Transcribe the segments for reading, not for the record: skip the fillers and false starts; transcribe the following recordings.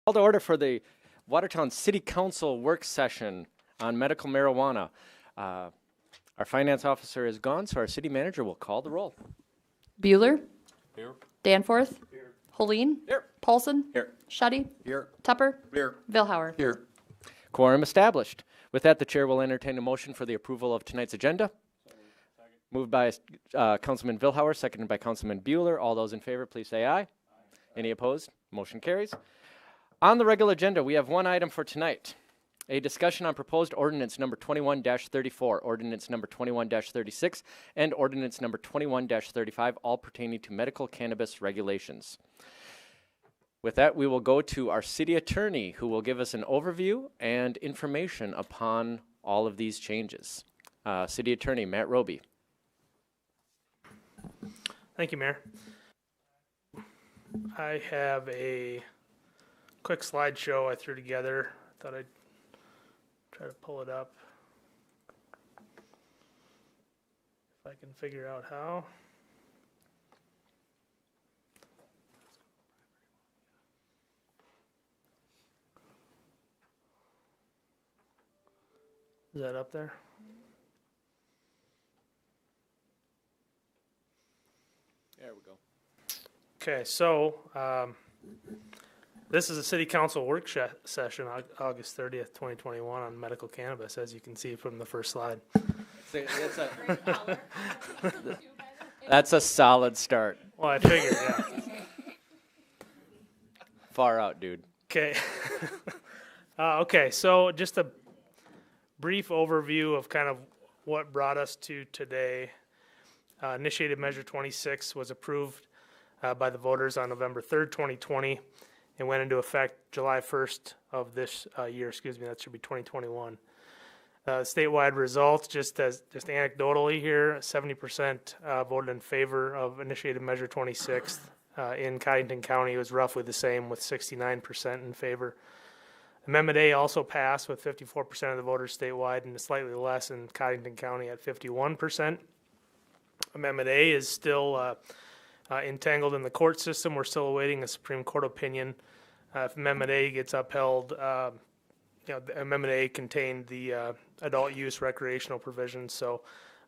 Call to order for the Watertown City Council work session on medical marijuana. Our finance officer is gone, so our city manager will call the roll. Bueller. Here. Danforth. Here. Helene. Here. Paulson. Here. Shetty. Here. Tupper. Here. Vilhauer. Here. Quorum established. With that, the chair will entertain a motion for the approval of tonight's agenda. Moved by Councilman Vilhauer, seconded by Councilman Bueller. All those in favor, please say aye. Any opposed? Motion carries. On the regular agenda, we have one item for tonight. A discussion on proposed ordinance number 21-34, ordinance number 21-36, and ordinance number 21-35, all pertaining to medical cannabis regulations. With that, we will go to our city attorney, who will give us an overview and information upon all of these changes. City Attorney Matt Roby. Thank you, Mayor. I have a quick slideshow I threw together. I thought I'd try to pull it up. If I can figure out how. Is that up there? There we go. Okay, so this is a city council work session, August 30th, 2021, on medical cannabis, as you can see from the first slide. That's a solid start. Well, I figured, yeah. Far out, dude. Okay. Okay, so just a brief overview of kind of what brought us to today. Initiated Measure 26 was approved by the voters on November 3rd, 2020, and went into effect July 1st of this year. Excuse me, that should be 2021. Statewide results, just anecdotally here, 70% voted in favor of Initiated Measure 26. In Cottington County, it was roughly the same, with 69% in favor. Amendment A also passed with 54% of the voters statewide, and slightly less in Cottington County at 51%. Amendment A is still entangled in the court system. We're still awaiting a Supreme Court opinion. If Amendment A gets upheld, Amendment A contained the adult use recreational provisions, so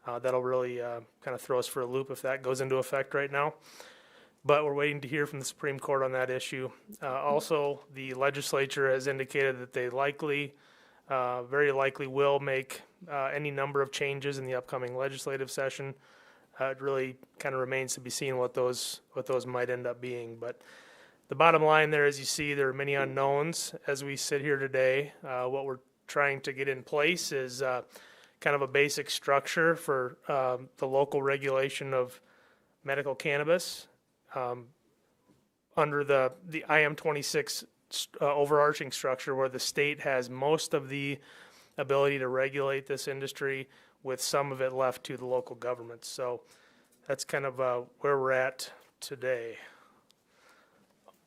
that'll really kind of throw us for a loop if that goes into effect right now. But we're waiting to hear from the Supreme Court on that issue. Also, the legislature has indicated that they very likely will make any number of changes in the upcoming legislative session. It really kind of remains to be seen what those might end up being. But the bottom line there, as you see, there are many unknowns as we sit here today. What we're trying to get in place is kind of a basic structure for the local regulation of medical cannabis under the IM26 overarching structure, where the state has most of the ability to regulate this industry, with some of it left to the local governments. So that's kind of where we're at today.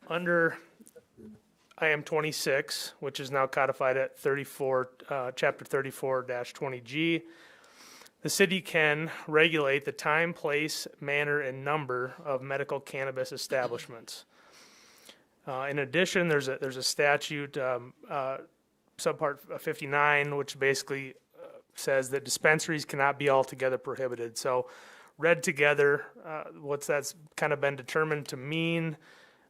Under IM26, which is now codified at Chapter 34-20G, the city can regulate the time, place, manner, and number of medical cannabis establishments. In addition, there's a statute, subpart 59, which basically says that dispensaries cannot be altogether prohibited. So read together, what's that's kind of been determined to mean,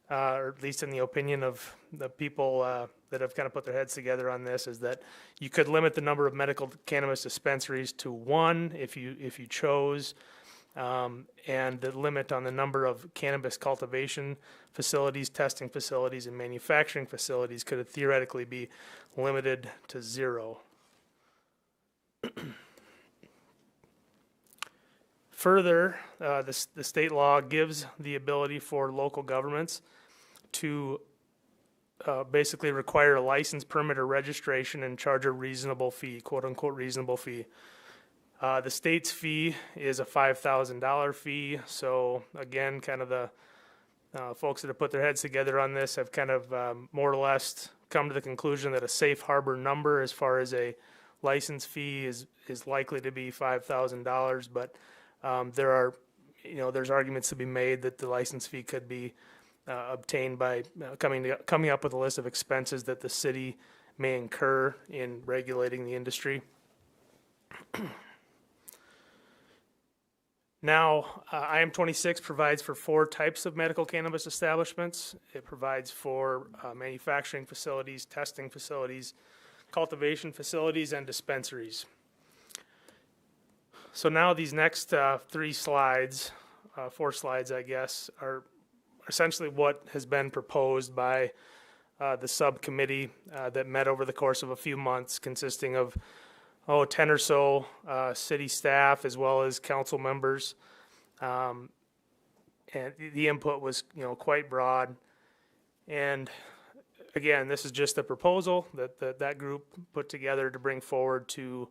or at least in the opinion of the people that have kind of put their heads together on this, is that you could limit the number of medical cannabis dispensaries to one if you chose, and the limit on the number of cannabis cultivation facilities, testing facilities, and manufacturing facilities could theoretically be limited to 0. Further, the state law gives the ability for local governments to basically require a license, permit, or registration and charge a reasonable fee, quote unquote reasonable fee. The state's fee is a $5,000 fee. So again, kind of the folks that have put their heads together on this have kind of more or less come to the conclusion that a safe harbor number as far as a license fee is likely to be $5,000, but there's arguments to be made that the license fee could be obtained by coming up with a list of expenses that the city may incur in regulating the industry. Now, IM 26 provides for 4 types of medical cannabis establishments. It provides for manufacturing facilities, testing facilities, cultivation facilities, and dispensaries. So now these next 3 slides, 4 slides, I guess, are essentially what has been proposed by the subcommittee that met over the course of a few months, consisting of 10 or so city staff as well as council members. And the input was, quite broad. And again, this is just a proposal that group put together to bring forward to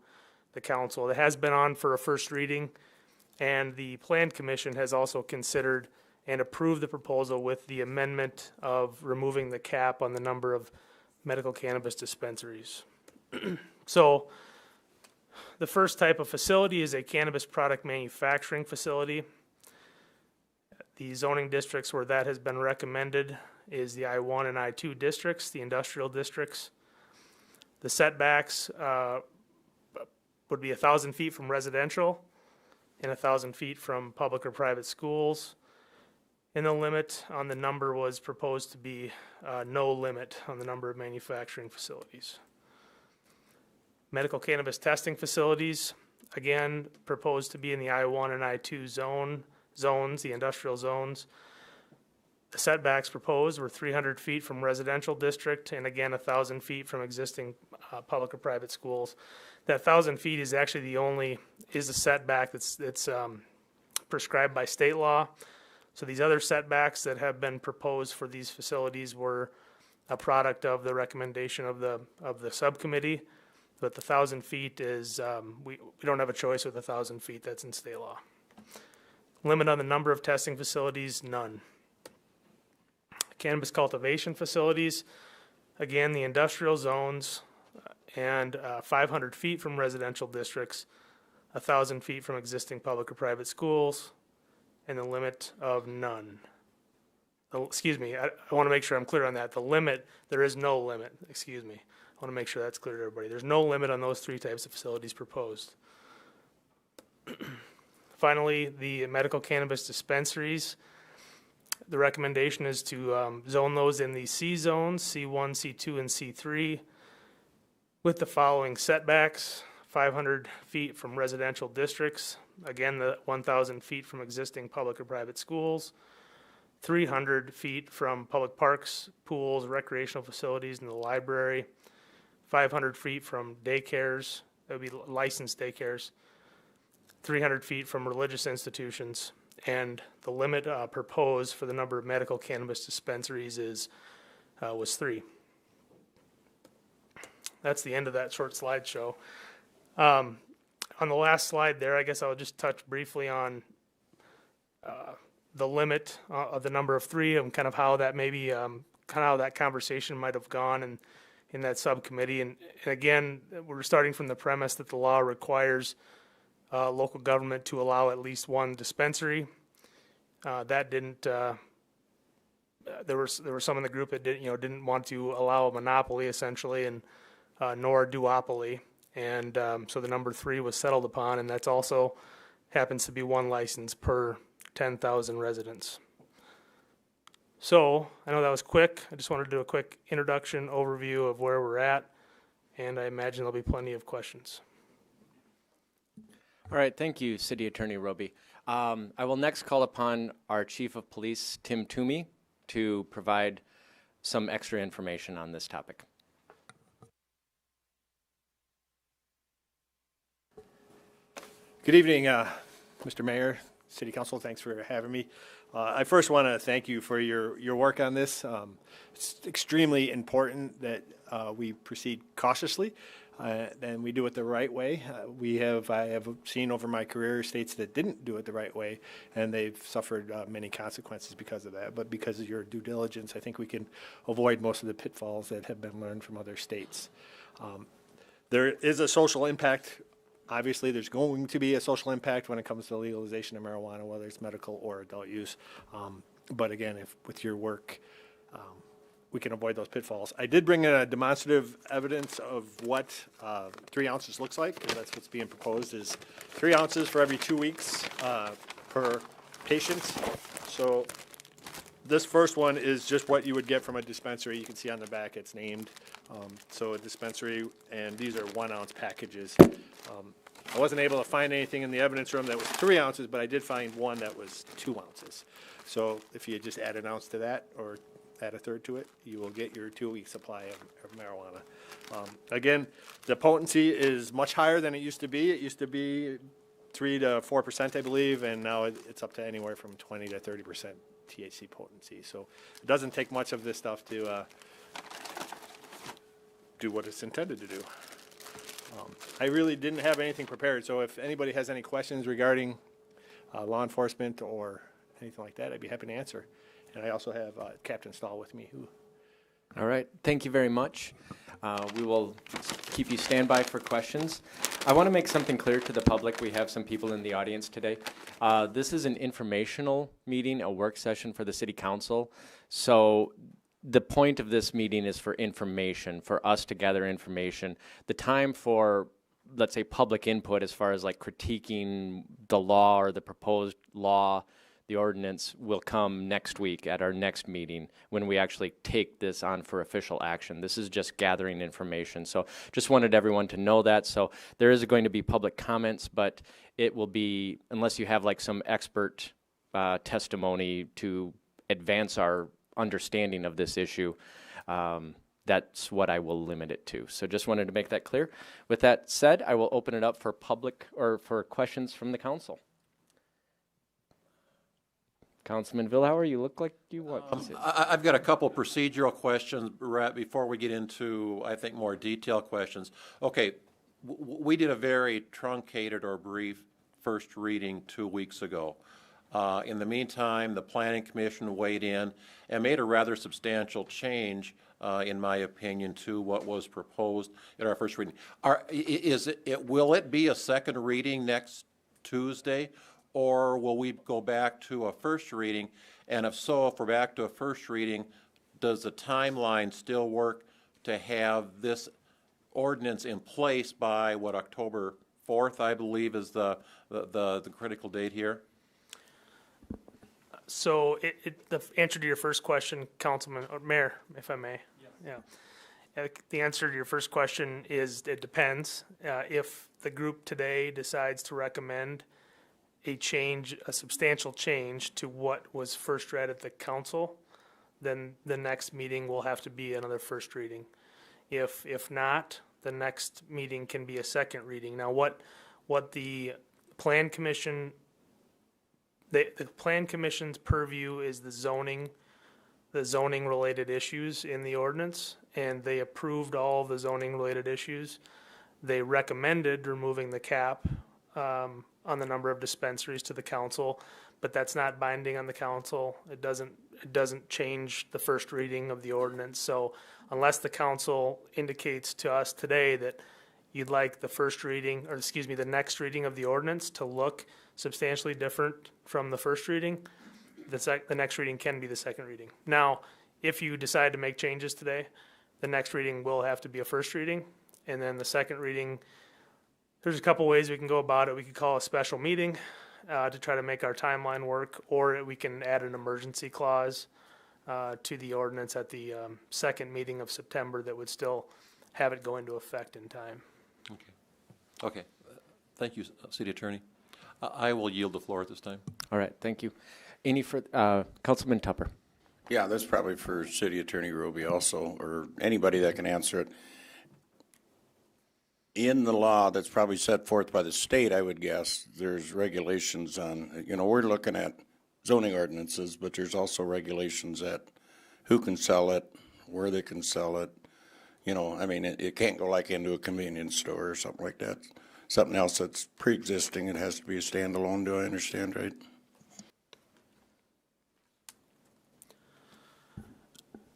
the council. It has been on for a first reading, and the Plan Commission has also considered and approved the proposal with the amendment of removing the cap on the number of medical cannabis dispensaries. So the first type of facility is a cannabis product manufacturing facility. The zoning districts where that has been recommended is the I-1 and I-2 districts, the industrial districts. The setbacks would be 1,000 feet from residential and 1,000 feet from public or private schools. And the limit on the number was proposed to be no limit on the number of manufacturing facilities. Medical cannabis testing facilities, again, proposed to be in the I-1 and I-2 zones, the industrial zones. The setbacks proposed were 300 feet from residential district, and again, 1,000 feet from existing public or private schools. That 1,000 feet is actually the setback that's prescribed by state law. So these other setbacks that have been proposed for these facilities were a product of the recommendation of the subcommittee. But the 1,000 feet is, we don't have a choice with 1,000 feet, that's in state law. Limit on the number of testing facilities, none. Cannabis cultivation facilities, again, the industrial zones, and 500 feet from residential districts, 1,000 feet from existing public or private schools, and the limit of none. Excuse me, I want to make sure I'm clear on that. The limit, there is no limit, excuse me. I want to make sure that's clear to everybody. There's no limit on those 3 types of facilities proposed. Finally, the medical cannabis dispensaries. The recommendation is to zone those in the C zones, C1, C2, and C3, with the following setbacks: 500 feet from residential districts, again, the 1,000 feet from existing public or private schools, 300 feet from public parks, pools, recreational facilities, and the library, 500 feet from daycares, that would be licensed daycares, 300 feet from religious institutions, and the limit proposed for the number of medical cannabis dispensaries was 3. That's the end of that short slideshow. On the last slide there, I guess I'll just touch briefly on the limit of the number of 3 and kind of how that maybe kind of how that conversation might have gone in that subcommittee. And again, we're starting from the premise that the law requires local government to allow at least 1 dispensary. That didn't. There were some in the group that didn't want to allow a monopoly essentially, and nor a duopoly. And so the number 3 was settled upon, and that's also happens to be 1 license per 10,000 residents. So I know that was quick. I just wanted to do a quick introduction overview of where we're at, and I imagine there'll be plenty of questions. All right, thank you, City Attorney Roby. I will next call upon our Chief of Police, Tim Toomey, to provide some extra information on this topic. Good evening, Mr. Mayor, City Council. Thanks for having me. I first want to thank you for your work on this. It's extremely important that we proceed cautiously and we do it the right way. I have seen over my career states that didn't do it the right way, and they've suffered many consequences because of that. But because of your due diligence, I think we can avoid most of the pitfalls that have been learned from other states. There is a social impact. Obviously, there's going to be a social impact when it comes to legalization of marijuana, whether it's medical or adult use. But again, if with your work, we can avoid those pitfalls. I did bring in a demonstrative evidence of what 3 ounces looks like, because that's what's being proposed is 3 ounces for every 2 weeks per patient. So this first one is just what you would get from a dispensary. You can see on the back it's named. So a dispensary, and these are 1 ounce packages. I wasn't able to find anything in the evidence room that was 3 ounces, but I did find one that was 2 ounces. So if you just add an ounce to that, or add a third to it, you will get your 2-week supply of marijuana. Again, the potency is much higher than it used to be. It used to be 3 to 4%, I believe, and now it's up to anywhere from 20 to 30% THC potency. So it doesn't take much of this stuff to do what it's intended to do. I really didn't have anything prepared, so if anybody has any questions regarding law enforcement or anything like that, I'd be happy to answer. And I also have Captain Stahl with me. All right, thank you very much. We will keep you standby for questions. I want to make something clear to the public. We have some people in the audience today. This is an informational meeting, a work session for the City Council. So the point of this meeting is for information, for us to gather information. The time for, let's say, public input as far as like critiquing the law or the proposed law, the ordinance, will come next week at our next meeting when we actually take this on for official action. This is just gathering information. So just wanted everyone to know that. So there is going to be public comments, but it will be, unless you have like some expert testimony to advance our understanding of this issue, that's what I will limit it to. So just wanted to make that clear. With that said, I will open it up for public or for questions from the council. Councilman Vilhauer, you look like you want to say. I've got a couple procedural questions right before we get into, I think, more detailed questions. Okay, we did a very truncated or brief first reading 2 weeks ago. In the meantime, the Planning Commission weighed in and made a rather substantial change, in my opinion, to what was proposed in our first reading. Will it be a second reading next Tuesday? Or will we go back to a first reading? And if so, if we're back to a first reading, does the timeline still work to have this ordinance in place by what, October 4th, I believe, is the critical date here? So the answer to your first question, Councilman, or Mayor, if I may. Yes. Yeah. The answer to your first question is it depends. If the group today decides to recommend a substantial change to what was first read at the council, then the next meeting will have to be another first reading. If not, the next meeting can be a second reading. Now, what the Plan Commission, the Plan Commission's purview is the zoning related issues in the ordinance, and they approved all of the zoning related issues. They recommended removing the cap on the number of dispensaries to the council, but that's not binding on the council. It doesn't change the first reading of the ordinance. So unless the council indicates to us today that you'd like the first reading, or excuse me, the next reading of the ordinance to look substantially different from the first reading, the next reading can be the second reading. Now, if you decide to make changes today, the next reading will have to be a first reading, and then the second reading, there's a couple ways we can go about it. We could call a special meeting to try to make our timeline work, or we can add an emergency clause to the ordinance at the second meeting of September that would still have it go into effect in time. Okay. Thank you, City Attorney. I will yield the floor at this time. All right, thank you. Any further, Councilman Tupper? Yeah, that's probably for City Attorney Ruby also, or anybody that can answer it. In the law that's probably set forth by the state, I would guess, there's regulations on, we're looking at zoning ordinances, but there's also regulations at who can sell it, where they can sell it. It can't go like into a convenience store or something like that. Something else that's pre-existing, it has to be a standalone, do I understand right?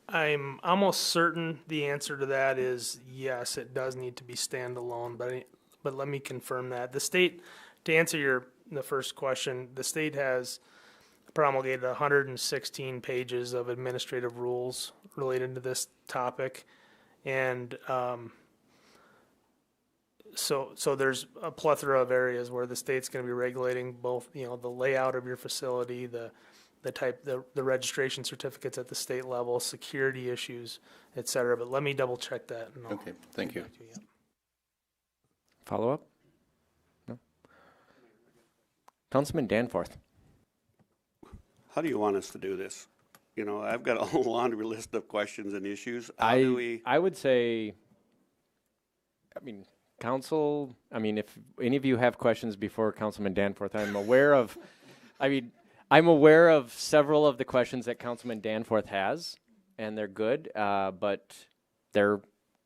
I'm almost certain the answer to that is yes, it does need to be standalone, but let me confirm that. The state, to answer the first question, the state has promulgated 116 pages of administrative rules related to this topic. And so there's a plethora of areas where the state's going to be regulating both, you know, the layout of your facility, the registration certificates at the state level, security issues, et cetera. But let me double check that. And I'll Okay, thank you. get back to you. Follow up? No? Councilman Danforth. How do you want us to do this? You know, I've got a laundry list of questions and issues. How do we? I would say, I mean, council, I mean, if any of you have questions before Councilman Danforth, I'm aware of, I'm aware of several of the questions that Councilman Danforth has, and they're good, but there are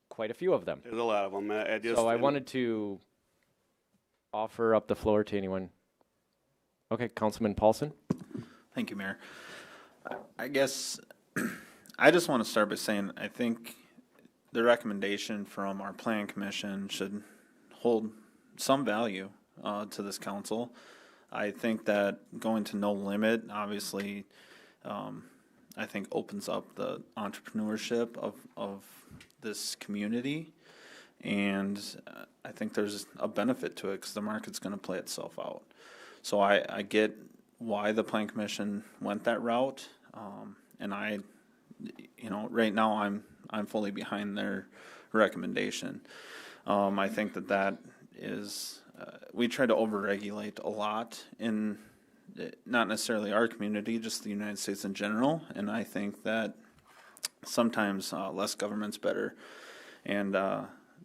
quite a few of them. There's a lot of them. So I wanted to offer up the floor to anyone. Okay, Councilman Paulson. Thank you, Mayor. I guess I just want to start by saying I think the recommendation from our Plan Commission should hold some value to this council. I think that going to no limit, obviously, I think opens up the entrepreneurship of this community, and I think there's a benefit to it because the market's going to play itself out. So I get why the Plan Commission went that route, and right now I'm fully behind their recommendation. I think that is we try to overregulate a lot in not necessarily our community, just the United States in general, and I think that sometimes less government's better, and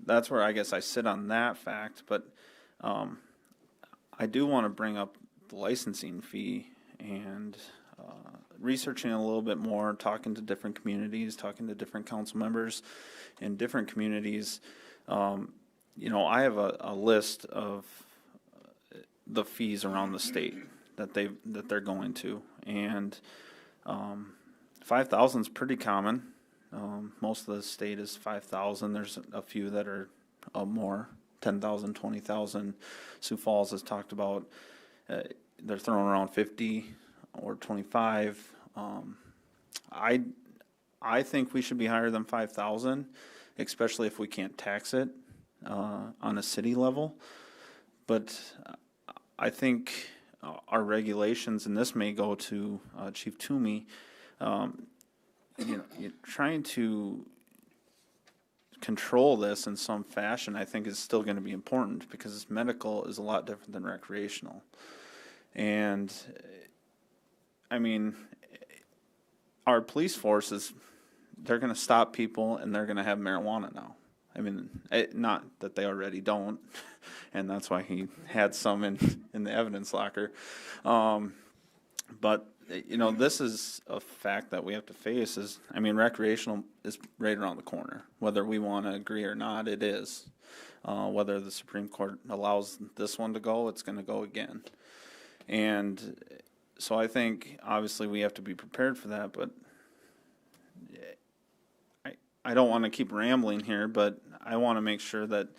that's where I guess I sit on that fact. But I do want to bring up the licensing fee and researching a little bit more, talking to different communities, talking to different council members in different communities. I have a list of the fees around the state that they're going to, and 5,000 is pretty common. Most of the state is 5,000. There's a few that are more, 10,000, 20,000. Sioux Falls has talked about they're throwing around 50 or 25. I think we should be higher than 5,000, especially if we can't tax it on a city level. But I think our regulations, and this may go to Chief Toomey, trying to control this in some fashion, I think is still going to be important because medical is a lot different than recreational. And I mean, our police forces, they're going to stop people and they're going to have marijuana now. I mean, not that they already don't, and that's why he had some in the evidence locker. But, this is a fact that we have to face is, recreational is right around the corner. Whether we want to agree or not, it is. Whether the Supreme Court allows this one to go, it's going to go again. And so I think, obviously, we have to be prepared for that, but I don't want to keep rambling here, but I want to make sure that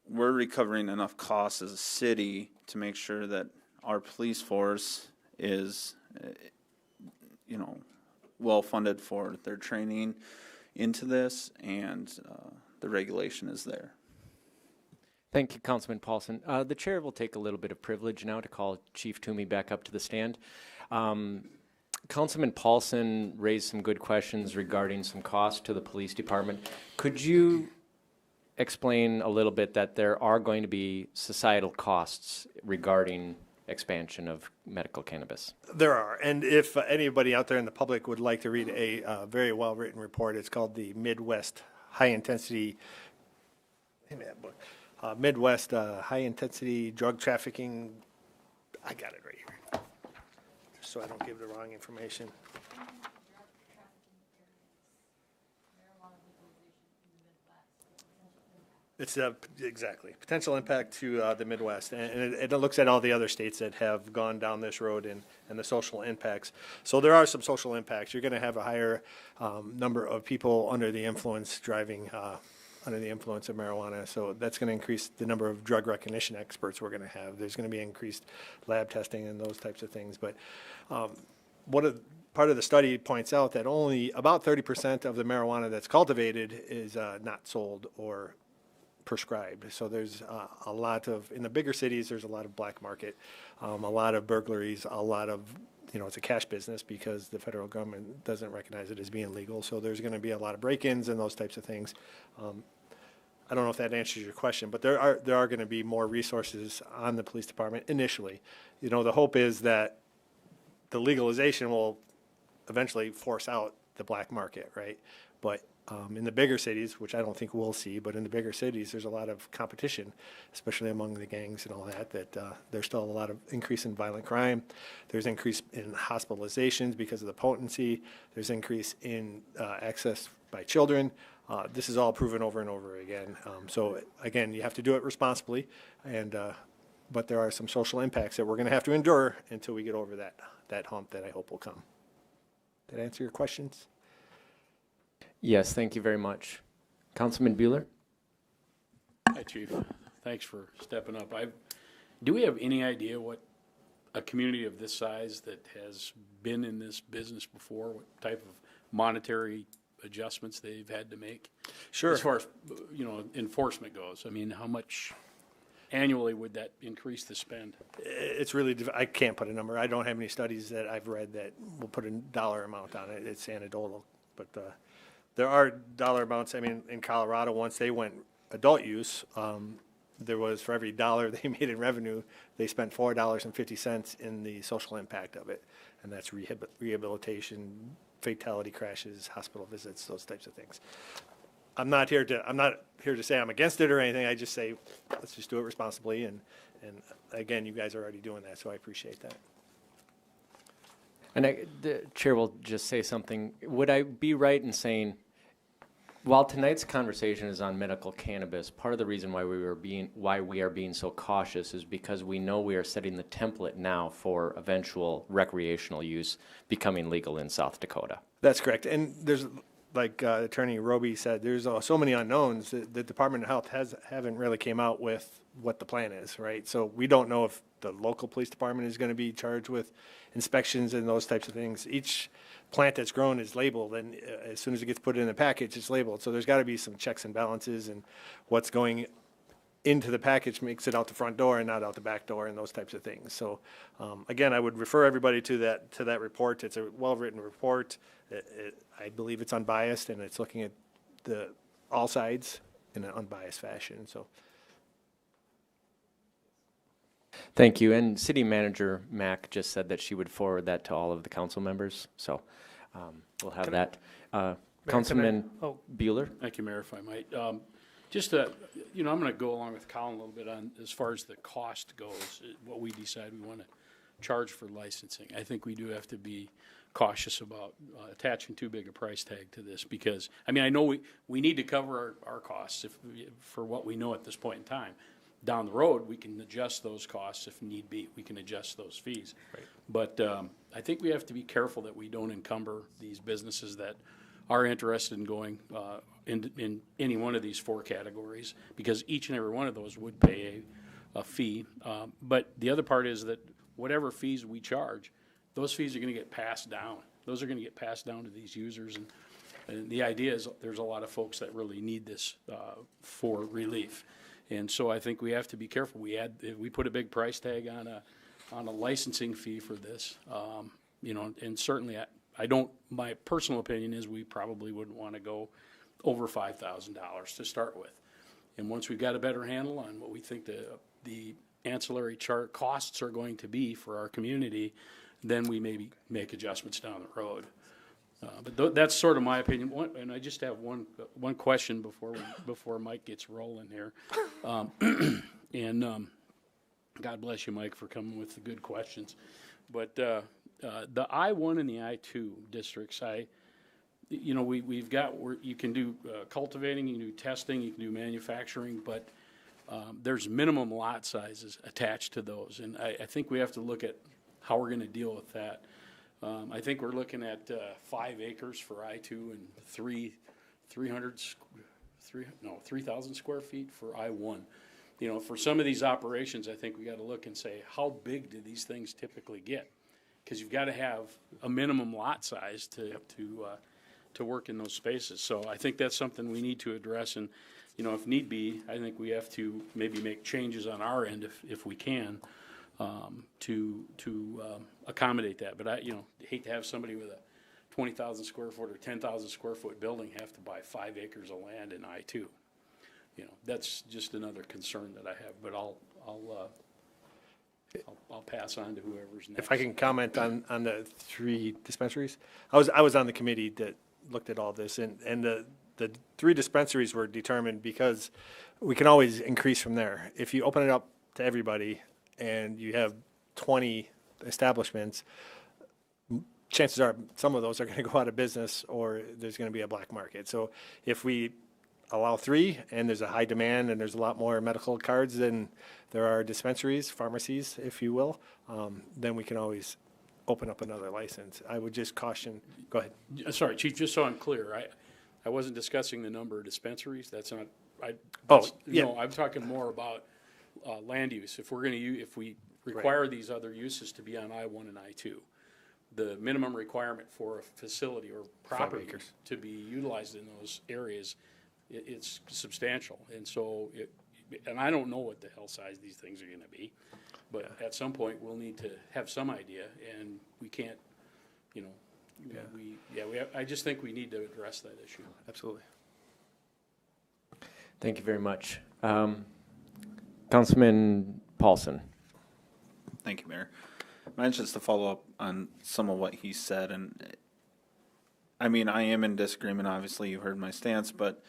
we're recovering enough costs as a city to make sure that our police force is, well funded for their training into this, and the regulation is there. Thank you, Councilman Paulson. The chair will take a little bit of privilege now to call Chief Toomey back up to the stand. Councilman Paulson raised some good questions regarding some costs to the police department. Could you explain a little bit that there are going to be societal costs regarding expansion of medical cannabis? There are, and if anybody out there in the public would like to read a very well-written report, it's called the Midwest High Intensity Drug Trafficking. I got it right here, so I don't give the wrong information. It's exactly potential impact to the Midwest, and it looks at all the other states that have gone down this road and the social impacts. So there are some social impacts. You're going to have a higher number of people under the influence driving under the influence of marijuana. So that's going to increase the number of drug recognition experts we're going to have. There's going to be increased lab testing and those types of things. But part of the study points out that only about 30% of the marijuana that's cultivated is not sold or prescribed. So there's a lot of, in the bigger cities, there's a lot of black market, a lot of burglaries, a lot of, it's a cash business because the federal government doesn't recognize it as being legal. So there's going to be a lot of break-ins and those types of things. I don't know if that answers your question, but there are going to be more resources on the police department initially. The hope is that the legalization will eventually force out the black market, right? But in the bigger cities, which I don't think we'll see, but in the bigger cities, there's a lot of competition, especially among the gangs and all that, there's still a lot of increase in violent crime. There's increase in hospitalizations because of the potency. There's increase in access by children. This is all proven over and over again. So again, you have to do it responsibly, but there are some social impacts that we're going to have to endure until we get over that hump that I hope will come. Did I answer your questions? Yes, thank you very much. Councilman Bueller? Hi, Chief. Thanks for stepping up. Do we have any idea what a community of this size that has been in this business before, what type of monetary adjustments they've had to make? Sure. As far as, enforcement goes, I mean, how much annually would that increase the spend? It's really, I can't put a number. I don't have any studies that I've read that will put a dollar amount on it. It's anecdotal, but there are dollar amounts. I mean, in Colorado, once they went adult use, there was, for every dollar they made in revenue, they spent $4.50 in the social impact of it. And that's rehabilitation, fatality crashes, hospital visits, those types of things. I'm not here to say I'm against it or anything. I just say, let's just do it responsibly. And again, you guys are already doing that, so I appreciate that. And the chair will just say something. Would I be right in saying, while tonight's conversation is on medical cannabis, part of the reason why we are being so cautious is because we know we are setting the template now for eventual recreational use becoming legal in South Dakota. That's correct. And there's, like Attorney Roby said, there's so many unknowns that the Department of Health haven't really came out with what the plan is, right? So we don't know if the local police department is going to be charged with inspections and those types of things. Each plant that's grown is labeled, and as soon as it gets put in a package, it's labeled. So there's got to be some checks and balances, and what's going into the package makes it out the front door and not out the back door, and those types of things. So again, I would refer everybody to that report. It's a well-written report. I believe it's unbiased, and it's looking at all sides in an unbiased fashion. So. Thank you. And City Manager Mack just said that she would forward that to all of the council members. So we'll have that. Councilman Bueller? Thank you, Mayor, if I might. Just I'm going to go along with Colin a little bit on as far as the cost goes, what we decide we want to charge for licensing. I think we do have to be cautious about attaching too big a price tag to this because, I mean, I know we need to cover our costs for what we know at this point in time. Down the road, we can adjust those costs if need be. We can adjust those fees. Right. But I think we have to be careful that we don't encumber these businesses that are interested in going in any one of these four categories because each and every one of those would pay a fee. But the other part is that whatever fees we charge, those fees are going to get passed down. Those are going to get passed down to these users. And the idea is there's a lot of folks that really need this for relief. And so I think we have to be careful. We put a big price tag on a licensing fee for this, and certainly my personal opinion is we probably wouldn't want to go over $5,000 to start with. And once we've got a better handle on what we think the ancillary costs are going to be for our community, then we maybe make adjustments down the road. But that's sort of my opinion. And I just have one question before Mike gets rolling here. God bless you, Mike, for coming with the good questions. But the I-1 and the I-2 districts, we've got where you can do cultivating, you can do testing, you can do manufacturing, but there's minimum lot sizes attached to those. And I think we have to look at how we're going to deal with that. I think we're looking at 5 acres for I-2 and 300 3,000 square feet for I-1. You know, for some of these operations, I think we got to look and say, how big do these things typically get? Because you've got to have a minimum lot size to work in those spaces. So I think that's something we need to address, and you know, if need be, I think we have to maybe make changes on our end if we can to accommodate that. But I, you know, hate to have somebody with a 20,000 square foot or 10,000 square foot building have to buy 5 acres of land in I-2. You know, that's just another concern that I have. But I'll pass on to whoever's next. If I can comment on the 3 dispensaries, I was on the committee that looked at all this, and the 3 dispensaries were determined because we can always increase from there. If you open it up to everybody and you have 20 establishments, chances are some of those are going to go out of business or there's going to be a black market. So if we allow 3 and there's a high demand and there's a lot more medical cards than there are dispensaries, pharmacies, if you will, then we can always open up another license. I would just caution, go ahead. Sorry, Chief, just so I'm clear, I wasn't discussing the number of dispensaries. That's not, yeah. No, I'm talking more about land use. If we require these other uses to be on I-1 and I-2, the minimum requirement for a facility or property acres to be utilized in those areas, it's substantial. And so, and I don't know what the hell size these things are going to be, but at some point we'll need to have some idea, and we can't, you know, I just think we need to address that issue. Absolutely. Thank you very much. Councilman Paulson. Thank you, Mayor. Mine's just to follow up on some of what he said, and I mean, I am in disagreement. Obviously, you heard my stance, but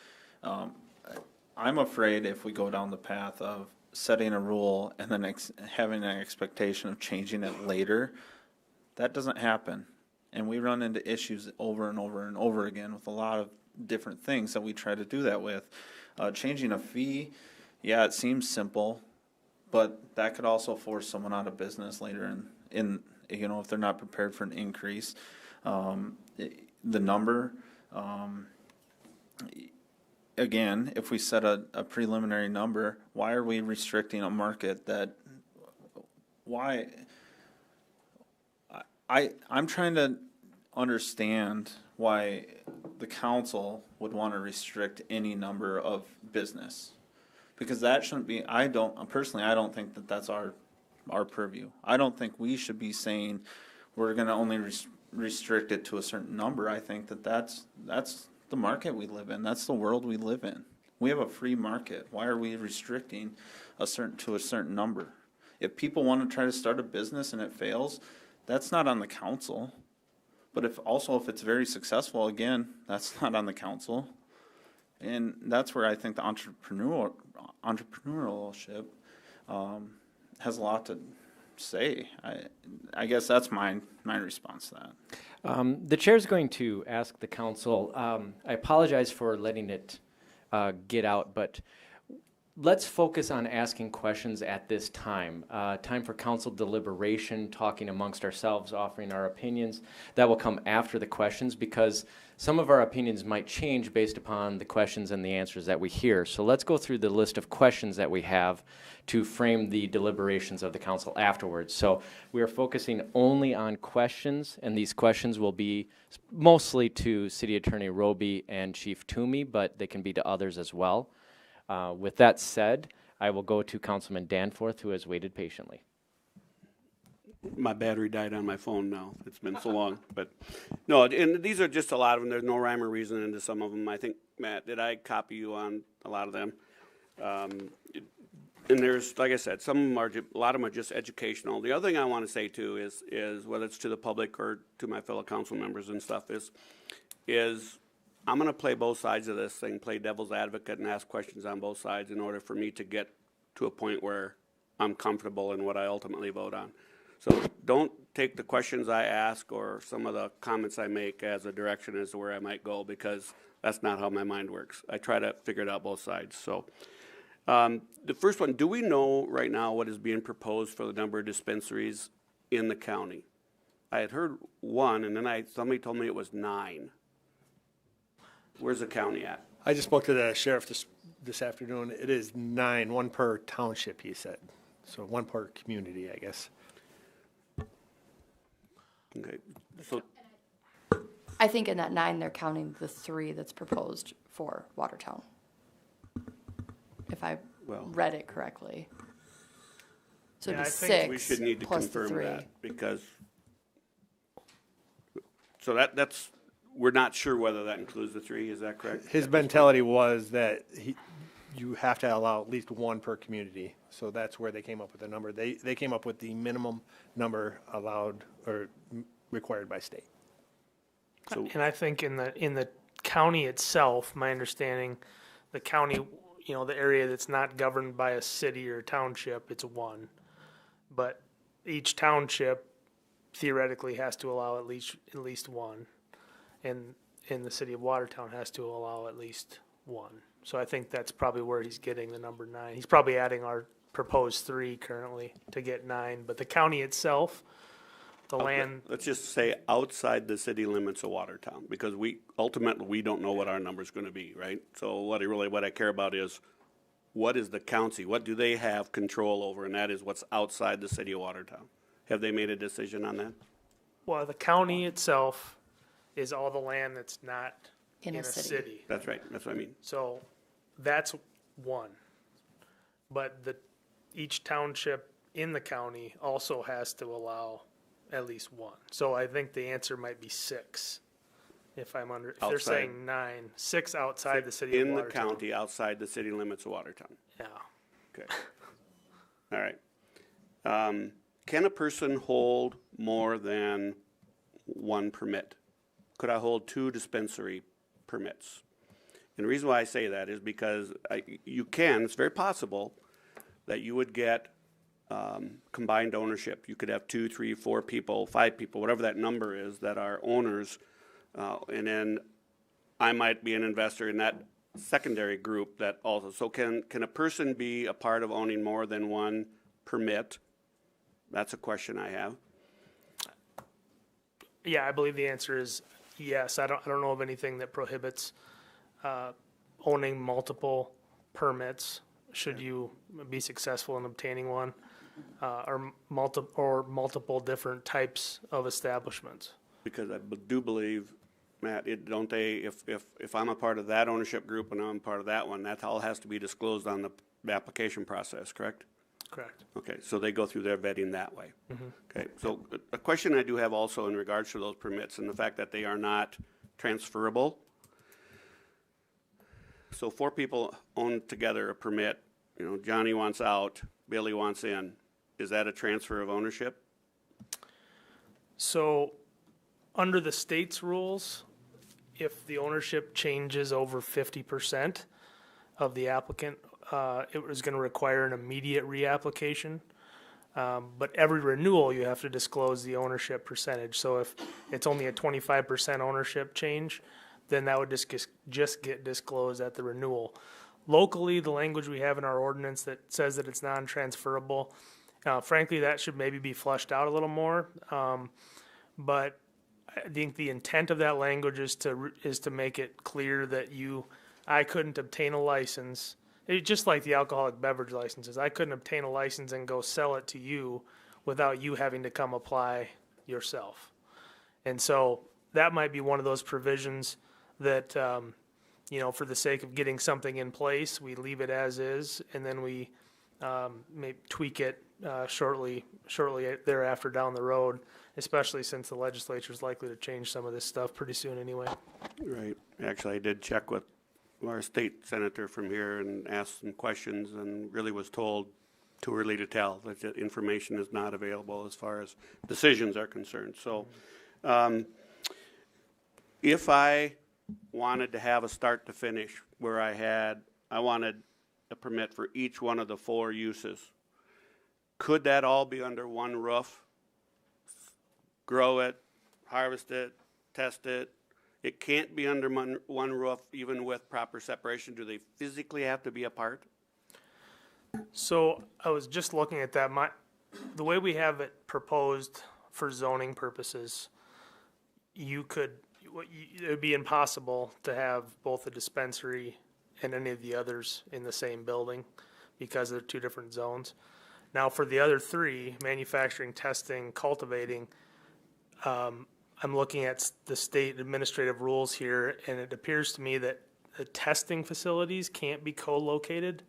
I'm afraid if we go down the path of setting a rule and then having an expectation of changing it later, that doesn't happen. And we run into issues over and over and over again with a lot of different things that we try to do that with. Changing a fee, yeah, it seems simple, but that could also force someone out of business later in you know, if they're not prepared for an increase. The number, again, if we set a preliminary number, why are we restricting a market that, why? I'm trying to understand why the council would want to restrict any number of business, because that shouldn't be, I don't think that that's our purview. I don't think we should be saying we're going to only restrict it to a certain number. I think that that's the market we live in. That's the world we live in. We have a free market. Why are we restricting to a certain number? If people want to try to start a business and it fails, that's not on the council. But if it's very successful, again, that's not on the council. And that's where I think the entrepreneurship has a lot to say. I guess that's my response to that. The chair is going to ask the council. I apologize for letting it get out, but let's focus on asking questions at this time. Time for council deliberation, talking amongst ourselves, offering our opinions. That will come after the questions, because some of our opinions might change based upon the questions and the answers that we hear. So let's go through the list of questions that we have to frame the deliberations of the council afterwards. So we are focusing only on questions, and these questions will be mostly to City Attorney Roby and Chief Toomey, but they can be to others as well. With that said, I will go to Councilman Danforth, who has waited patiently. My battery died on my phone now. It's been so long. But no, and these are just a lot of them. There's no rhyme or reason into some of them. I think, Matt, did I copy you on a lot of them? And there's, like I said, some of them are, a lot of them are just educational. The other thing I want to say too is whether it's to the public or to my fellow council members and stuff is I'm going to play both sides of this thing, play devil's advocate and ask questions on both sides in order for me to get to a point where I'm comfortable in what I ultimately vote on. So don't take the questions I ask or some of the comments I make as a direction as to where I might go, because that's not how my mind works. I try to figure it out both sides. So the first one, do we know right now what is being proposed for the number of dispensaries in the county? I had heard 1, and then somebody told me it was 9. Where's the county at? I just spoke to the sheriff this afternoon. It is 9, 1 per township, he said. So 1 per community, I guess. Okay, so, I think in that 9, they're counting the 3 that's proposed for Watertown. If I Well- read it correctly. So Yeah, it'd be I think 6 we should need to plus the confirm 3. that, because, so that's, we're not sure whether that includes the 3, is that correct? His mentality was that you have to allow at least 1 per community. So that's where they came up with the number. They came up with the minimum number allowed or required by state. And I think in the county itself, my understanding, the county, the area that's not governed by a city or township, it's 1. But each township theoretically has to allow at least 1. And the city of Watertown has to allow at least 1. So I think that's probably where he's getting the number 9. He's probably adding our proposed 3 currently to get 9. But the county itself, the land, Let's just say outside the city limits of Watertown, because ultimately, we don't know what our number's gonna be, right? So what I care about is, what is the county, what do they have control over, and that is what's outside the city of Watertown. Have they made a decision on that? well, the county itself is all the land that's not In in a a city. city. That's right, that's what I mean. So that's 1. But each township in the county also has to allow at least 1. So I think the answer might be 6. If they're Outside. saying 9, 6 outside the city of In the Watertown. county, outside the city limits of Watertown. Yeah. Okay. All right. Can a person hold more than 1 permit? Could I hold 2 dispensary permits? And the reason why I say that is because it's very possible that you would get combined ownership. You could have 2, 3, 4 people, 5 people, whatever that number is, that are owners, and then I might be an investor in that secondary group that also. So can a person be a part of owning more than 1 permit? That's a question I have. Yeah, I believe the answer is yes. I don't know of anything that prohibits owning multiple permits should you be successful in obtaining one, or multiple different types of establishments. Because I do believe, Matt, if I'm a part of that ownership group and I'm part of that one, that all has to be disclosed on the application process, correct? Correct. Okay, so they go through their vetting that way. Okay, so a question I do have also in regards to those permits and the fact that they are not transferable. So 4 people own together a permit, Johnny wants out, Billy wants in. Is that a transfer of ownership? So, under the state's rules, if the ownership changes over 50% of the applicant, it was going to require an immediate reapplication. But every renewal, you have to disclose the ownership percentage. So if it's only a 25% ownership change, then that would just get disclosed at the renewal. Locally, the language we have in our ordinance that says that it's non-transferable, frankly, that should maybe be fleshed out a little more. But I think the intent of that language is to make it clear that I couldn't obtain a license. Just like the alcoholic beverage licenses, I couldn't obtain a license and go sell it to you without you having to come apply yourself. And so that might be one of those provisions that, for the sake of getting something in place, we leave it as is, and then we may tweak it shortly thereafter down the road, especially since the legislature is likely to change some of this stuff pretty soon anyway. Right. Actually, I did check with our state senator from here and asked some questions and really was told too early to tell that the information is not available as far as decisions are concerned. So if I wanted to have a start to finish where I wanted a permit for each one of the 4 uses, could that all be under one roof? Grow it, harvest it, test it. It can't be under one roof even with proper separation. Do they physically have to be apart? So I was just looking at that. The way we have it proposed for zoning purposes, it would be impossible to have both a dispensary and any of the others in the same building because they're two different zones. Now, for the other three, manufacturing, testing, cultivating, I'm looking at the state administrative rules here, and it appears to me that the testing facilities can't be co-located,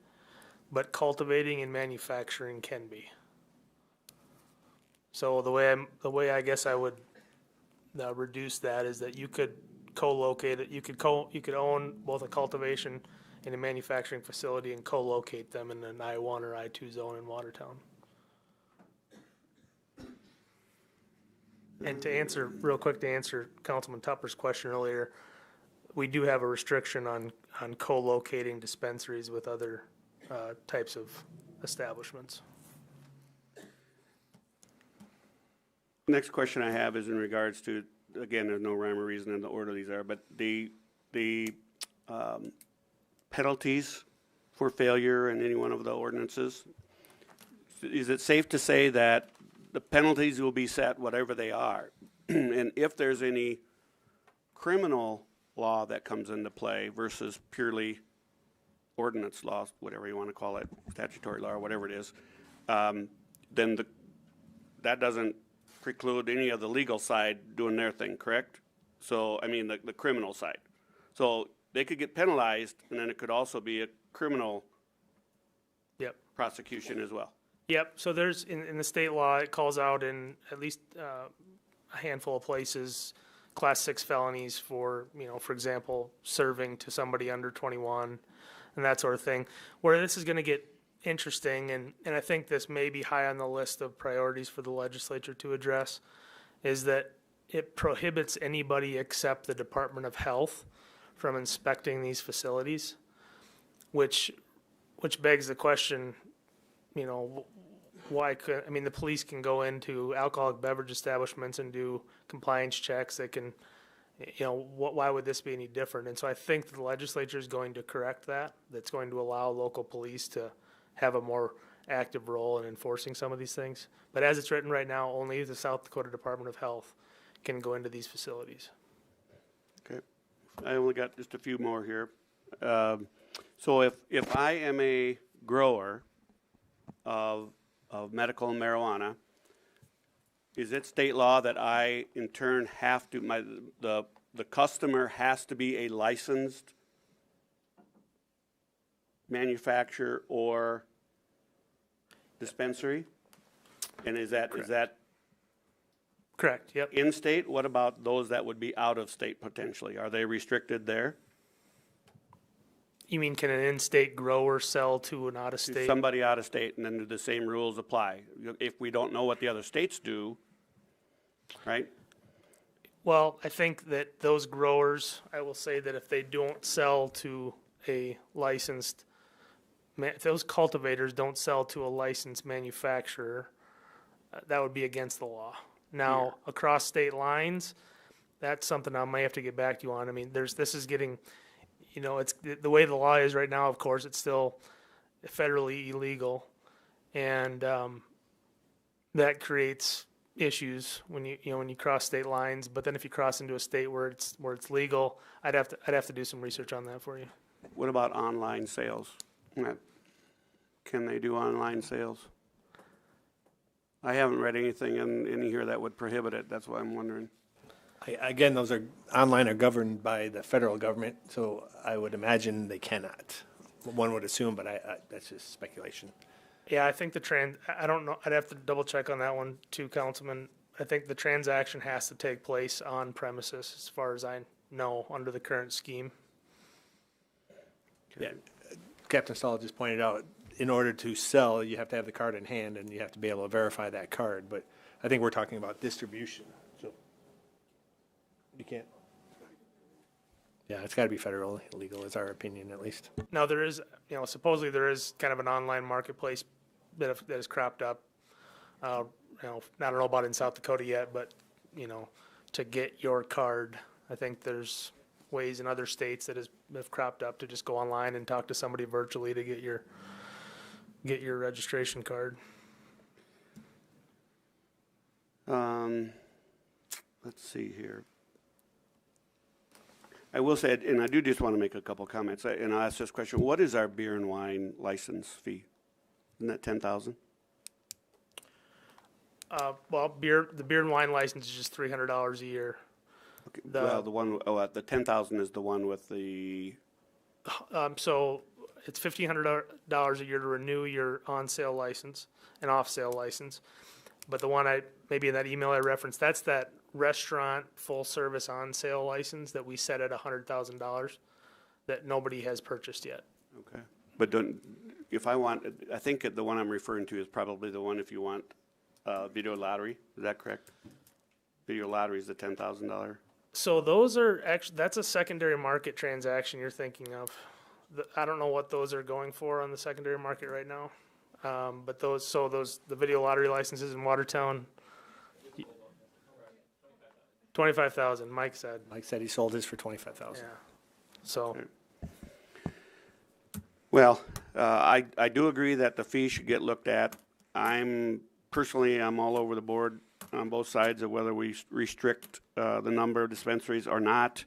but cultivating and manufacturing can be. So the way I guess I would reduce that is that you could co-locate it. You could own both a cultivation and a manufacturing facility and co-locate them in an I-1 or I-2 zone in Watertown. And to answer Councilman Tupper's question earlier, we do have a restriction on co-locating dispensaries with other types of establishments. Next question I have is in regards to, again, there's no rhyme or reason in the order these are, but the penalties for failure in any one of the ordinances. Is it safe to say that the penalties will be set whatever they are? And if there's any criminal law that comes into play versus purely ordinance law, whatever you want to call it, statutory law or whatever it is, then that doesn't preclude any of the legal side doing their thing, correct? So, I mean, the criminal side. So they could get penalized, and then it could also be a criminal prosecution as well. Yep, so there's, in the state law, it calls out in at least a handful of places, class 6 felonies for, for example, serving to somebody under 21 and that sort of thing. Where this is going to get interesting, and I think this may be high on the list of priorities for the legislature to address, is that it prohibits anybody except the Department of Health from inspecting these facilities, which begs the question, why could, the police can go into alcoholic beverage establishments and do compliance checks. They can, why would this be any different? And so I think the legislature is going to correct that. That's going to allow local police to have a more active role in enforcing some of these things. But as it's written right now, only the South Dakota Department of Health can go into these facilities. Okay. I only got just a few more here. So if I am a grower of medical marijuana, is it state law that I in turn have to, the customer has to be a licensed manufacturer or dispensary? And is that correct? Yep. In state? What about those that would be out of state potentially? Are they restricted there? You mean, can an in-state grower sell to an out-of-state? Somebody out of state, and then do the same rules apply? If we don't know what the other states do, right? Well, I think that those growers, I will say that if they don't sell to a licensed, if those cultivators don't sell to a licensed manufacturer, that would be against the law. Now, across state lines, that's something I may have to get back to you on. This is getting, it's the way the law is right now. Of course, it's still federally illegal, and that creates issues when you cross state lines. But then if you cross into a state where it's legal, I'd have to do some research on that for you. What about online sales? Can they do online sales? I haven't read anything in here that would prohibit it. That's why I'm wondering. Again, those are online are governed by the federal government, so I would imagine they cannot. One would assume, but that's just speculation. Yeah, I think I don't know. I'd have to double check on that one too, Councilman. I think the transaction has to take place on premises, as far as I know, under the current scheme. Yeah, Captain Stahl just pointed out, in order to sell, you have to have the card in hand, and you have to be able to verify that card. But I think we're talking about distribution, so you can't. Yeah, it's got to be federally legal, is our opinion, at least. Now, there is, supposedly there is kind of an online marketplace that has cropped up. I don't know about in South Dakota yet, but, to get your card, I think there's ways in other states that have cropped up to just go online and talk to somebody virtually to get your registration card. Let's see here. I will say, and I do just want to make a couple comments, and I'll ask this question. What is our beer and wine license fee? Isn't that 10,000? Well, the beer and wine license is just $300 a year. Okay. Well, the 10,000 is the one with the, So it's $1,500 a year to renew your on-sale license and off-sale license. But the one maybe in that email I referenced, that's that restaurant full-service on-sale license that we set at $100,000 that nobody has purchased yet. okay. But I think the one I'm referring to is probably the one if you want video lottery. Is that correct? Video lottery is the $10,000. So those are actually, that's a secondary market transaction you're thinking of. I don't know what those are going for on the secondary market right now. But the video lottery licenses in Watertown, 25,000, Mike said. Mike said he sold his for 25,000. Yeah. So, Well, I do agree that the fee should get looked at. I'm all over the board on both sides of whether we restrict the number of dispensaries or not.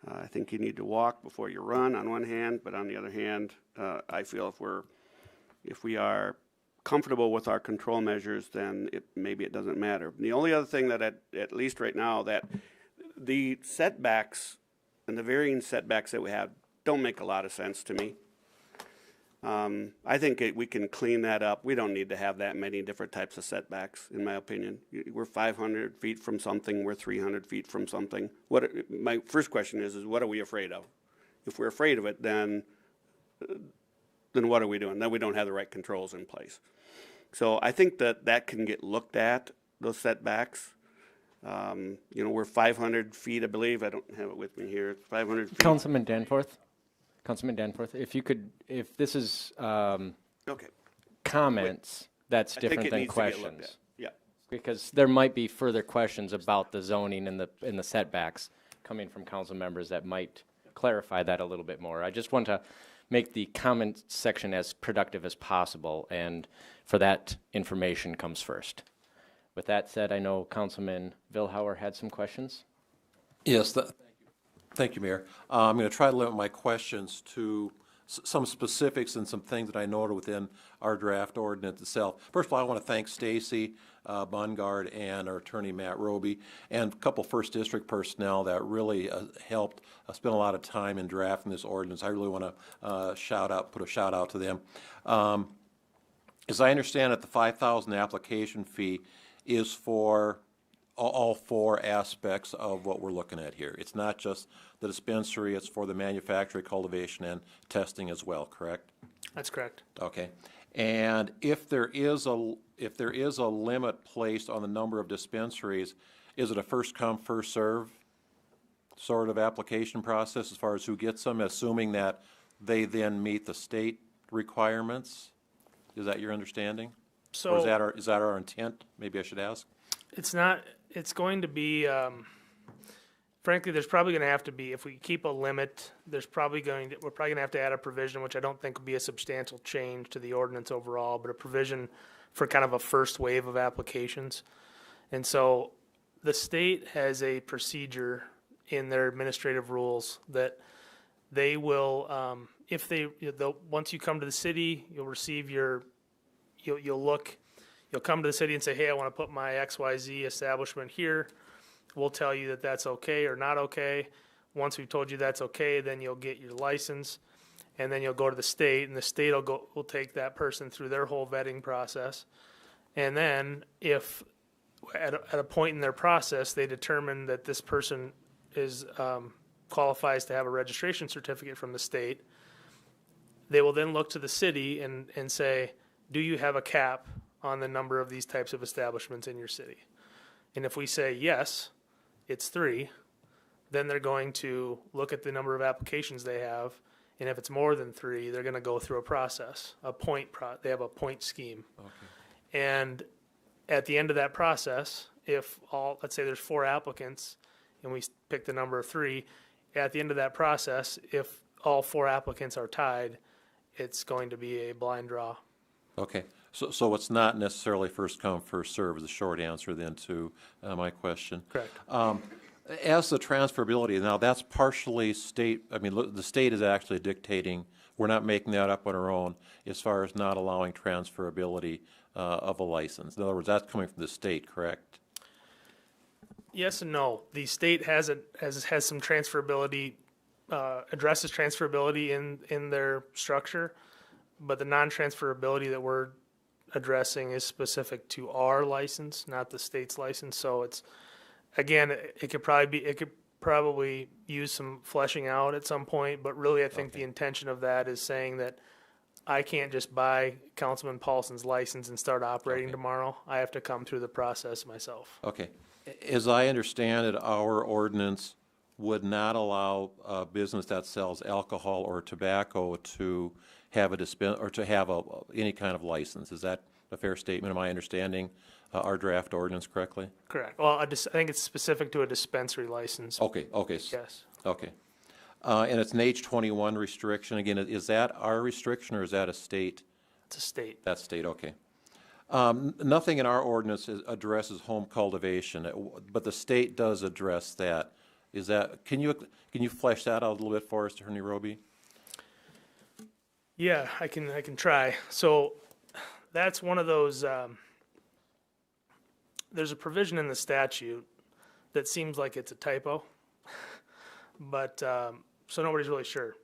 I think you need to walk before you run on one hand, but on the other hand, I feel if we are comfortable with our control measures, then maybe it doesn't matter. The only other thing that at least right now, that the setbacks and the varying setbacks that we have don't make a lot of sense to me. I think we can clean that up. We don't need to have that many different types of setbacks, in my opinion. We're 500 feet from something. We're 300 feet from something. My first question is what are we afraid of? If we're afraid of it, then what are we doing? Then we don't have the right controls in place. So I think that can get looked at, those setbacks. We're 500 feet, I believe. I don't have it with me here. 500 feet. Councilman Danforth, if this is Okay. comments, that's I think different it than needs to get looked questions. at. Yeah. Because there might be further questions about the zoning and the setbacks coming from council members that might clarify that a little bit more. I just want to make the comment section as productive as possible, and for that, information comes first. With that said, I know Councilman Vilhauer had some questions. Yes, thank you, Mayor. I'm going to try to limit my questions to some specifics and some things that I noted within our draft ordinance itself. First of all, I want to thank Stacy Bungard and our attorney Matt Roby and a couple First District personnel that really helped spend a lot of time in drafting this ordinance. I really want to put a shout out to them. As I understand it, the $5,000 application fee is for all four aspects of what we're looking at here. It's not just the dispensary, it's for the manufacturing, cultivation, and testing as well, correct? that's correct. Okay. And if there is a limit placed on the number of dispensaries, is it a first come, first serve sort of application process as far as who gets them, assuming that they then meet the state requirements? Is that your understanding? So Or is that our intent? Maybe I should ask. it's going to be, frankly, there's probably going to have to be, if we keep a limit, we're probably going to have to add a provision, which I don't think will be a substantial change to the ordinance overall, but a provision for kind of a first wave of applications. And so the state has a procedure in their administrative rules that they will, once you come to the city, you'll receive you'll come to the city and say, hey, I want to put my XYZ establishment here. We'll tell you that that's okay or not okay. Once we've told you that's okay, then you'll get your license, and then you'll go to the state, and the state will take that person through their whole vetting process. And then if at a point in their process they determine that this person qualifies to have a registration certificate from the state, they will then look to the city and say, do you have a cap on the number of these types of establishments in your city? And if we say yes, it's 3, then they're going to look at the number of applications they have, and if it's more than 3, they're going to go through a process, they have a point scheme. Okay. And at the end of that process, let's say there's 4 applicants, and we pick the number of 3, at the end of that process, if all 4 applicants are tied, it's going to be a blind draw. Okay. So it's not necessarily first come, first serve is the short answer then to my question. Correct. As the transferability, now that's partially state, I mean, the state is actually dictating, we're not making that up on our own as far as not allowing transferability of a license. In other words, that's coming from the state, correct? Yes and no. The state has some transferability, addresses transferability in their structure, but the non-transferability that we're addressing is specific to our license, not the state's license. So it's, again, it could probably use some fleshing out at some point, but really I think the intention of that is saying that I can't just buy Councilman Paulson's license and start operating tomorrow. I have to come through the process myself. Okay. As I understand it, our ordinance would not allow a business that sells alcohol or tobacco to have any kind of license. Is that a fair statement? Am I understanding our draft ordinance correctly? Correct. Well, I think it's specific to a dispensary license. Okay, okay. Yes. Okay. And it's an age 21 restriction. Again, is that our restriction or is that a state? It's a state. That's state, okay. Nothing in our ordinance addresses home cultivation, but the state does address that. Is that, can you flesh that out a little bit for us, Attorney Roby? Yeah, I can try. So that's one of those, there's a provision in the statute that seems like it's a typo, but, so nobody's really sure.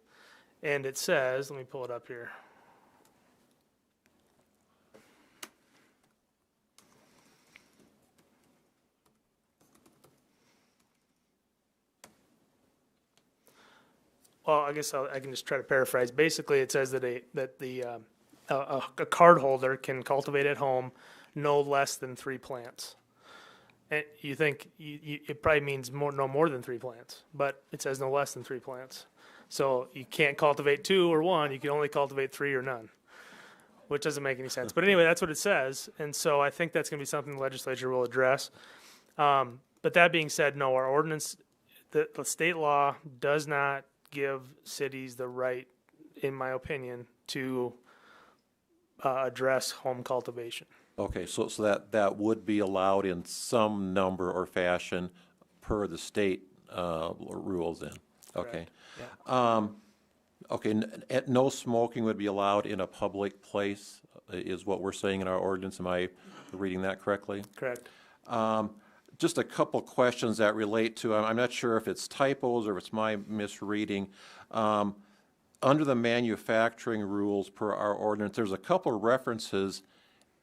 And it says, let me pull it up here. Well, I guess I can just try to paraphrase. Basically, it says that a card holder can cultivate at home no less than 3 plants. And you think it probably means no more than 3 plants, but it says no less than 3 plants. So you can't cultivate 2 or 1. You can only cultivate 3 or none, which doesn't make any sense. But anyway, that's what it says, and so I think that's going to be something the legislature will address. But that being said, no, our ordinance, the state law does not give cities the right, in my opinion, to address home cultivation. Okay, so that would be allowed in some number or fashion per the state rules then? Okay. Yeah. Okay, no smoking would be allowed in a public place is what we're saying in our ordinance. Am I reading that correctly? Correct. Just a couple questions that relate to, I'm not sure if it's typos or if it's my misreading. Under the manufacturing rules per our ordinance, there's a couple of references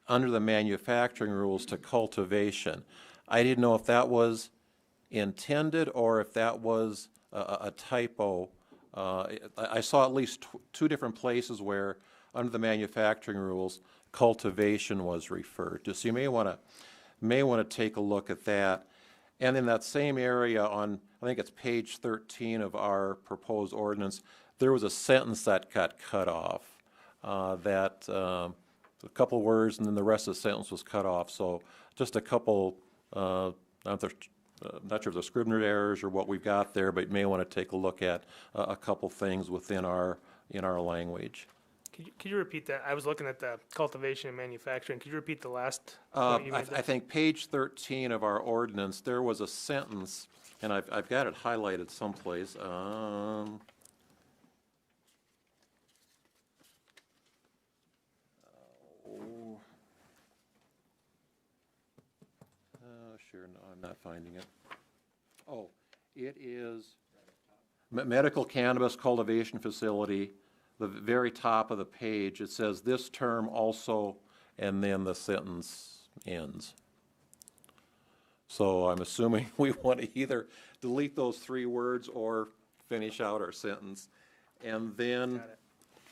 under the manufacturing rules to cultivation. I didn't know if that was intended or if that was a typo. I saw at least 2 different places where under the manufacturing rules, cultivation was referred to. So you may want to take a look at that. And in that same area on, I think it's page 13 of our proposed ordinance, there was a sentence that got cut off, a couple words and then the rest of the sentence was cut off. So just a couple, not sure if they're Scribner errors or what we've got there, but you may want to take a look at a couple things within our language. Could you repeat that? I was looking at the cultivation and manufacturing. Could you repeat the last point you made there? I think page 13 of our ordinance, there was a sentence, and I've got it highlighted someplace. Sure, no, I'm not finding it. Oh, it is medical cannabis cultivation facility. The very top of the page, it says this term also, and then the sentence ends. So I'm assuming we want to either delete those 3 words or finish out our sentence. And then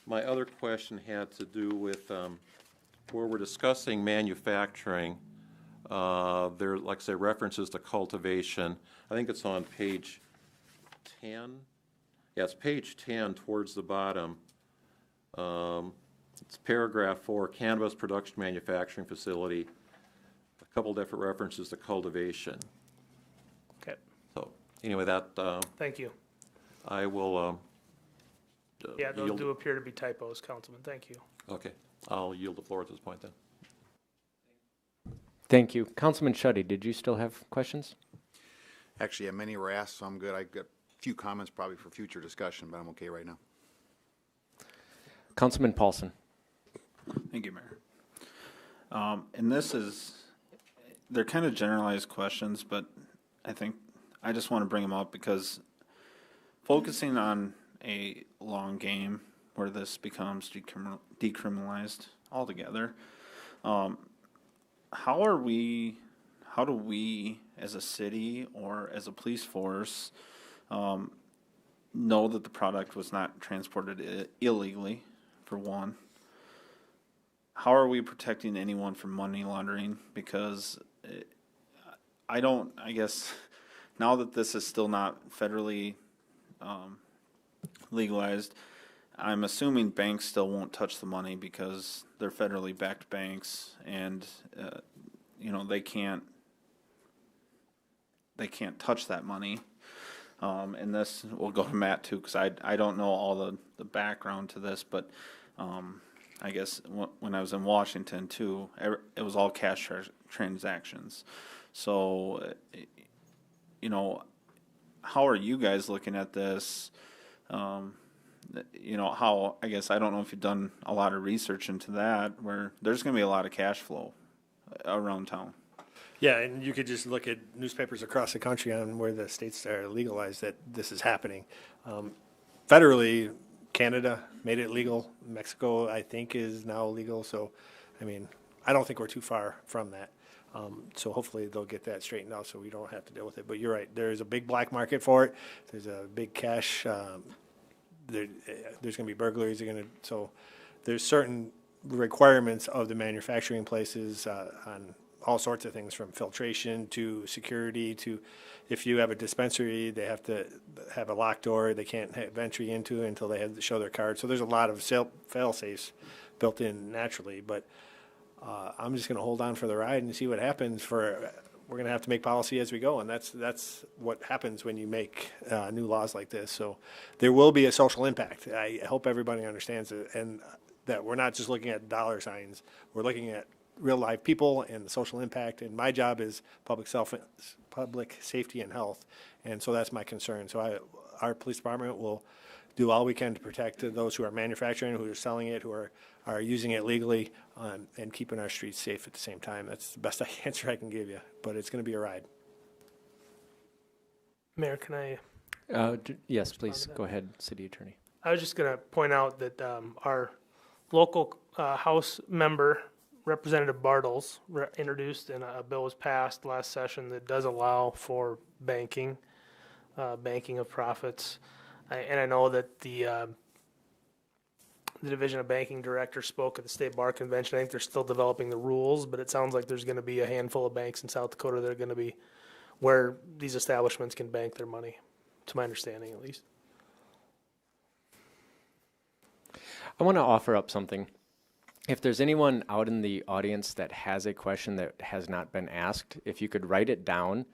my other question had to do with where we're discussing manufacturing. There, like I say, references to cultivation. I think it's on page 10. Yeah, it's page 10 towards the bottom. It's paragraph 4, cannabis production manufacturing facility. A couple different references to cultivation. Okay. So anyway, that Thank you. I will. Yeah, those yield. do appear to be typos, Councilman. Thank you. Okay, I'll yield the floor at this point then. Thank you. Councilman Schutte, did you still have questions? Actually, many were asked, so I'm good. I got a few comments probably for future discussion, but I'm okay right now. Councilman Paulson. Thank you, Mayor. And they're kind of generalized questions, but I think I just want to bring them up because focusing on a long game where this becomes decriminalized altogether, how do we as a city or as a police force know that the product was not transported illegally, for one? How are we protecting anyone from money laundering? Because I guess now that this is still not federally legalized, I'm assuming banks still won't touch the money because they're federally backed banks, and they can't touch that money. And this will go to Matt too, because I don't know all the background to this, but I guess when I was in Washington too, it was all cash transactions. So, how are you guys looking at this? I guess I don't know if you've done a lot of research into that, where there's going to be a lot of cash flow around town. Yeah, and you could just look at newspapers across the country on where the states are legalized that this is happening. Federally, Canada made it legal. Mexico, I think, is now legal. So, I don't think we're too far from that. So hopefully they'll get that straightened out so we don't have to deal with it. But you're right. There's a big black market for it. There's a big cash. There's going to be burglaries. So there's certain requirements of the manufacturing places on all sorts of things, from filtration to security to, if you have a dispensary, they have to have a locked door. They can't have entry into it until they have to show their card. So there's a lot of fail safes built in naturally. But I'm just going to hold on for the ride and see what happens. We're going to have to make policy as we go, and that's what happens when you make new laws like this. So there will be a social impact. I hope everybody understands it, and that we're not just looking at dollar signs. We're looking at real live people and the social impact. And my job is public safety and health, and so that's my concern. So our police department will do all we can to protect those who are manufacturing, who are selling it, who are using it legally, and keeping our streets safe at the same time. That's the best answer I can give you, but it's going to be a ride. Mayor, can I? Yes, please, go ahead, City Attorney. I was just going to point out that our local House member, Representative Bartles, introduced, and a bill was passed last session that does allow for banking of profits. And I know that the Division of Banking Director spoke at the State Bar Convention. I think they're still developing the rules, but it sounds like there's going to be a handful of banks in South Dakota that are going to be where these establishments can bank their money, to my understanding at least. I want to offer up something. If there's anyone out in the audience that has a question that has not been asked, if you could write it down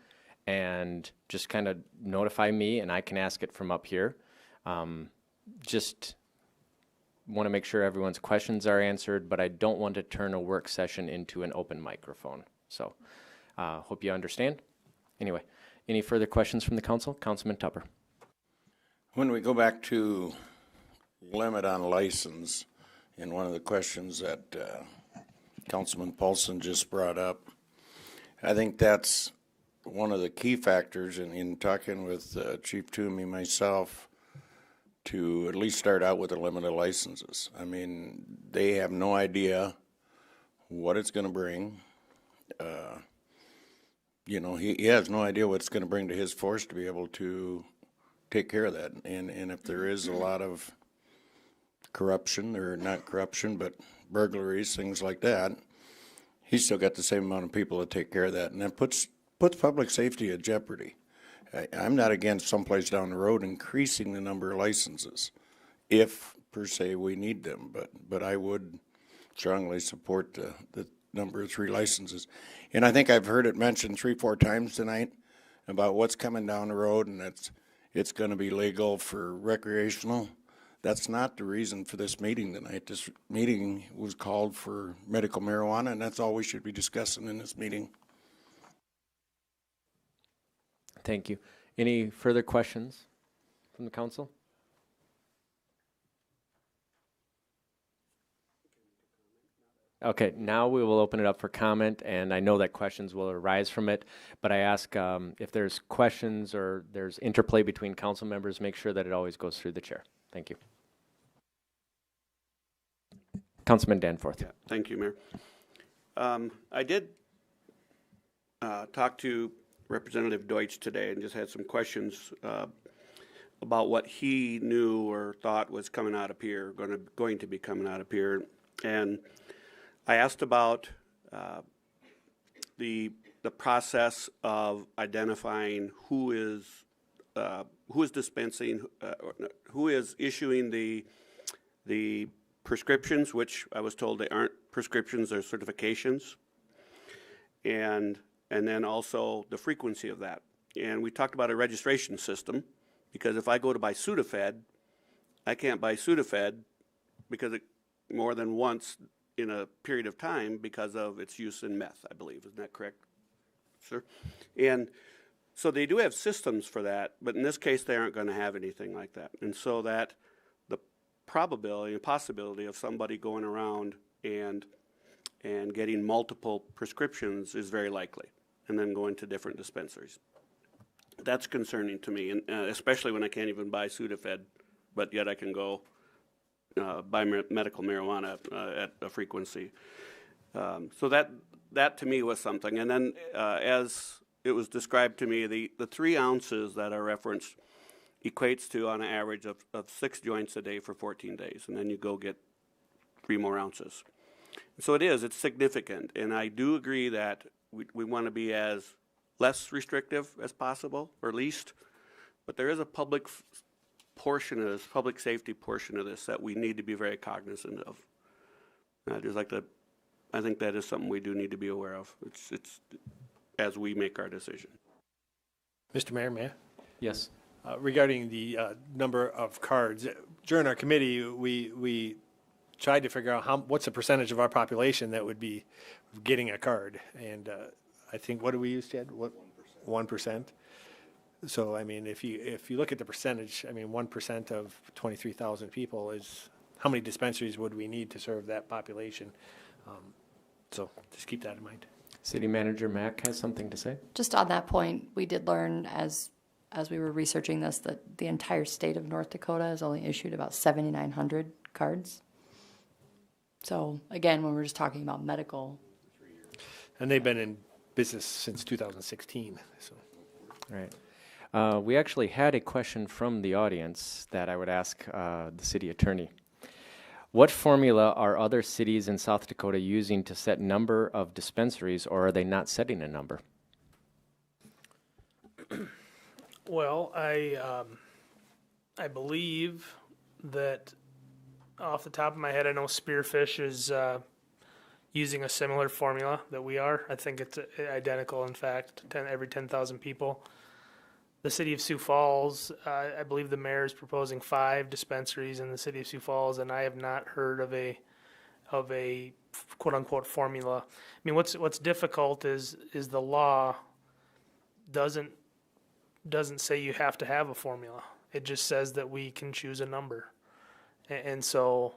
and just kind of notify me, and I can ask it from up here. Just want to make sure everyone's questions are answered, but I don't want to turn a work session into an open microphone. So hope you understand. Anyway, any further questions from the council? Councilman Tupper. When we go back to limit on license, and one of the questions that Councilman Paulson just brought up, I think that's one of the key factors in talking with Chief Toomey, myself, to at least start out with a limit of licenses. They have no idea what it's going to bring. He has no idea what it's going to bring to his force to be able to take care of that. And if there is a lot of corruption, or not corruption, but burglaries, things like that, he's still got the same amount of people to take care of that. And that puts public safety at jeopardy. I'm not against someplace down the road increasing the number of licenses, if per se we need them, but I would strongly support the number of 3 licenses. And I think I've heard it mentioned 3-4 times tonight about what's coming down the road, and it's going to be legal for recreational. That's not the reason for this meeting tonight. This meeting was called for medical marijuana, and that's all we should be discussing in this meeting. Thank you. Any further questions from the council? Okay, now we will open it up for comment, and I know that questions will arise from it, but I ask if there's questions or there's interplay between council members, make sure that it always goes through the chair. Thank you. Councilman Danforth. Yeah, thank you, Mayor. I did talk to Representative Deutsch today and just had some questions about what he knew or thought was coming out of Pier, going to be coming out of Pier, and I asked about the process of identifying who is dispensing, who is issuing the prescriptions, which I was told they aren't prescriptions, they're certifications, and then also the frequency of that. And we talked about a registration system, because if I go to buy Sudafed, I can't buy Sudafed because more than once in a period of time because of its use in meth, I believe. Isn't that correct, sir? And so they do have systems for that, but in this case, they aren't going to have anything like that. And so that the probability and possibility of somebody going around and getting multiple prescriptions is very likely, and then going to different dispensaries. That's concerning to me, and especially when I can't even buy Sudafed, but yet I can go buy medical marijuana at a frequency. So that to me was something. And then as it was described to me, the 3 ounces that are referenced equates to on an average of 6 joints a day for 14 days. And then you go get 3 more ounces. So it's significant. And I do agree that we want to be as less restrictive as possible, or least. But there is a public portion of this, public safety portion of this, that we need to be very cognizant of. I think that is something we do need to be aware of. It's as we make our decision. Mr. Mayor, may I? Yes. Regarding the number of cards, during our committee, we tried to figure out what's the percentage of our population that would be getting a card. And I think, what do we use, Chad? 1%? So, I mean, if you look at the percentage, I mean, 1% of 23,000 people is, how many dispensaries would we need to serve that population? So just keep that in mind. City Manager Mack has something to say. Just on that point, we did learn as we were researching this that the entire state of North Dakota has only issued about 7,900 cards. So again, when we're just talking about medical. And they've been in business since 2016. So. Right. We actually had a question from the audience that I would ask the city attorney. What formula are other cities in South Dakota using to set number of dispensaries, or are they not setting a number? Well, I believe that off the top of my head, I know Spearfish is using a similar formula that we are. I think it's identical, in fact, every 10,000 people. The city of Sioux Falls, I believe the mayor is proposing 5 dispensaries in the city of Sioux Falls, and I have not heard of a quote unquote formula. I mean, what's difficult is the law doesn't say you have to have a formula. It just says that we can choose a number, and so.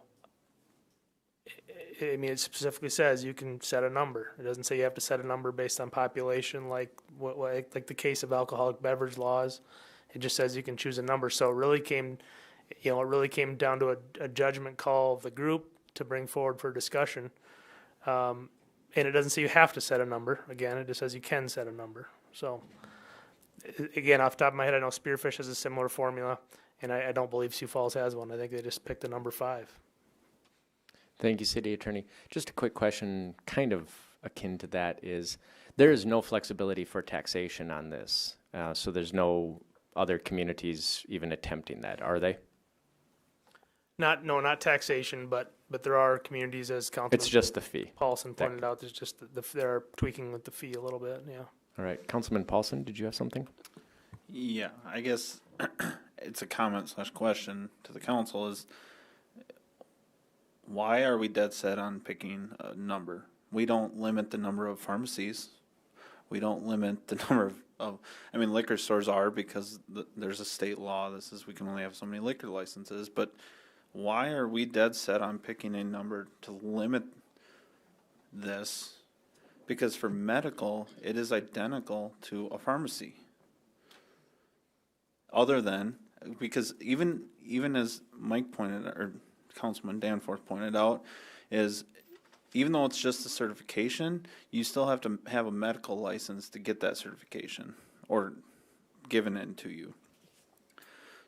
I mean, it specifically says you can set a number. It doesn't say you have to set a number based on population, like the case of alcoholic beverage laws. It just says you can choose a number. So it really came down to a judgment call of the group to bring forward for discussion. And it doesn't say you have to set a number. Again, it just says you can set a number. So again, off the top of my head, I know Spearfish has a similar formula, and I don't believe Sioux Falls has one. I think they just picked the number 5. Thank you, City Attorney. Just a quick question, kind of akin to that, is there is no flexibility for taxation on this. So there's no other communities even attempting that, are they? Not taxation, but there are communities, as Councilman It's just the fee. Paulson pointed out. There's just they're tweaking with the fee a little bit. Yeah. All right, Councilman Paulson, did you have something? Yeah, I guess it's a comment / question to the council is, why are we dead set on picking a number? We don't limit the number of pharmacies. We don't limit the number I mean, liquor stores are because there's a state law that says we can only have so many liquor licenses, but why are we dead set on picking a number to limit this? Because for medical, it is identical to a pharmacy. Other than, because even as Mike pointed, or Councilman Danforth pointed out, is even though it's just a certification, you still have to have a medical license to get that certification or given it to you.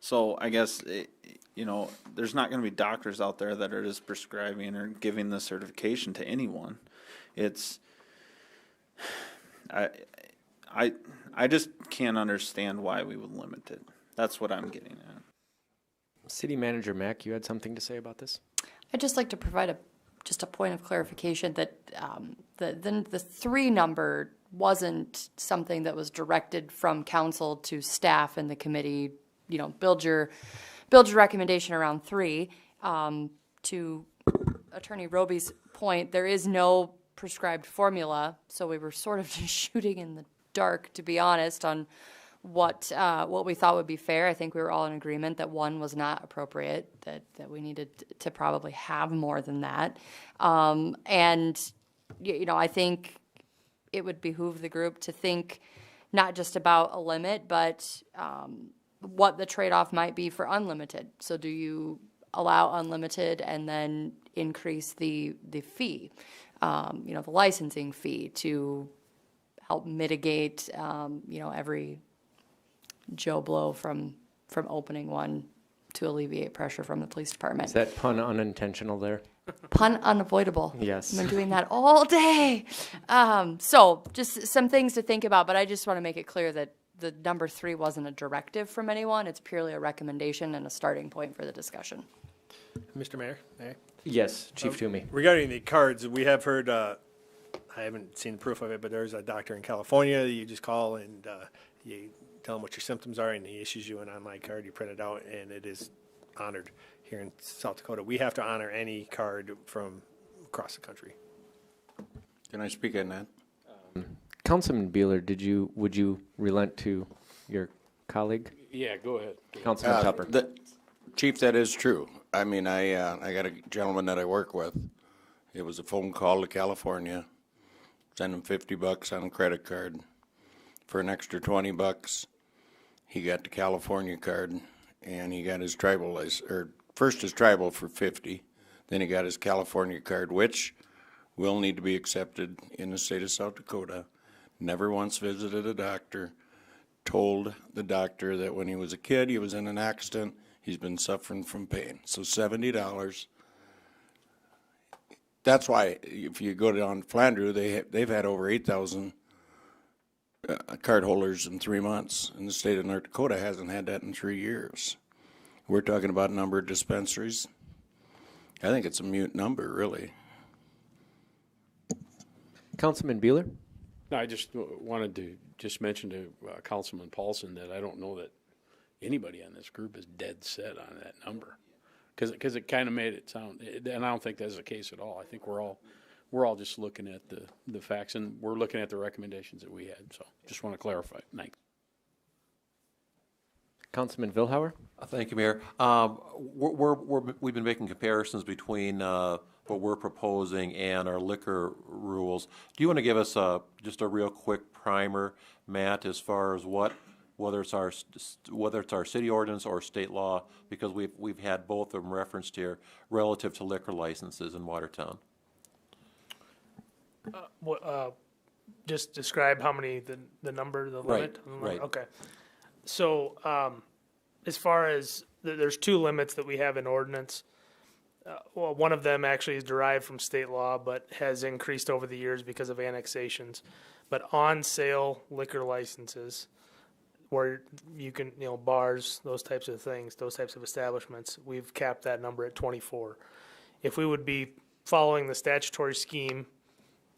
So I guess, there's not going to be doctors out there that are just prescribing or giving the certification to anyone. I just can't understand why we would limit it. That's what I'm getting at. City Manager Mack, you had something to say about this? I'd just like to provide just a point of clarification that the 3 number wasn't something that was directed from council to staff and the committee. Build your recommendation around 3. To Attorney Roby's point, there is no prescribed formula, so we were sort of just shooting in the dark, to be honest, on what we thought would be fair. I think we were all in agreement that 1 was not appropriate, that we needed to probably have more than that. And I think it would behoove the group to think not just about a limit, but what the trade-off might be for unlimited. So do you allow unlimited and then increase the fee, the licensing fee, to help mitigate, every Joe Blow from opening one to alleviate pressure from the police department. Is that pun unintentional there? Pun unavoidable. Yes. I've been doing that all day. So just some things to think about, but I just want to make it clear that the number 3 wasn't a directive from anyone. It's purely a recommendation and a starting point for the discussion. Mr. Mayor? Yes, Chief Toomey. Regarding the cards, we have heard, I haven't seen the proof of it, but there's a doctor in California that you just call and you tell him what your symptoms are, and he issues you an online card. You print it out, and it is honored here in South Dakota. We have to honor any card from across the country. Can I speak on that? Councilman Beeler, would you relent to your colleague? Yeah, go ahead. Councilman Tupper. Chief, that is true. I mean, I got a gentleman that I work with. It was a phone call to California. Send him $50 on a credit card. For an extra $20, he got the California card, and he got his tribal license, or first his tribal for $50, then he got his California card, which will need to be accepted in the state of South Dakota. Never once visited a doctor. Told the doctor that when he was a kid, he was in an accident. He's been suffering from pain. So $70. That's why if you go down Flandreau, they've had over 8,000 card holders in 3 months. And the state of North Dakota hasn't had that in 3 years. We're talking about a number of dispensaries. I think it's a mute number, really. Councilman Beeler? No, I just wanted to mention to Councilman Paulson that I don't know that anybody on this group is dead set on that number, because it kind of made it sound, and I don't think that's the case at all. I think we're all just looking at the facts, and we're looking at the recommendations that we had. So just want to clarify. Thanks. Councilman Vilhauer? Thank you, Mayor. We've been making comparisons between what we're proposing and our liquor rules. Do you want to give us just a real quick primer, Matt, as far as whether it's our city ordinance or state law, because we've had both of them referenced here relative to liquor licenses in Watertown? Just describe how many, the number, the limit? Right. Okay. So as far as, there's 2 limits that we have in ordinance. Well, one of them actually is derived from state law, but has increased over the years because of annexations. But on-sale liquor licenses, where you can, bars, those types of things, those types of establishments, we've capped that number at 24. If we would be following the statutory scheme,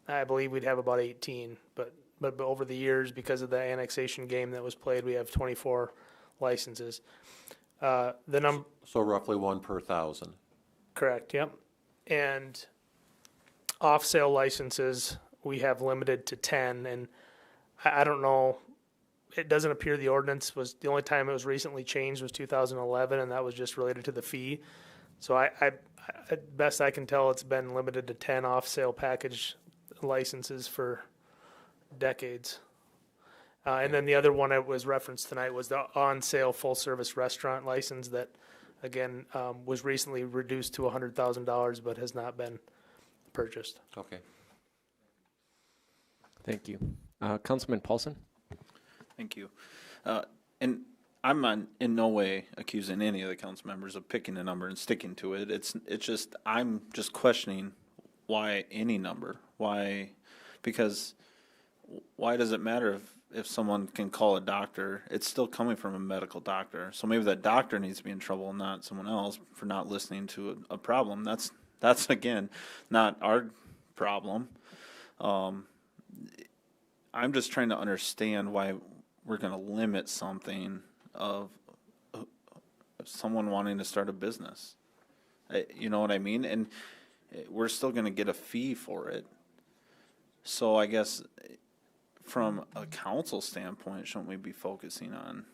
I believe we'd have about 18. But over the years, because of the annexation game that was played, we have 24 licenses. So roughly 1 per 1,000. Correct, yep. And off-sale licenses, we have limited to 10, and I don't know it doesn't appear the ordinance was, the only time it was recently changed was 2011, and that was just related to the fee. So at best I can tell, it's been limited to 10 off-sale package licenses for decades. And then the other one that was referenced tonight was the on-sale full-service restaurant license that, again, was recently reduced to $100,000 but has not been purchased. Okay. Thank you. Councilman Paulson? Thank you. And I'm in no way accusing any of the council members of picking a number and sticking to it. It's just, I'm just questioning why any number? Why? Because why does it matter if someone can call a doctor? It's still coming from a medical doctor. So maybe that doctor needs to be in trouble, not someone else for not listening to a problem. That's again, not our problem. I'm just trying to understand why we're going to limit something of someone wanting to start a business. You know what I mean? And we're still going to get a fee for it. So I guess from a council standpoint, shouldn't we be focusing on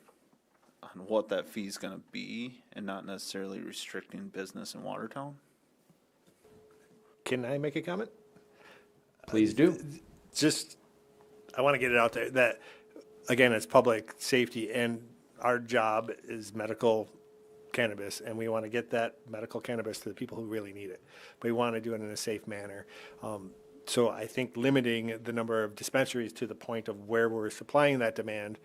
what that fee is going to be and not necessarily restricting business in Watertown? Can I make a comment? Please do. Just, I want to get it out there that, again, it's public safety, and our job is medical cannabis, and we want to get that medical cannabis to the people who really need it. But we want to do it in a safe manner. So I think limiting the number of dispensaries to the point of where we're supplying that demand,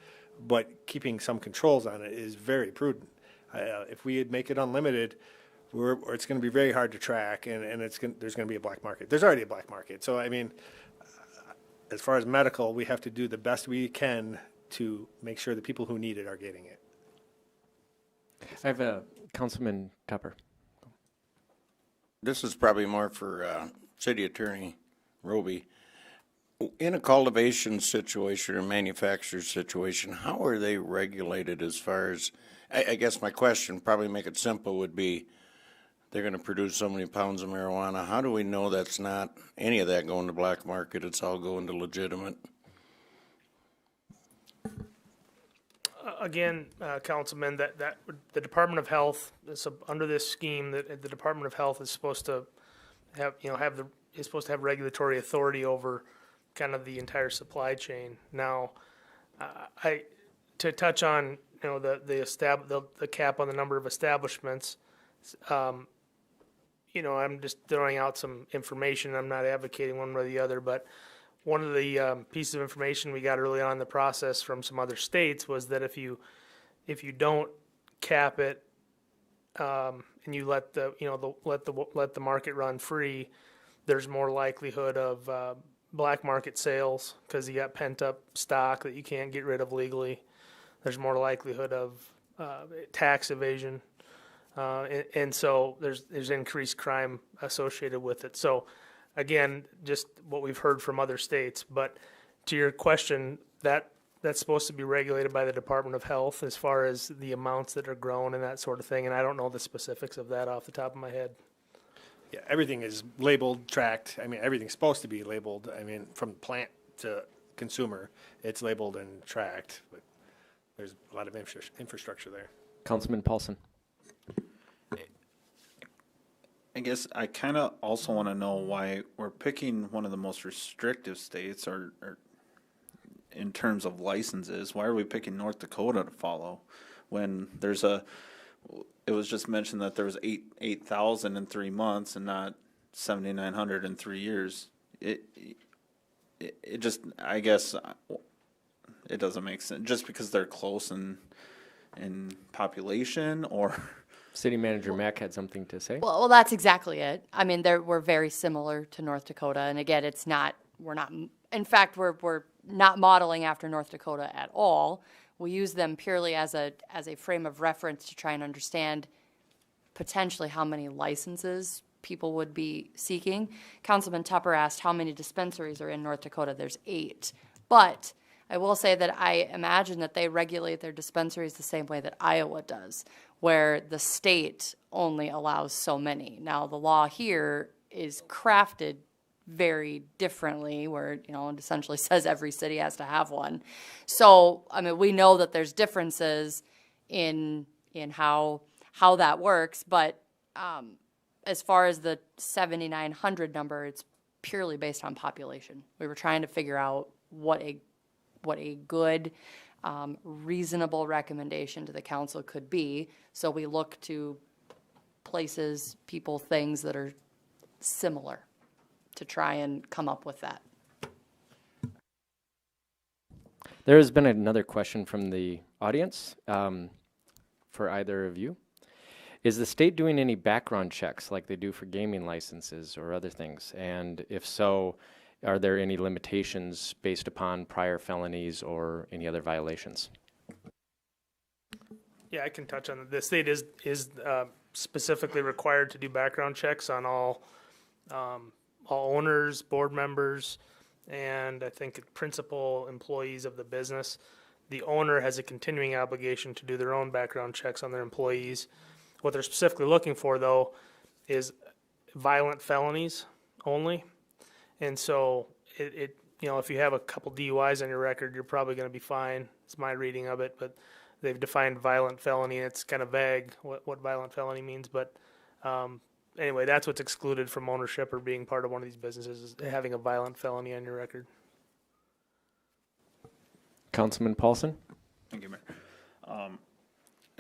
but keeping some controls on it is very prudent. If we make it unlimited, it's going to be very hard to track, and there's going to be a black market. There's already a black market. So, I mean, as far as medical, we have to do the best we can to make sure the people who need it are getting it. I have a Councilman Tupper. This is probably more for City Attorney Roby. In a cultivation situation or manufacturer situation, how are they regulated as far as, I guess my question, probably make it simple, would be they're going to produce so many pounds of marijuana. How do we know that's not any of that going to black market? It's all going to legitimate? Again, Councilman, that the Department of Health, under this scheme, that the Department of Health is supposed to have, is supposed to have regulatory authority over kind of the entire supply chain. Now, to touch on, the cap on the number of establishments, I'm just throwing out some information. I'm not advocating one way or the other, but one of the pieces of information we got early on in the process from some other states was that if you don't cap it and you let the market run free, there's more likelihood of black market sales because you got pent up stock that you can't get rid of legally. There's more likelihood of tax evasion. And so there's increased crime associated with it. So again, just what we've heard from other states. But to your question, that's supposed to be regulated by the Department of Health as far as the amounts that are grown and that sort of thing. And I don't know the specifics of that off the top of my head. Yeah, everything is labeled, tracked. I mean, everything's supposed to be labeled. I mean, from plant to consumer, it's labeled and tracked. But there's a lot of infrastructure there. Councilman Paulson. I guess I kind of also want to know why we're picking one of the most restrictive states or in terms of licenses. Why are we picking North Dakota to follow when it was just mentioned that there was 8,000 in 3 months and not 7,900 in 3 years. It just, I guess it doesn't make sense just because they're close in population or. City Manager Mack had something to say. Well, that's exactly it. I mean, we're very similar to North Dakota, and again, we're not. In fact, we're not modeling after North Dakota at all. We use them purely as a frame of reference to try and understand potentially how many licenses people would be seeking. Councilman Tupper asked how many dispensaries are in North Dakota. There's 8, but I will say that I imagine that they regulate their dispensaries the same way that Iowa does, where the state only allows so many. Now, the law here is crafted very differently, where, you know, it essentially says every city has to have one. So, I mean, we know that there's differences in how that works, but as far as the 7,900 number, it's purely based on population. We were trying to figure out what a good, reasonable recommendation to the council could be. So we look to places, people, things that are similar to try and come up with that. There has been another question from the audience for either of you. Is the state doing any background checks like they do for gaming licenses or other things? And if so, are there any limitations based upon prior felonies or any other violations? Yeah, I can touch on it. The state is specifically required to do background checks on all owners, board members, and I think principal employees of the business. The owner has a continuing obligation to do their own background checks on their employees. What they're specifically looking for, though, is violent felonies only. And so it you know, if you have a couple DUIs on your record, you're probably going to be fine. It's my reading of it, but they've defined violent felony. It's kind of vague what violent felony means, but anyway, that's what's excluded from ownership or being part of one of these businesses, is having a violent felony on your record. Councilman Paulson? Thank you, Mayor.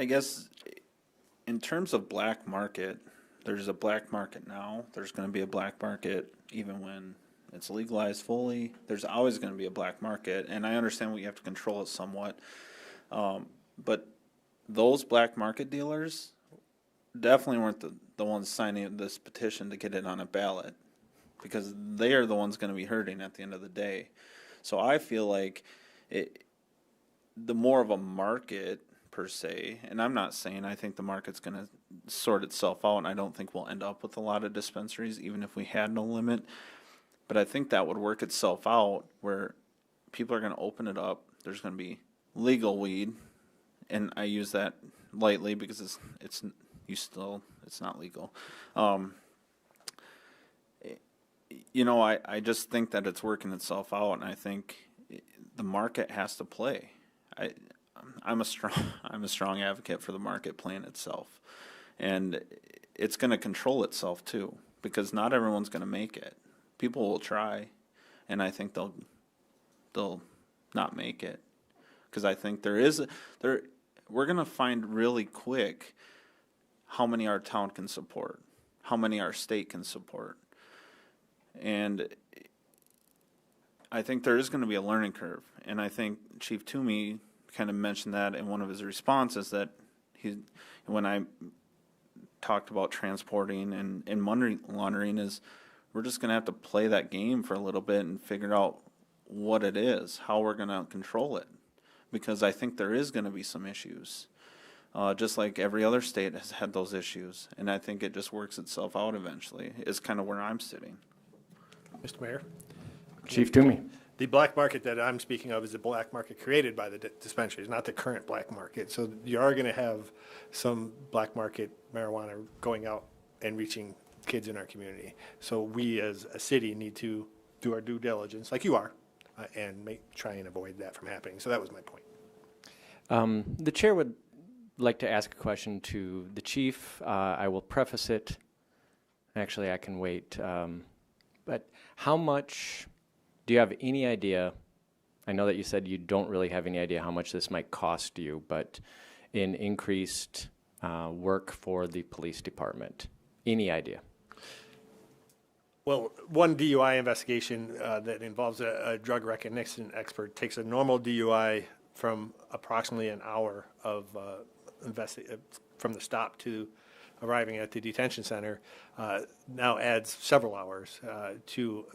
I guess in terms of black market, there's a black market now. There's going to be a black market even when it's legalized fully. There's always going to be a black market, and I understand we have to control it somewhat. But those black market dealers definitely weren't the ones signing this petition to get it on a ballot, because they are the ones going to be hurting at the end of the day. So I feel like the more of a market per se, and I'm not saying I think the market's going to sort itself out, and I don't think we'll end up with a lot of dispensaries even if we had no limit, but I think that would work itself out where people are going to open it up. There's going to be legal weed, and I use that lightly because it's not legal. You know, I just think that it's working itself out, and I think the market has to play. I'm a strong advocate for the market playing itself, and it's going to control itself too, because not everyone's going to make it. People will try, and I think they'll not make it, because I think we're going to find really quick how many our town can support, how many our state can support, and I think there is going to be a learning curve, and I think Chief Toomey kind of mentioned that in one of his responses, that when I talked about transporting and money laundering, is we're just going to have to play that game for a little bit and figure out what it is, how we're going to control it, because I think there is going to be some issues, just like every other state has had those issues, and I think it just works itself out eventually, is kind of where I'm sitting. Mr. Mayor? Chief Toomey. The black market that I'm speaking of is the black market created by the dispensaries, not the current black market. So you are going to have some black market marijuana going out and reaching kids in our community. So we as a city need to do our due diligence, like you are, and try and avoid that from happening. So that was my point. The chair would like to ask a question to the chief. I will preface it. Actually, I can wait. But how much... Do you have any idea? I know that you said you don't really have any idea how much this might cost you, but in increased work for the police department, any idea? Well, one DUI investigation that involves a drug recognition expert takes a normal DUI from approximately an hour of from the stop to arriving at the detention center, now adds several hours to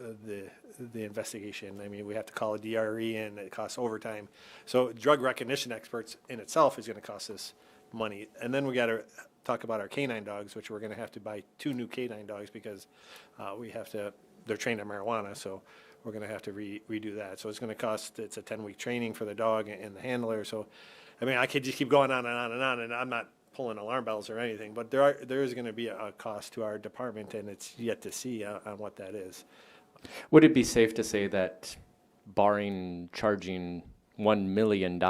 the investigation. I mean, we have to call a DRE and it costs overtime. So drug recognition experts in itself is going to cost us money. And then we got to talk about our canine dogs, which we're going to have to buy 2 new canine dogs because they're trained on marijuana, so we're going to have to redo that. So it's going to cost, it's a 10-week training for the dog and the handler. So, I mean, I could just keep going on and on and on, and I'm not pulling alarm bells or anything, but there is going to be a cost to our department, and it's yet to see on what that is. Would it be safe to say that barring charging $1 million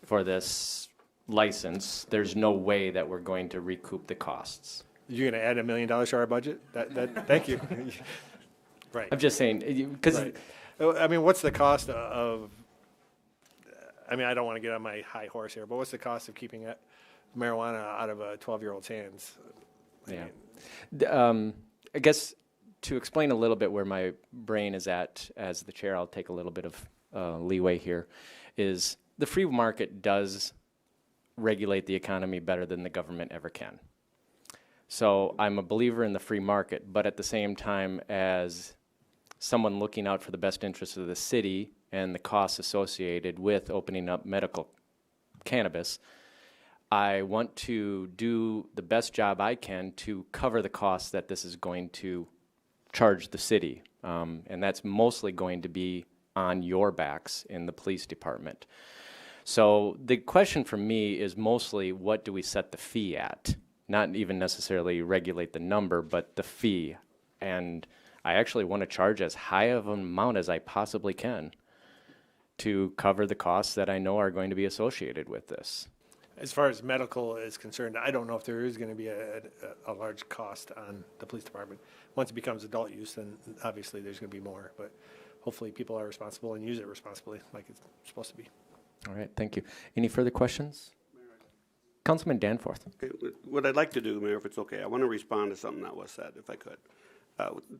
for this license, there's no way that we're going to recoup the costs? You're going to add $1 million to our budget? Thank you. Right. I'm just saying, because Right. I mean, what's the cost of, I mean, I don't want to get on my high horse here, but what's the cost of keeping marijuana out of a 12-year-old's hands? I guess to explain a little bit where my brain is at as the chair, I'll take a little bit of leeway here, is the free market does regulate the economy better than the government ever can. So I'm a believer in the free market, but at the same time, as someone looking out for the best interests of the city and the costs associated with opening up medical cannabis, I want to do the best job I can to cover the costs that this is going to charge the city. And that's mostly going to be on your backs in the police department. So the question for me is mostly, what do we set the fee at? Not even necessarily regulate the number, but the fee. And I actually want to charge as high of an amount as I possibly can to cover the costs that I know are going to be associated with this. As far as medical is concerned, I don't know if there is going to be a large cost on the police department. Once it becomes adult use, then obviously there's going to be more, but hopefully people are responsible and use it responsibly like it's supposed to be. All right, thank you. Any further questions? Councilman Danforth. Okay, what I'd like to do, Mayor, if it's okay, I want to respond to something that was said, if I could.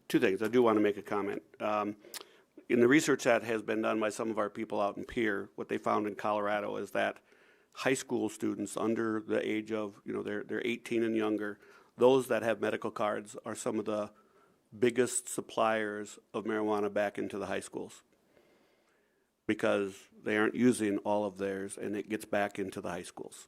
Two things. I do want to make a comment. In the research that has been done by some of our people out in Pierre, what they found in Colorado is that high school students under the age of, they're 18 and younger, those that have medical cards are some of the biggest suppliers of marijuana back into the high schools because they aren't using all of theirs and it gets back into the high schools.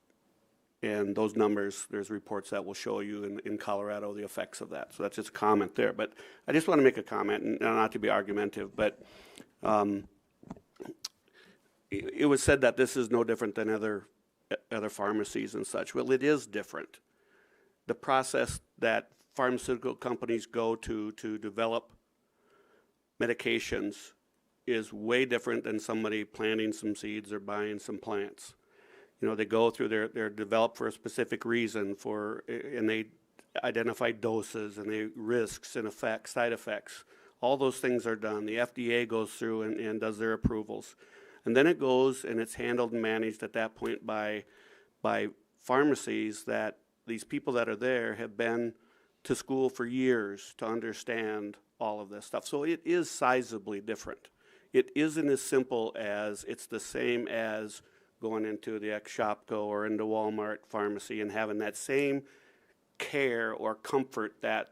And those numbers, there's reports that will show you in Colorado the effects of that. So that's just a comment there. But I just want to make a comment, and not to be argumentative, but it was said that this is no different than other pharmacies and such. Well, it is different. The process that pharmaceutical companies go to develop medications is way different than somebody planting some seeds or buying some plants. They go through they're developed for a specific reason and they identify doses and they risks and effects, side effects. All those things are done. The FDA goes through and does their approvals. And then it goes and it's handled and managed at that point by pharmacies that these people that are there have been to school for years to understand all of this stuff. So it is sizably different. It isn't as simple as it's the same as going into the ex-Shopko or into Walmart pharmacy and having that same care or comfort that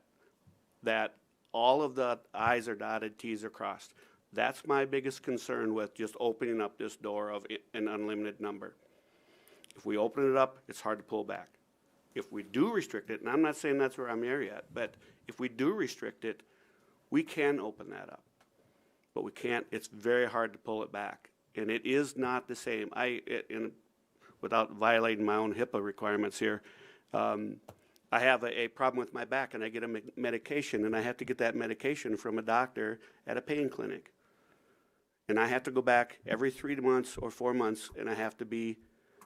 all of the I's are dotted, T's are crossed. That's my biggest concern with just opening up this door of an unlimited number. If we open it up, it's hard to pull back. If we do restrict it, and I'm not saying that's where I'm here yet, but if we do restrict it, we can open that up. But we can't, it's very hard to pull it back. And it is not the same. Without violating my own HIPAA requirements here, I have a problem with my back and I get a medication and I have to get that medication from a doctor at a pain clinic. And I have to go back every 3 months or 4 months and I have to be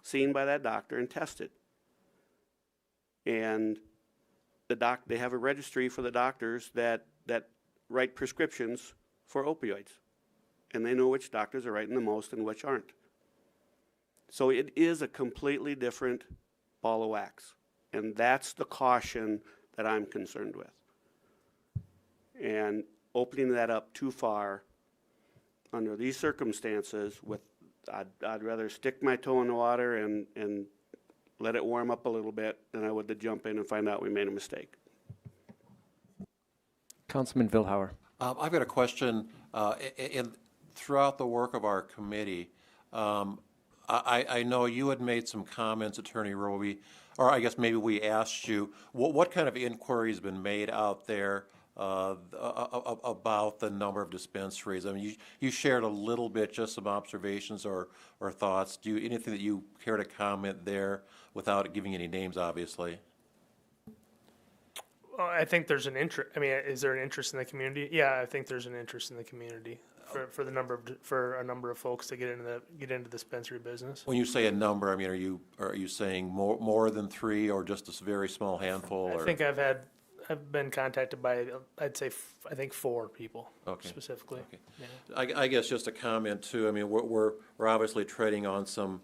seen by that doctor and tested. And they have a registry for the doctors that write prescriptions for opioids. And they know which doctors are writing the most and which aren't. So it is a completely different ball of wax. And that's the caution that I'm concerned with. And opening that up too far under these circumstances, I'd rather stick my toe in the water and let it warm up a little bit than I would to jump in and find out we made a mistake. Councilman Vilhauer. I've got a question. Throughout the work of our committee, I know you had made some comments, Attorney Roby, or I guess maybe we asked you, what kind of inquiry has been made out there about the number of dispensaries? I mean, you shared a little bit, just some observations or thoughts. Anything that you care to comment there without giving any names, obviously? I think there's an interest. I mean, is there an interest in the community? Yeah, I think there's an interest in the community for a number of folks to get into the dispensary business. When you say a number, I mean, are you saying more than 3 or just a very small handful? I think I've been contacted by, I'd say, I think 4 people specifically. Okay. Yeah. I guess just a comment too. I mean, we're obviously treading on some,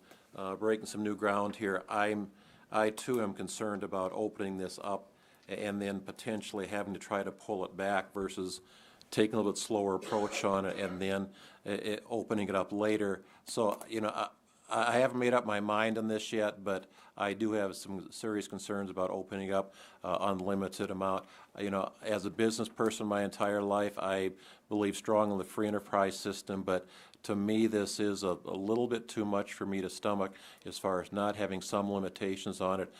breaking some new ground here. I too am concerned about opening this up and then potentially having to try to pull it back versus taking a little bit slower approach on it and then opening it up later. So, you know, I haven't made up my mind on this yet, but I do have some serious concerns about opening up unlimited amount. You know, as a business person my entire life, I believe strongly in the free enterprise system, but to me this is a little bit too much for me to stomach as far as not having some limitations on it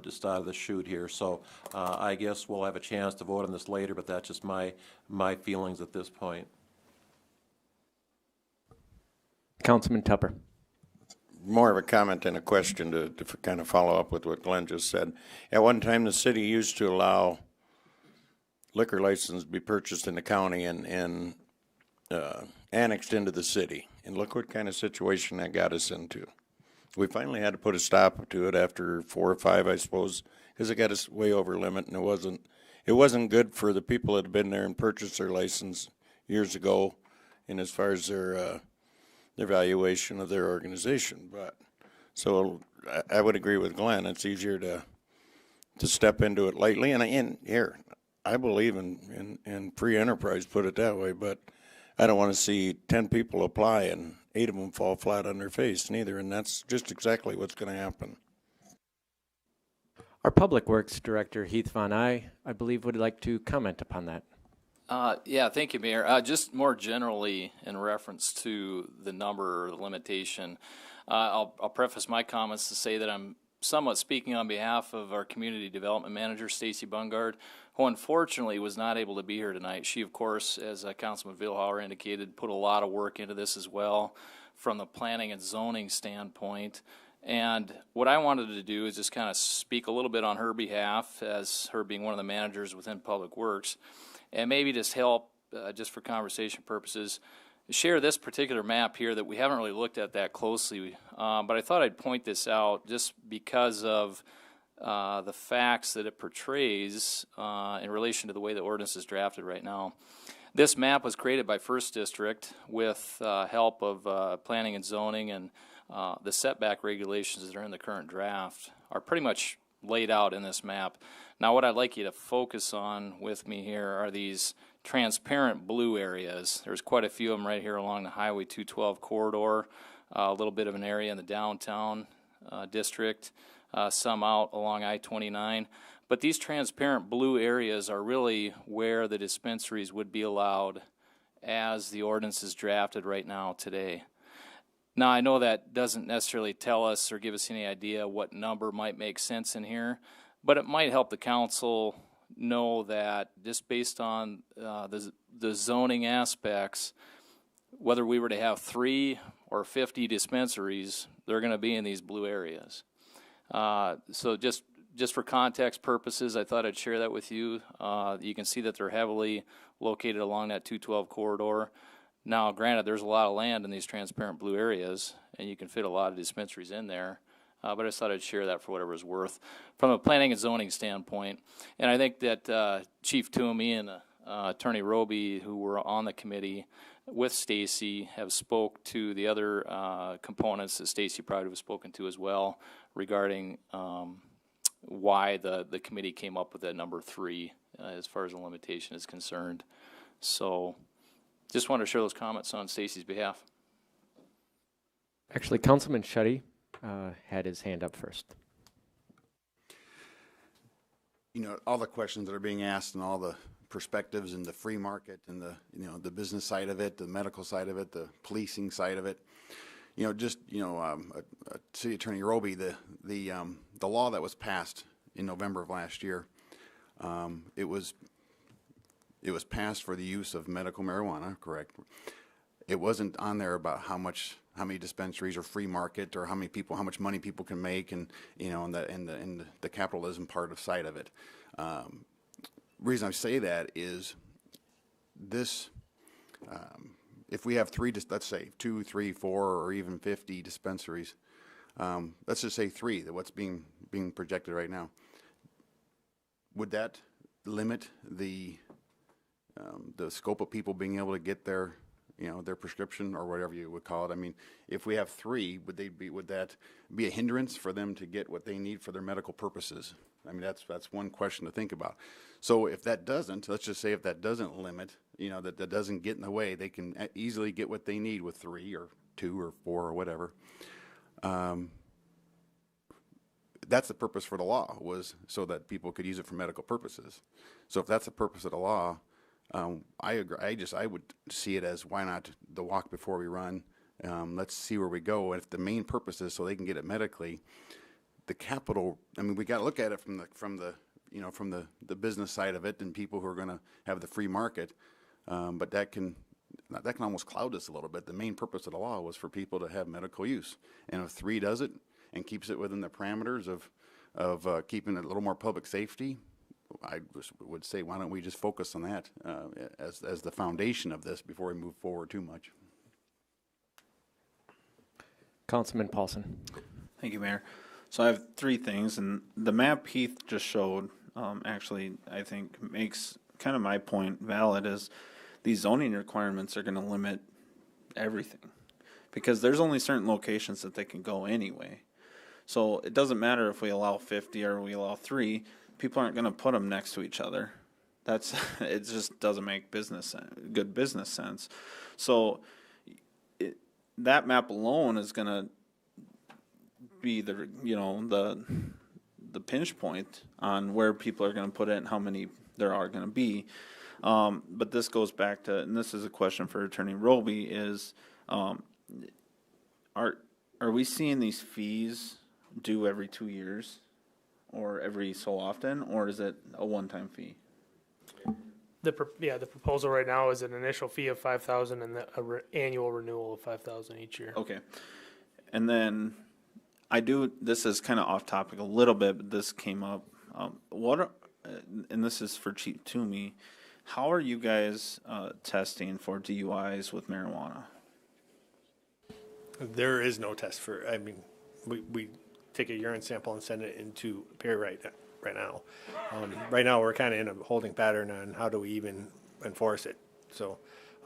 just out of the chute here. So I guess we'll have a chance to vote on this later, but that's just my feelings at this point. Councilman Tupper. More of a comment than a question to kind of follow up with what Glenn just said. At one time, the city used to allow liquor licenses to be purchased in the county and annexed into the city. And look what kind of situation that got us into. We finally had to put a stop to it after 4 or 5, I suppose, because it got us way over limit, and it wasn't good for the people that had been there and purchased their license years ago, and as far as their valuation of their organization. But so I would agree with Glenn. It's easier to step into it lightly. And here, I believe in free enterprise, put it that way. But I don't want to see 10 people apply and 8 of them fall flat on their face neither. And that's just exactly what's going to happen. Our Public Works Director, Heath Von I believe, would like to comment upon that. Yeah, thank you, Mayor. Just more generally in reference to the number or the limitation, I'll preface my comments to say that I'm somewhat speaking on behalf of our Community Development Manager, Stacy Bungard, who unfortunately was not able to be here tonight. She, of course, as Councilman Vilhauer indicated, put a lot of work into this as well from the planning and zoning standpoint. And what I wanted to do is just kind of speak a little bit on her behalf as her being one of the managers within Public Works, and maybe just help, just for conversation purposes, share this particular map here that we haven't really looked at that closely. But I thought I'd point this out just because of the facts that it portrays in relation to the way the ordinance is drafted right now. This map was created by First District with help of planning and zoning, and the setback regulations that are in the current draft are pretty much laid out in this map. Now what I'd like you to focus on with me here are these transparent blue areas. There's quite a few of them right here along the Highway 212 corridor, a little bit of an area in the downtown district, some out along I-29. But these transparent blue areas are really where the dispensaries would be allowed as the ordinance is drafted right now today. Now I know that doesn't necessarily tell us or give us any idea what number might make sense in here, but it might help the council know that just based on the zoning aspects, whether we were to have 3 or 50 dispensaries, they're going to be in these blue areas. So just for context purposes, I thought I'd share that with you. You can see that they're heavily located along that 212 corridor. Now, granted, there's a lot of land in these transparent blue areas, and you can fit a lot of dispensaries in there. But I just thought I'd share that for whatever it's worth from a planning and zoning standpoint. And I think that Chief Toomey and Attorney Roby, who were on the committee with Stacy, have spoke to the other components that Stacy probably was spoken to as well regarding why the committee came up with that number 3 as far as the limitation is concerned. So just wanted to share those comments on Stacy's behalf. Actually, Councilman Shetty had his hand up first. You know, all the questions that are being asked and all the perspectives and the free market and the, you know, the business side of it, the medical side of it, the policing side of it. You know, just, you know, City Attorney Roby, the law that was passed in November of last year, it was passed for the use of medical marijuana, correct? It wasn't on there about how many dispensaries or free market or how much money people can make, and you know, and the capitalism part of side of it. reason I say that is this, if we have let's say 2, 3, 4, or even 50 dispensaries, let's just say 3, that what's being projected right now, would that limit the scope of people being able to get their prescription or whatever you would call it? I mean, if we have 3, would that be a hindrance for them to get what they need for their medical purposes? I mean, that's one question to think about. So if that doesn't, let's just say if that doesn't limit, that doesn't get in the way, they can easily get what they need with 3 or 2 or 4 or whatever. That's the purpose for the law, was so that people could use it for medical purposes. So if that's the purpose of the law, I agree. I would see it as, why not the walk before we run? Let's see where we go. And if the main purpose is so they can get it medically, the capital, I mean, we got to look at it from the business side of it and people who are going to have the free market. But that can almost cloud this a little bit. The main purpose of the law was for people to have medical use. And if 3 does it and keeps it within the parameters of keeping it a little more public safety, I would say, why don't we just focus on that as the foundation of this before we move forward too much? Councilman Paulson. Thank you, Mayor. So I have 3 things, and the map Heath just showed actually, I think, makes kind of my point valid, is these zoning requirements are going to limit everything because there's only certain locations that they can go anyway. So it doesn't matter if we allow 50 or we allow 3. People aren't going to put them next to each other. It just doesn't make good business sense. So that map alone is going to be the pinch point on where people are going to put it and how many there are going to be. But this goes back to, and this is a question for Attorney Roby, is are we seeing these fees due every 2 years or every so often, or is it a one-time fee? The proposal right now is an initial fee of $5,000 and an annual renewal of $5,000 each year. Okay. And then this is kind of off topic a little bit, but this came up. And this is for Chief Toomey, how are you guys testing for DUIs with marijuana? There is no test for, I mean, we take a urine sample and send it into Perry right now. Right now, we're kind of in a holding pattern on how do we even enforce it. So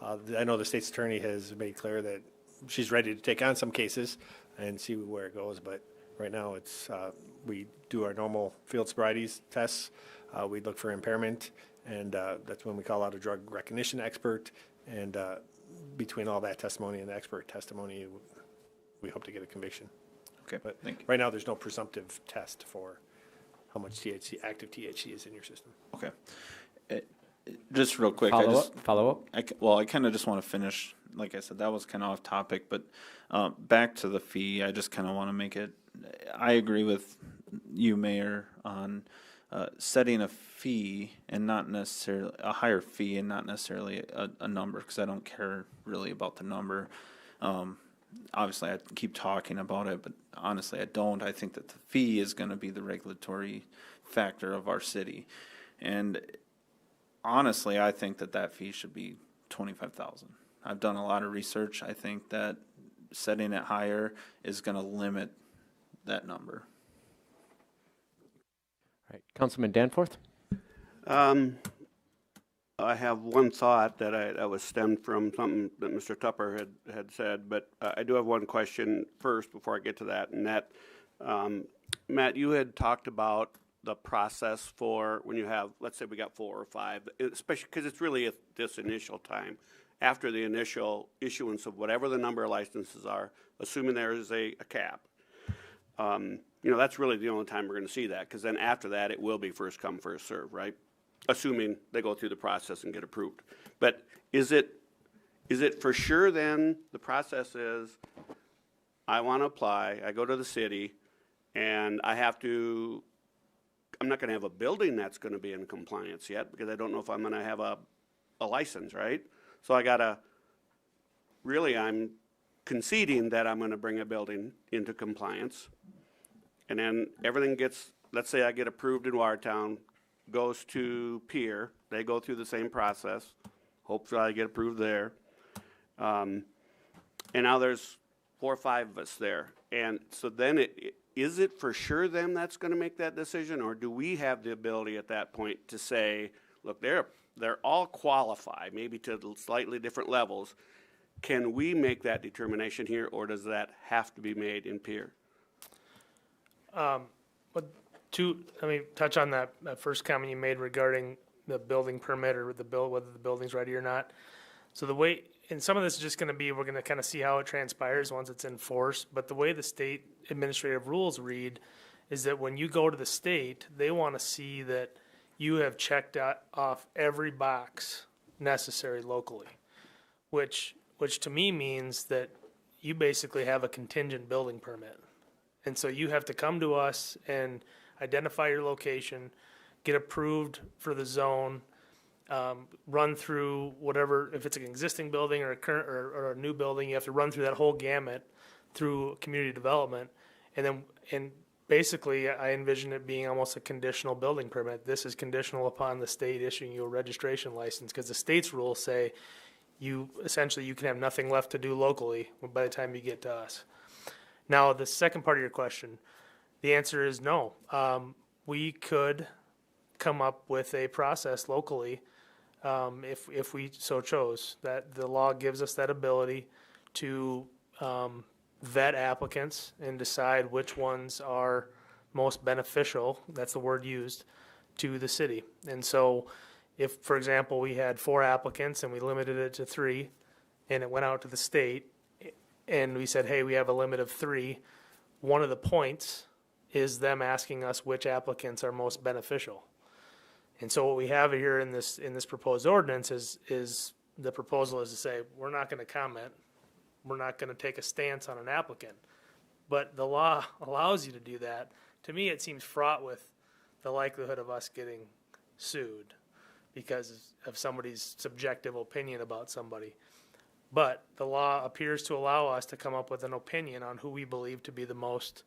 I know the state's attorney has made clear that she's ready to take on some cases and see where it goes. But right now, it's we do our normal field sobrieties tests. We look for impairment, and that's when we call out a drug recognition expert. And between all that testimony and the expert testimony, we hope to get a conviction. Okay, but thank you. Right now, there's no presumptive test for how much active THC is in your system. Okay. Just real quick. Follow up? I kind of just want to finish. Like I said, that was kind of off topic, but back to the fee, I just kind of want to make it, I agree with you, Mayor, on setting a fee and not necessarily a higher fee and not necessarily a number, because I don't care really about the number. Obviously, I keep talking about it, but honestly, I don't. I think that the fee is going to be the regulatory factor of our city. And honestly, I think that fee should be $25,000. I've done a lot of research. I think that setting it higher is going to limit that number. All right, Councilman Danforth. I have one thought that was stemmed from something that Mr. Tupper had said, but I do have one question first before I get to that. And that, Matt, you had talked about the process for when you have, let's say we got 4 or 5, especially because it's really at this initial time. After the initial issuance of whatever the number of licenses are, assuming there is a cap, that's really the only time we're going to see that, because then after that it will be first come, first serve, right? Assuming they go through the process and get approved. But is it for sure then the process is, I want to apply, I go to the city, and I'm not going to have a building that's going to be in compliance yet, because I don't know if I'm going to have a license, right? So I'm conceding that I'm going to bring a building into compliance. And then everything gets, let's say I get approved in Watertown, goes to Pier. They go through the same process. Hopefully I get approved there. And now there's 4 or 5 of us there. And so then is it for sure them that's going to make that decision, or do we have the ability at that point to say, look, they're all qualified, maybe to slightly different levels. Can we make that determination here, or does that have to be made in Pier? Let me touch on that first comment you made regarding the building permit or whether the building's ready or not. So the way, and some of this is just going to be, we're going to kind of see how it transpires once it's in force. But the way the state administrative rules read is that when you go to the state, they want to see that you have checked off every box necessary locally, which to me means that you basically have a contingent building permit. And so you have to come to us and identify your location, get approved for the zone, run through whatever, if it's an existing building or a current or a new building, you have to run through that whole gamut through community development. And basically, I envision it being almost a conditional building permit. This is conditional upon the state issuing you a registration license, because the state's rules say you can have nothing left to do locally by the time you get to us. Now, the second part of your question, the answer is no. We could come up with a process locally if we so chose. That the law gives us that ability to vet applicants and decide which ones are most beneficial, that's the word used, to the city. And so if, for example, we had 4 applicants and we limited it to 3 and it went out to the state and we said, hey, we have a limit of 3, one of the points is them asking us which applicants are most beneficial. And so what we have here in this proposed ordinance is the proposal is to say, we're not going to comment. We're not going to take a stance on an applicant. But the law allows you to do that. To me, it seems fraught with the likelihood of us getting sued because of somebody's subjective opinion about somebody. But the law appears to allow us to come up with an opinion on who we believe to be the most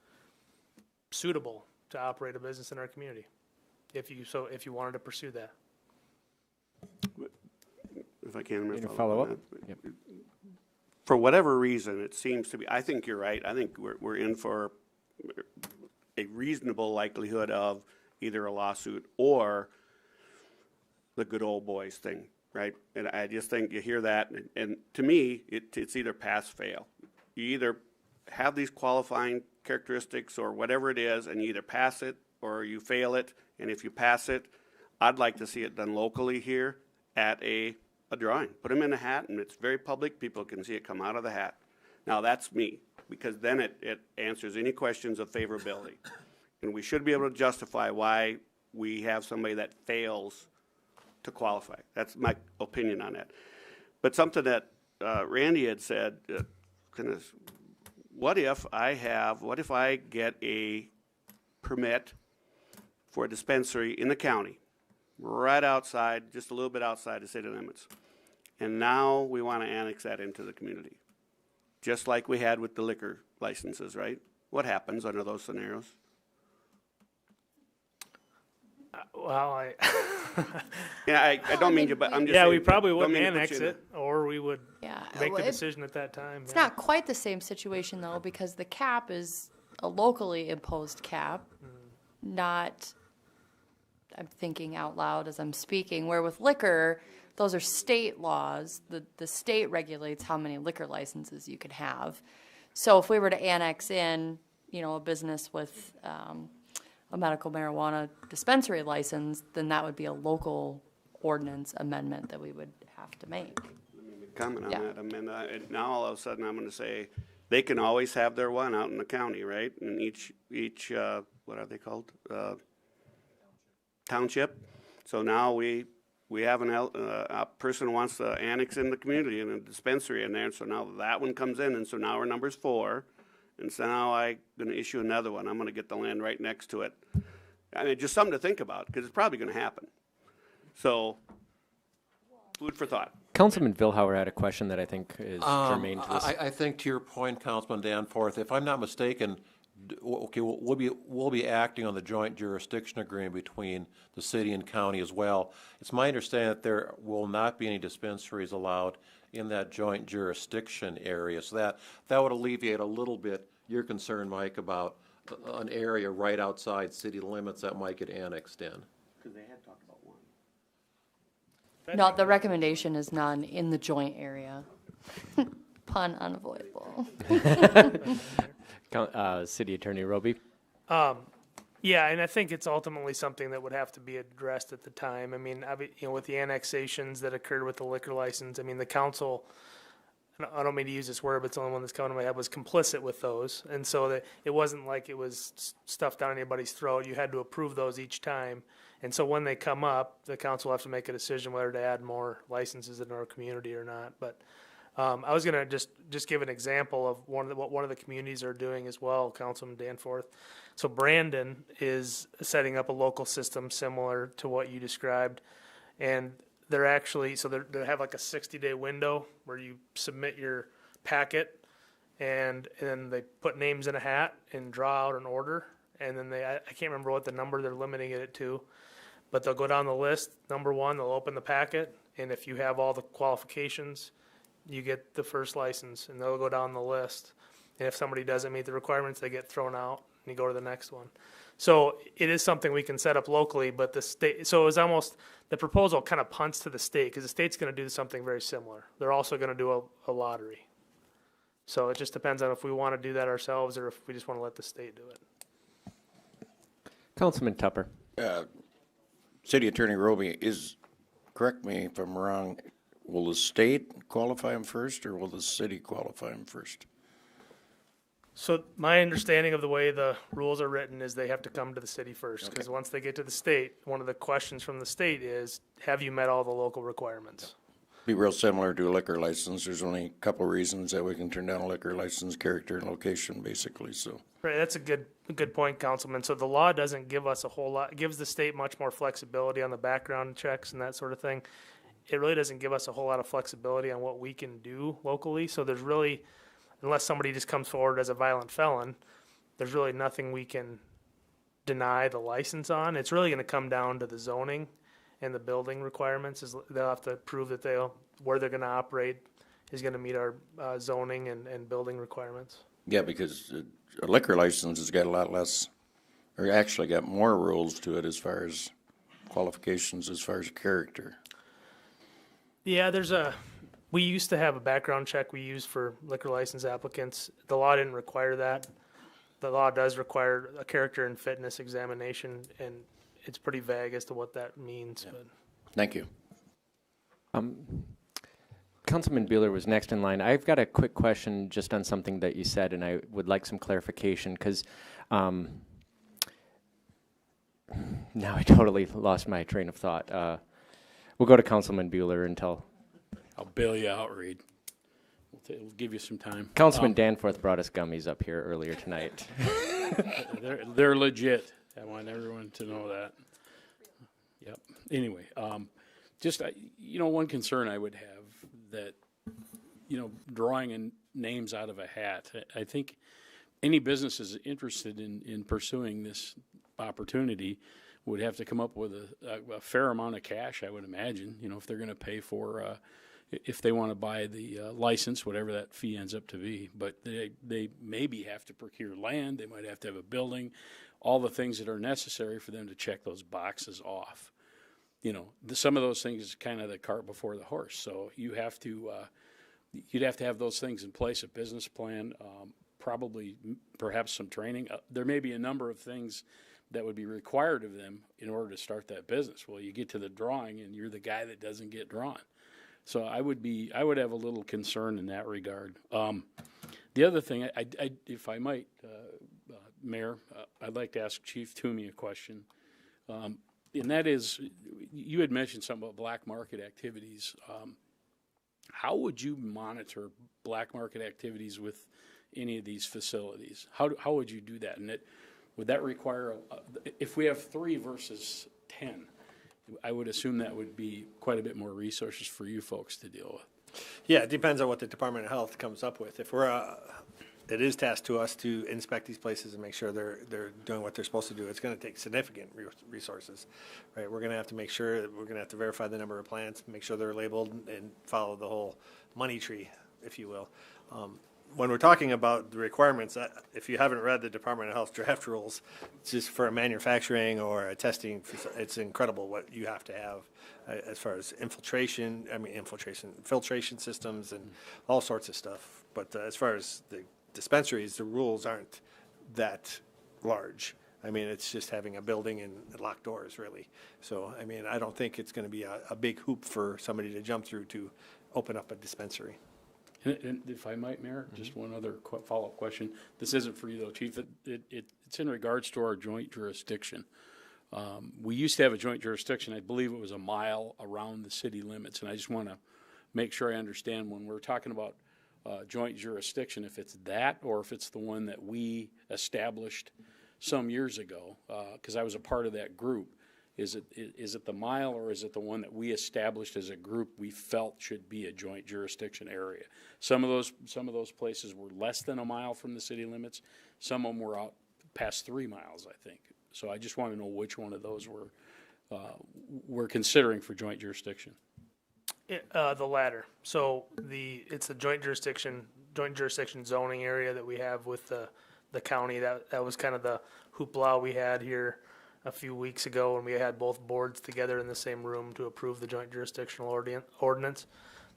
suitable to operate a business in our community, if you wanted to pursue that. If I can follow up. Yep. For whatever reason, it seems to be, I think you're right. I think we're in for a reasonable likelihood of either a lawsuit or the good old boys thing, right? And I just think you hear that, and to me, it's either pass, fail. You either have these qualifying characteristics or whatever it is, and you either pass it or you fail it. And if you pass it, I'd like to see it done locally here at a drawing. Put them in a hat, and it's very public. People can see it come out of the hat. Now, that's me, because then it answers any questions of favorability. And we should be able to justify why we have somebody that fails to qualify. That's my opinion on that. But something that Randy had said, what if I get a permit for a dispensary in the county, right outside, just a little bit outside the city limits, and now we want to annex that into the community, just like we had with the liquor licenses, right? What happens under those scenarios? Well, Yeah, I don't mean to, but I'm just yeah, saying, we probably don't wouldn't mean to put annex you in it, or we would make the well, decision at that time. It's not quite the same situation, though, because the cap is a locally imposed cap, not, I'm thinking out loud as I'm speaking, where with liquor, those are state laws. The state regulates how many liquor licenses you can have. So if we were to annex in, a business with a medical marijuana dispensary license, then that would be a local ordinance amendment that we would have to make. comment on Yeah. that. I mean, now all of a sudden I'm going to say they can always have their one out in the county, right? And each what are they called? Township. So now we have a person who wants to annex in the community and a dispensary in there. And so now that one comes in, and so now our number's 4. And so now I'm going to issue another one. I'm going to get the land right next to it. I mean, just something to think about, because it's probably going to happen. So, food for thought. Councilman Vilhauer had a question that I think is germane to this. I think to your point, Councilman Danforth, if I'm not mistaken, okay, we'll be acting on the joint jurisdiction agreement between the city and county as well. It's my understanding that there will not be any dispensaries allowed in that joint jurisdiction area. So that would alleviate a little bit your concern, Mike, about an area right outside city limits that might get annexed in. Because they had talked about one. No, the recommendation is none in the joint area. Pun unavoidable. City Attorney Roby. Yeah, and I think it's ultimately something that would have to be addressed at the time. I mean, with the annexations that occurred with the liquor license, I mean, the council, I don't mean to use this word, but it's the only one that's coming to my head, was complicit with those. And so that it wasn't like it was stuffed down anybody's throat. You had to approve those each time. And so when they come up, the council will have to make a decision whether to add more licenses in our community or not. But I was going to just give an example of what one of the communities are doing as well, Councilman Danforth. So Brandon is setting up a local system similar to what you described. And they're actually, so they have like a 60-day window where you submit your packet and then they put names in a hat and draw out an order. And then I can't remember what the number they're limiting it to, but they'll go down the list. Number one, they'll open the packet. And if you have all the qualifications, you get the first license, and they'll go down the list. And if somebody doesn't meet the requirements, they get thrown out, and you go to the next one. So it is something we can set up locally, but the state, so it was almost, the proposal kind of punts to the state, because the state's going to do something very similar. They're also going to do a lottery. So it just depends on if we want to do that ourselves or if we just want to let the state do it. Councilman Tupper. City Attorney Roby, correct me if I'm wrong, will the state qualify them first, or will the city qualify them first? So my understanding of the way the rules are written is they have to come to the city first, because once they get to the state, one of the questions from the state is, have you met all the local requirements? Be real similar to a liquor license. There's only a couple of reasons that we can turn down a liquor license: character and location, basically. So Right, that's a good point, Councilman. So the law doesn't give us a whole lot. It gives the state much more flexibility on the background checks and that sort of thing. It really doesn't give us a whole lot of flexibility on what we can do locally. So there's really, unless somebody just comes forward as a violent felon, there's really nothing we can deny the license on. It's really going to come down to the zoning and the building requirements. They'll have to prove that where they're going to operate is going to meet our zoning and building requirements. yeah, because a liquor license has got a lot less, or actually got more rules to it as far as qualifications, as far as character. Yeah, we used to have a background check we used for liquor license applicants. The law didn't require that. The law does require a character and fitness examination, and it's pretty vague as to what that means. Yeah. But Thank you. Councilman Buehler was next in line. I've got a quick question just on something that you said, and I would like some clarification, because now I totally lost my train of thought. We'll go to Councilman Buehler until... I'll bail you out, Reed. We'll give you some time. Councilman Danforth brought us gummies up here earlier tonight. They're legit. I want everyone to know that. Yep. Anyway, just, one concern I would have that, drawing in names out of a hat, I think any business is interested in pursuing this opportunity would have to come up with a fair amount of cash, I would imagine, if they're going to pay for, if they want to buy the license, whatever that fee ends up to be. But they maybe have to procure land, they might have to have a building, all the things that are necessary for them to check those boxes off. Some of those things is kind of the cart before the horse. So you'd have to have those things in place, a business plan, perhaps some training. There may be a number of things that would be required of them in order to start that business. Well, you get to the drawing and you're the guy that doesn't get drawn. So I would have a little concern in that regard. The other thing, if I might, Mayor, I'd like to ask Chief Toomey a question. And that is, you had mentioned something about black market activities. How would you monitor black market activities with any of these facilities? How would you do that? And would that require, if we have 3 versus 10, I would assume that would be quite a bit more resources for you folks to deal with. Yeah, it depends on what the Department of Health comes up with. If we're that is tasked to us to inspect these places and make sure they're doing what they're supposed to do. It's going to take significant resources, right? We're going to have to make sure that we're going to have to verify the number of plants, make sure they're labeled, and follow the whole money tree, if you will. When we're talking about the requirements, if you haven't read the Department of Health draft rules, just for a manufacturing or a testing, it's incredible what you have to have as far as filtration systems and all sorts of stuff. But as far as the dispensaries, the rules aren't that large. I mean, it's just having a building and locked doors, really. So, I mean, I don't think it's going to be a big hoop for somebody to jump through to open up a dispensary. And if I might, Mayor, just one other follow-up question. This isn't for you, though, Chief. It's in regards to our joint jurisdiction. We used to have a joint jurisdiction. I believe it was a mile around the city limits, and I just want to make sure I understand when we're talking about joint jurisdiction, if it's that or if it's the one that we established some years ago, because I was a part of that group. Is it the mile, or is it the one that we established as a group we felt should be a joint jurisdiction area? Some of those places were less than a mile from the city limits. Some of them were out past 3 miles, I think. So I just want to know which one of those we're considering for joint jurisdiction. The latter. So it's a joint jurisdiction zoning area that we have with the county. That was kind of the hoopla we had here a few weeks ago when we had both boards together in the same room to approve the joint jurisdictional ordinance.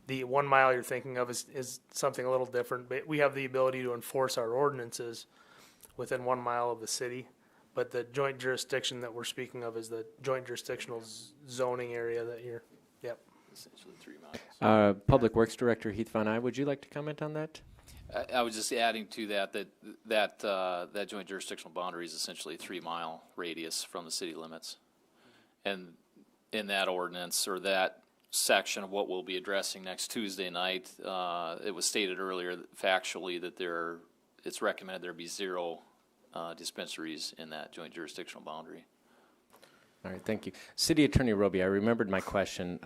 The 1 mile you're thinking of is something a little different. But we have the ability to enforce our ordinances within 1 mile of the city. But the joint jurisdiction that we're speaking of is the joint jurisdictional zoning area that you're, yep. Essentially 3 miles. Public Works Director Heath Von Eye, would you like to comment on that? I was just adding to that joint jurisdictional boundary is essentially a 3 mile radius from the city limits. And in that ordinance, or that section of what we'll be addressing next Tuesday night, it was stated earlier factually that it's recommended there be 0 dispensaries in that joint jurisdictional boundary. All right, thank you. City Attorney Roby, I remembered my question.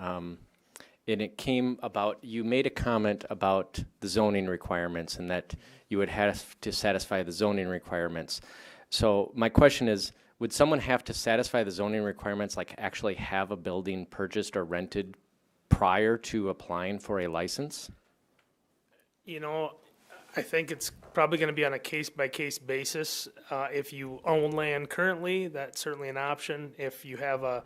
And it came about, you made a comment about the zoning requirements and that you would have to satisfy the zoning requirements. So my question is, would someone have to satisfy the zoning requirements, like actually have a building purchased or rented prior to applying for a license? You know, I think it's probably going to be on a case-by-case basis. If you own land currently, that's certainly an option. If you have a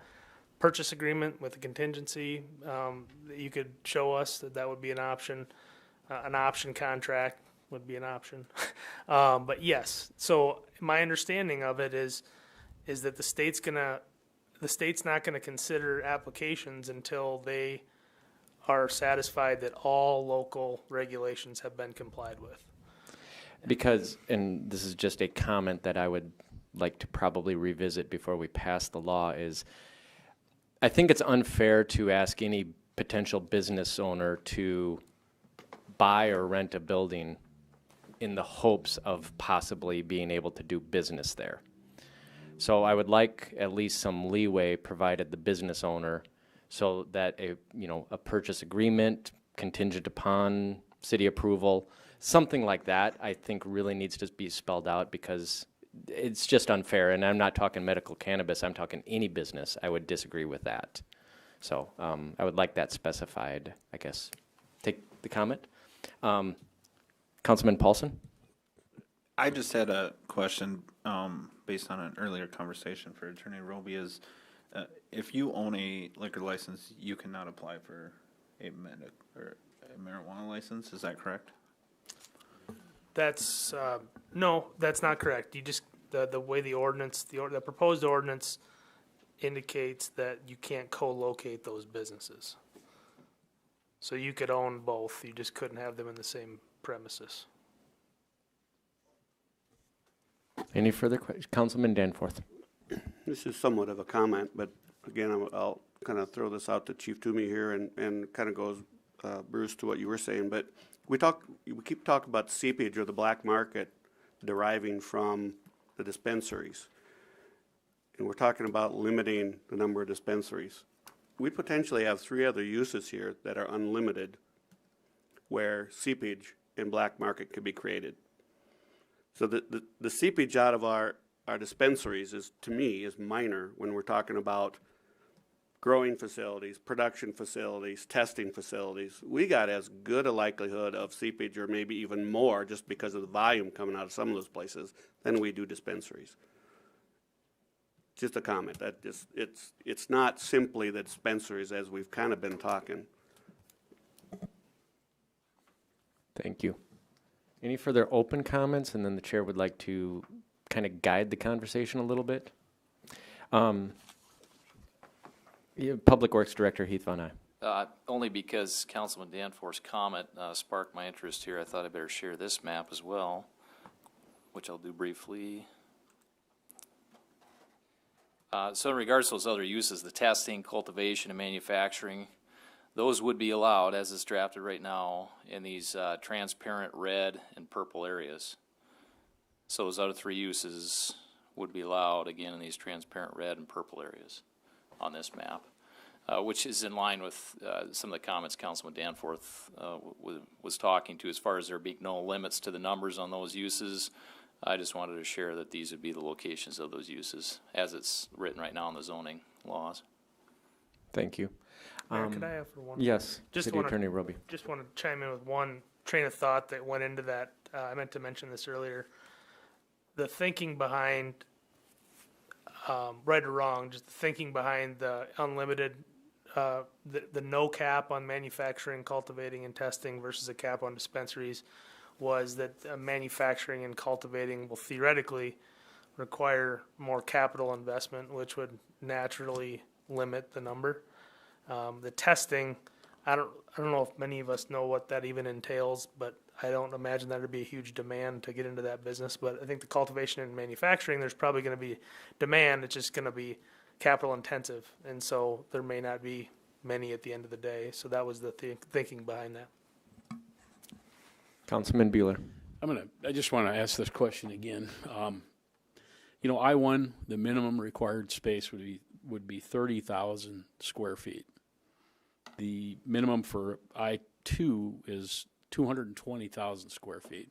purchase agreement with a contingency that you could show us, that would be an option. An option contract would be an option. But yes, so my understanding of it is that the state's not gonna consider applications until they are satisfied that all local regulations have been complied with. Because, and this is just a comment that I would like to probably revisit before we pass the law, is I think it's unfair to ask any potential business owner to buy or rent a building in the hopes of possibly being able to do business there. So I would like at least some leeway provided the business owner, so that a purchase agreement contingent upon city approval, something like that, I think really needs to be spelled out, because it's just unfair. And I'm not talking medical cannabis, I'm talking any business. I would disagree with that. So I would like that specified, I guess. Take the comment. Councilman Paulson? I just had a question based on an earlier conversation for Attorney Roby. Is if you own a liquor license, you cannot apply for a marijuana license. Is that correct? That's no, that's not correct. You just the way the ordinance, the proposed ordinance indicates that you can't co-locate those businesses. So you could own both, you just couldn't have them in the same premises. Any further questions? Councilman Danforth. This is somewhat of a comment, but again, I'll kind of throw this out to Chief Toomey here, and kind of goes, Bruce, to what you were saying. But we keep talking about seepage or the black market deriving from the dispensaries, and we're talking about limiting the number of dispensaries. We potentially have 3 other uses here that are unlimited, where seepage and black market could be created. So the seepage out of our dispensaries is, to me, is minor when we're talking about growing facilities, production facilities, testing facilities. We got as good a likelihood of seepage, or maybe even more, just because of the volume coming out of some of those places, than we do dispensaries. Just a comment. That just it's not simply the dispensaries, as we've kind of been talking. Thank you. Any further open comments? And then the chair would like to kind of guide the conversation a little bit. Public Works Director Heath Von Eye. Only because Councilman Danforth's comment sparked my interest here. I thought I better share this map as well, which I'll do briefly. So in regards to those other uses, the testing, cultivation, and manufacturing, those would be allowed, as is drafted right now, in these transparent red and purple areas. So those other three uses would be allowed, again, in these transparent red and purple areas on this map, which is in line with some of the comments Councilman Danforth was talking to, as far as there being no limits to the numbers on those uses. I just wanted to share that these would be the locations of those uses, as it's written right now in the zoning laws. Thank you. Mayor, could I have for one? Yes, Just City Attorney Roby. Just want to chime in with one train of thought that went into that. I meant to mention this earlier. The thinking behind, right or wrong, just the thinking behind the unlimited, the no cap on manufacturing, cultivating, and testing versus a cap on dispensaries, was that manufacturing and cultivating will theoretically require more capital investment, which would naturally limit the number. The testing, I don't know if many of us know what that even entails, but I don't imagine that would be a huge demand to get into that business. But I think the cultivation and manufacturing, there's probably going to be demand. It's just going to be capital intensive, and so there may not be many at the end of the day. So that was the thinking behind that. Councilman Bueller. I just want to ask this question again. I-1, the minimum required space would be 30,000 square feet. The minimum for I-2 is 220,000 square feet.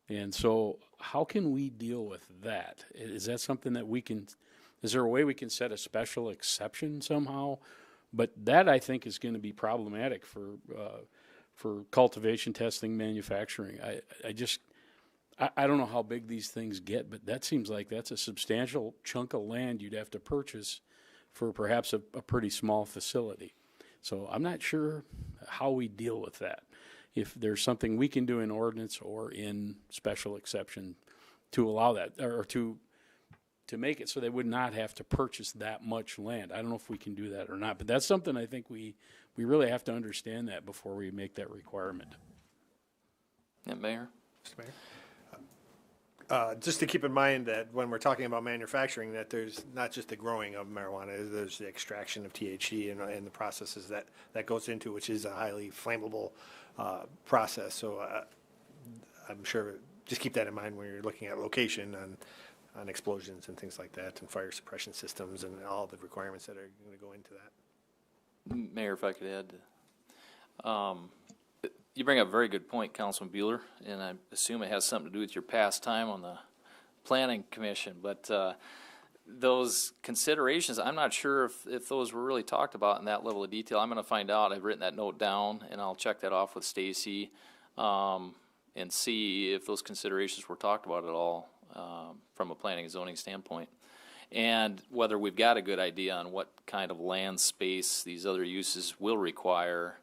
And so how can we deal with that? Is that something that is there a way we can set a special exception somehow? But that, I think, is going to be problematic for cultivation, testing, manufacturing. I don't know how big these things get, but that seems like that's a substantial chunk of land you'd have to purchase for perhaps a pretty small facility. So I'm not sure how we deal with that. If there's something we can do in ordinance or in special exception to allow that, or to make it so they would not have to purchase that much land. I don't know if we can do that or not, but that's something I think we really have to understand that before we make that requirement. Yeah, Mayor? Mr. Mayor? Just to keep in mind that when we're talking about manufacturing, that there's not just the growing of marijuana, there's the extraction of THC and the processes that goes into, which is a highly flammable process. So I'm sure, just keep that in mind when you're looking at location on explosions and things like that, and fire suppression systems and all the requirements that are going to go into that. Mayor, if I could add, you bring up a very good point, Councilman Bueller, and I assume it has something to do with your past time on the Planning Commission, but those considerations, I'm not sure if those were really talked about in that level of detail. I'm going to find out. I've written that note down, and I'll check that off with Stacy and see if those considerations were talked about at all from a planning and zoning standpoint, and whether we've got a good idea on what kind of land space these other uses will require.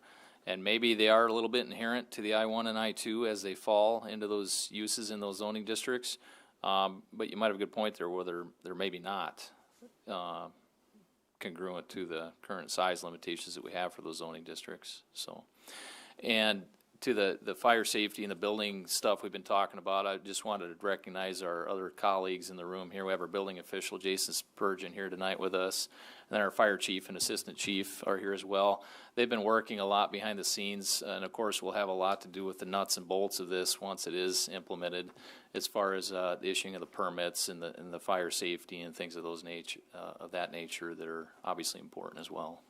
And maybe they are a little bit inherent to the I-1 and I-2 as they fall into those uses in those zoning districts. But you might have a good point there, whether they're maybe not congruent to the current size limitations that we have for those zoning districts. So, and to the fire safety and the building stuff we've been talking about, I just wanted to recognize our other colleagues in the room here. We have our building official, Jason Spurgeon, here tonight with us. And then our fire chief and assistant chief are here as well. They've been working a lot behind the scenes, and of course will have a lot to do with the nuts and bolts of this once it is implemented, as far as the issuing of the permits and the fire safety and things of that nature that are obviously important as well.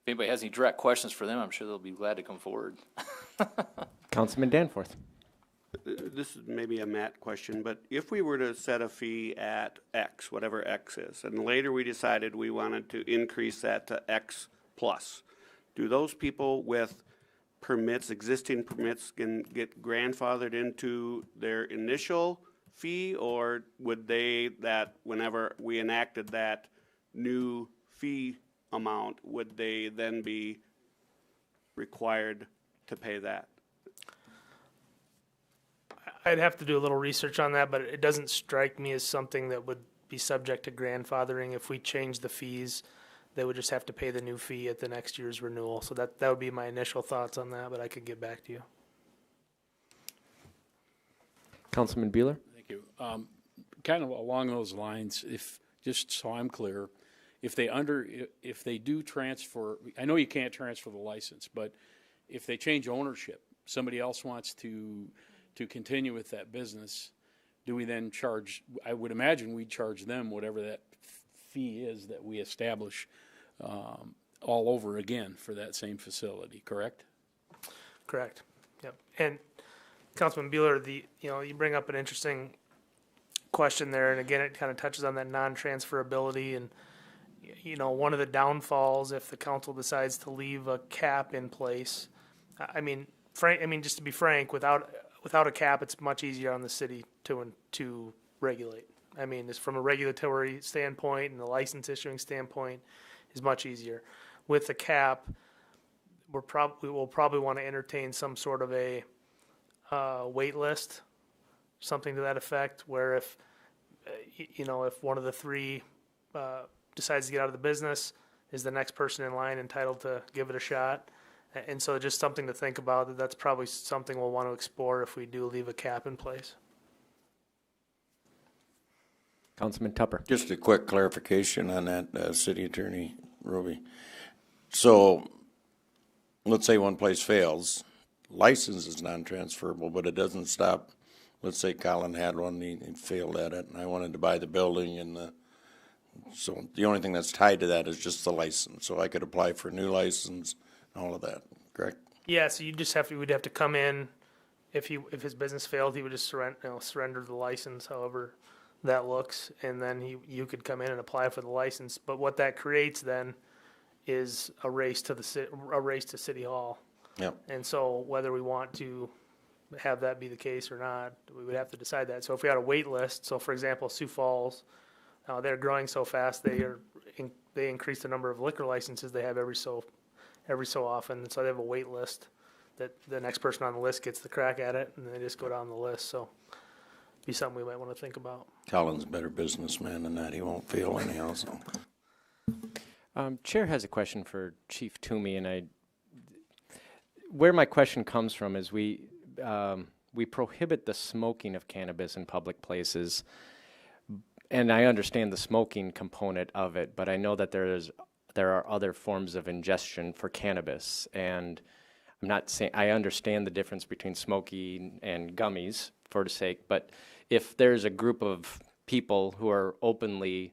If anybody has any direct questions for them, I'm sure they'll be glad to come forward. Councilman Danforth. this is maybe a Matt question, but if we were to set a fee at X, whatever X is, and later we decided we wanted to increase that to X plus, do those people with permits, existing permits, can get grandfathered into their initial fee, or would they, that whenever we enacted that new fee amount, would they then be required to pay that? I'd have to do a little research on that, but it doesn't strike me as something that would be subject to grandfathering. If we change the fees, they would just have to pay the new fee at the next year's renewal. So that would be my initial thoughts on that, but I could get back to you. Councilman Bueller? Thank you. Kind of along those lines, if, just so I'm clear, if they do transfer, I know you can't transfer the license, but if they change ownership, somebody else wants to continue with that business, do we then charge, I would imagine we charge them whatever that fee is that we establish all over again for that same facility, correct? Correct. Yep. And Councilman Bueller, you bring up an interesting question there, and again, it kind of touches on that non-transferability. And one of the downfalls, if the council decides to leave a cap in place, just to be frank, without a cap, it's much easier on the city to regulate. It's from a regulatory standpoint and the license issuing standpoint is much easier. With a cap, we'll probably want to entertain some sort of a wait list, something to that effect, where if one of the three decides to get out of the business, is the next person in line entitled to give it a shot? And so just something to think about. That's probably something we'll want to explore if we do leave a cap in place. Councilman Tupper. Just a quick clarification on that, City Attorney Roby. So let's say one place fails, license is non-transferable, but it doesn't stop. Let's say Colin had one, he failed at it, and I wanted to buy the building, and so the only thing that's tied to that is just the license. So I could apply for a new license and all of that, correct? Yeah, so we'd have to come in, if his business failed, he would just surrender the license, however that looks, and then you could come in and apply for the license. But what that creates then is a race to City Hall. Yep. And so whether we want to have that be the case or not, we would have to decide that. So if we had a wait list, so for example, Sioux Falls, they're growing so fast, they increase the number of liquor licenses they have every so often. So they have a wait list that the next person on the list gets the crack at it, and they just go down the list. So be something we might want to think about. Colin's a better businessman than that. He won't fail anyhow. So. Chair has a question for Chief Toomey, and where my question comes from is we prohibit the smoking of cannabis in public places, and I understand the smoking component of it, but I know that there are other forms of ingestion for cannabis, and I'm not saying I understand the difference between smoking and gummies, for the sake, but if there's a group of people who are openly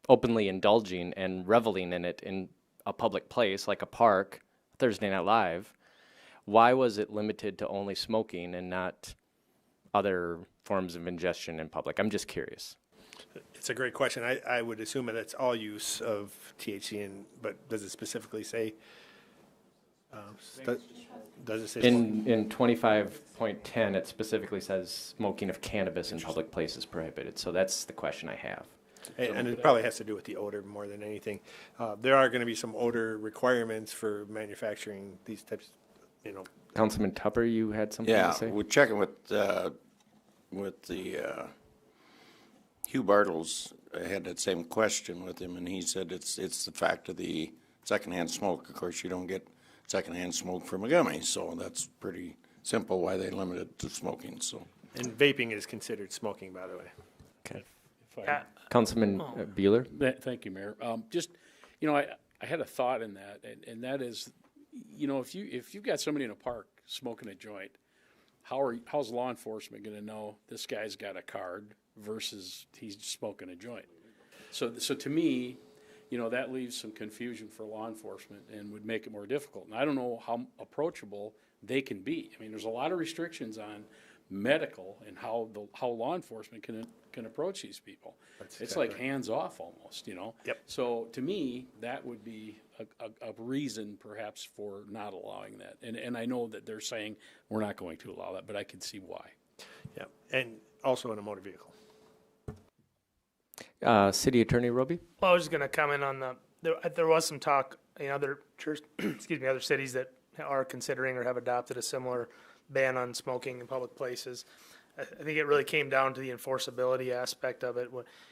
indulging and reveling in it in a public place like a park, Thursday Night Live, why was it limited to only smoking and not other forms of ingestion in public? I'm just curious. It's a great question. I would assume that it's all use of THC, but does it specifically say? Does it say in 25.10 it specifically says smoking of cannabis in public places prohibited? So that's the question I have. And it probably has to do with the odor more than anything. There are going to be some odor requirements for manufacturing these types, Councilman Tupper, you had something to say? Yeah, we're checking with the Hugh Bartles. I had that same question with him, and he said it's the fact of the secondhand smoke. Of course, you don't get secondhand smoke from a gummy, so that's pretty simple why they limit it to smoking. So. And vaping is considered smoking, by the way. Okay. Councilman Bueller. Thank you, Mayor. I had a thought in that, and that is, if you've got somebody in a park smoking a joint, how's law enforcement going to know this guy's got a card versus he's smoking a joint? So to me, that leaves some confusion for law enforcement and would make it more difficult. And I don't know how approachable they can be. I mean, there's a lot of restrictions on medical and how law enforcement can approach these people. It's like hands off almost, you know? Yep. So to me, that would be a reason perhaps for not allowing that. And I know that they're saying we're not going to allow that, but I can see why. Yeah, and also in a motor vehicle. City Attorney Roby? Well, I was just going to comment on there was some talk in other other cities that are considering or have adopted a similar ban on smoking in public places. I think it really came down to the enforceability aspect of it.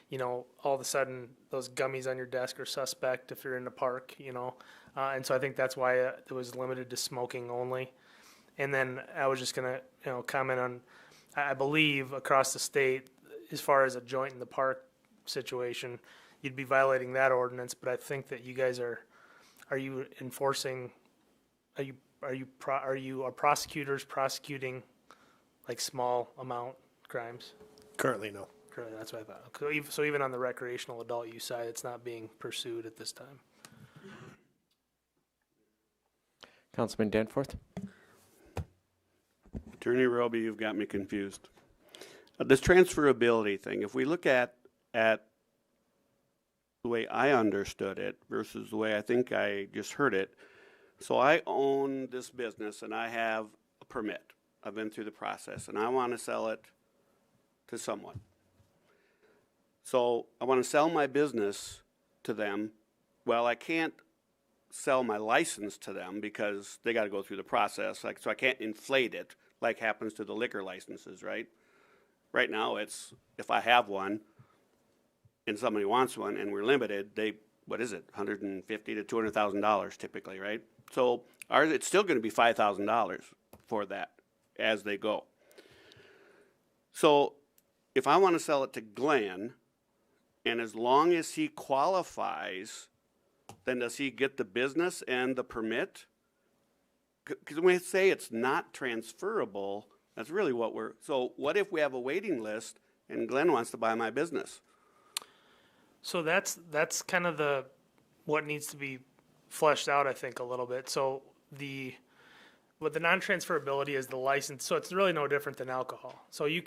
You know, all of a sudden those gummies on your desk are suspect if you're in the park, you know. And so I think that's why it was limited to smoking only. And then I was just going to, comment on, I believe across the state, as far as a joint in the park situation, you'd be violating that ordinance. But I think that you guys are you enforcing, are prosecutors prosecuting like small amount crimes? Currently, no. Currently, that's what I thought. So even on the recreational adult use side, it's not being pursued at this time. Councilman Danforth? Attorney Roby, you've got me confused. This transferability thing, if we look at the way I understood it versus the way I think I just heard it, so I own this business and I have a permit. I've been through the process and I want to sell it to someone. So I want to sell my business to them. Well, I can't sell my license to them because they got to go through the process. So I can't inflate it like happens to the liquor licenses, right? Right now, it's if I have one and somebody wants one and we're limited, what is it, $150,000 to $200,000 typically, right? So ours, it's still going to be $5,000 for that as they go. So if I want to sell it to Glenn, and as long as he qualifies, then does he get the business and the permit? Because when we say it's not transferable, that's really what so what if we have a waiting list and Glenn wants to buy my business? So that's kind of what needs to be fleshed out, I think, a little bit. So what the non-transferability is the license. So it's really no different than alcohol. So you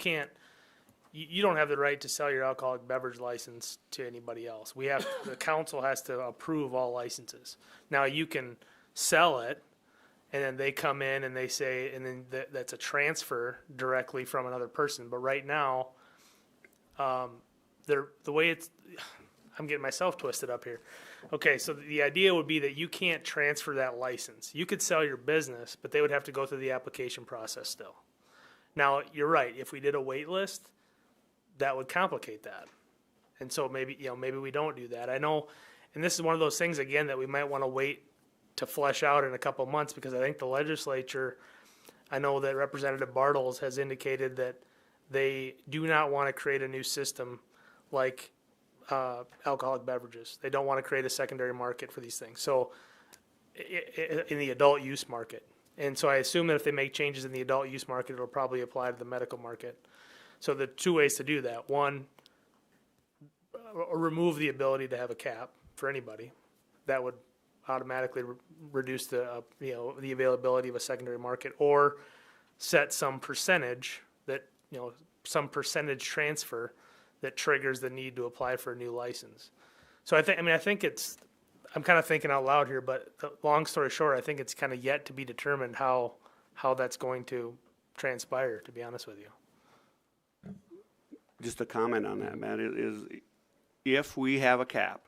don't have the right to sell your alcoholic beverage license to anybody else. The council has to approve all licenses. Now you can sell it, and then they come in and they say, and then that's a transfer directly from another person. But right now, the way I'm getting myself twisted up here. Okay, so the idea would be that you can't transfer that license. You could sell your business, but they would have to go through the application process still. Now, you're right. If we did a wait list, that would complicate that. And so maybe we don't do that. I know, and this is one of those things, again, that we might want to wait to flesh out in a couple of months, because I think the legislature, I know that Representative Bartles has indicated that they do not want to create a new system like alcoholic beverages. They don't want to create a secondary market for these things. So in the adult use market. And so I assume that if they make changes in the adult use market, it'll probably apply to the medical market. So the two ways to do that: one, remove the ability to have a cap for anybody. That would automatically reduce the the availability of a secondary market, or set some percentage some percentage transfer that triggers the need to apply for a new license. So I'm kind of thinking out loud here, but long story short, I think it's kind of yet to be determined how that's going to transpire, to be honest with you. Just a comment on that, Matt, is if we have a cap,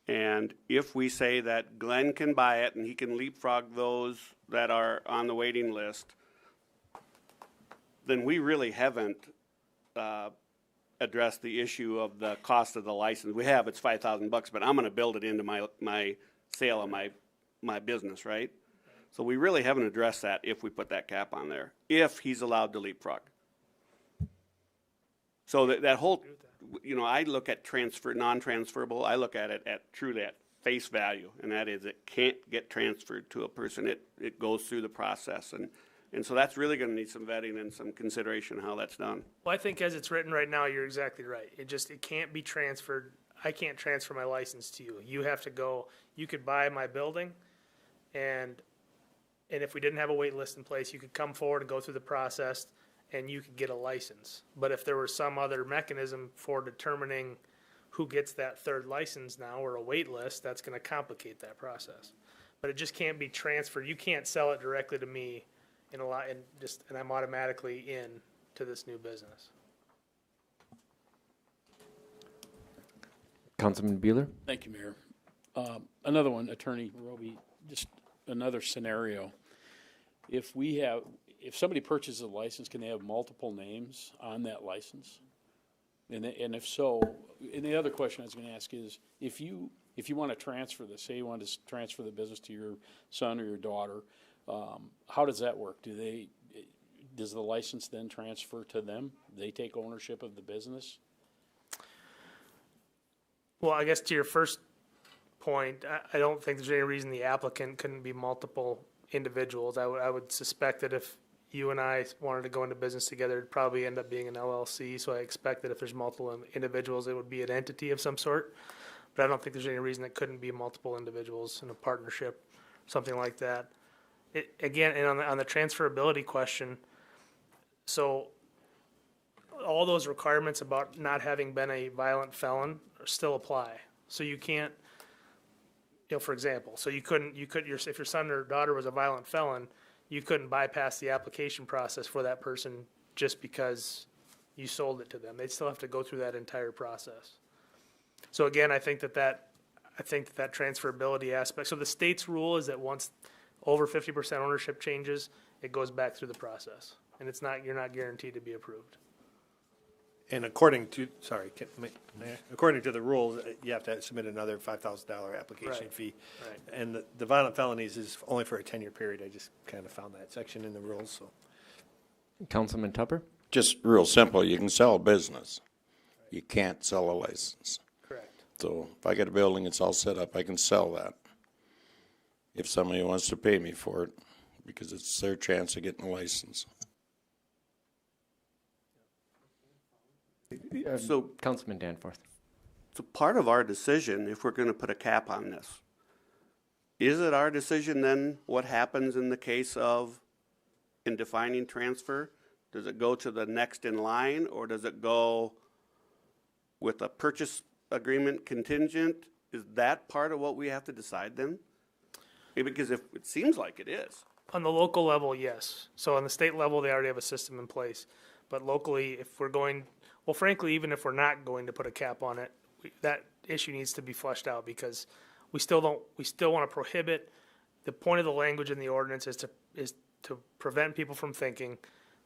and if we say that Glenn can buy it and he can leapfrog those that are on the waiting list, then we really haven't addressed the issue of the cost of the license. We have, it's $5,000, but I'm going to build it into my sale of my business, right? So we really haven't addressed that if we put that cap on there, if he's allowed to leapfrog. So that whole, I look at non-transferable, I look at it at truly at face value, and that is it can't get transferred to a person. It goes through the process, and so that's really going to need some vetting and some consideration how that's done. Well, I think as it's written right now, you're exactly right. It can't be transferred. I can't transfer my license to you. You have to go. You could buy my building, and if we didn't have a wait list in place, you could come forward and go through the process, and you could get a license. But if there was some other mechanism for determining who gets that third license now, or a wait list, that's going to complicate that process. But it just can't be transferred. You can't sell it directly to me and I'm automatically in to this new business. Councilman Bueller? Thank you, Mayor. Another one, Attorney Roby, just another scenario. If somebody purchases a license, can they have multiple names on that license? And if so, and the other question I was going to ask is, if you want to transfer this, say you want to transfer the business to your son or your daughter, how does that work? Does the license then transfer to them? They take ownership of the business? Well, I guess to your first point, I don't think there's any reason the applicant couldn't be multiple individuals. I would suspect that if you and I wanted to go into business together, it'd probably end up being an LLC. So I expect that if there's multiple individuals, it would be an entity of some sort. But I don't think there's any reason it couldn't be multiple individuals in a partnership, something like that. Again, and on the transferability question, so all those requirements about not having been a violent felon still apply. So you can't, for example, so if your son or daughter was a violent felon, you couldn't bypass the application process for that person just because you sold it to them. They'd still have to go through that entire process. So again, I think that transferability aspect. So the state's rule is that once over 50% ownership changes, it goes back through the process, and you're not guaranteed to be approved. And according to the rules, you have to submit another $5,000 application Right. fee. Right. And the violent felonies is only for a 10-year period. I just kind of found that section in the rules, so. Councilman Tupper? Just real simple, you can sell a business. You can't sell a license. Correct. So if I get a building, it's all set up, I can sell that. If somebody wants to pay me for it, because it's their chance of getting a license. So, Councilman Danforth. so part of our decision, if we're going to put a cap on this, is it our decision then what happens in the case of in defining transfer? Does it go to the next in line, or does it go with a purchase agreement contingent? Is that part of what we have to decide then? Because if it seems like it is. On the local level, yes. So on the state level, they already have a system in place. But locally, if we're going, well, frankly, even if we're not going to put a cap on it, that issue needs to be fleshed out, because we still want to prohibit. The point of the language in the ordinance is to prevent people from thinking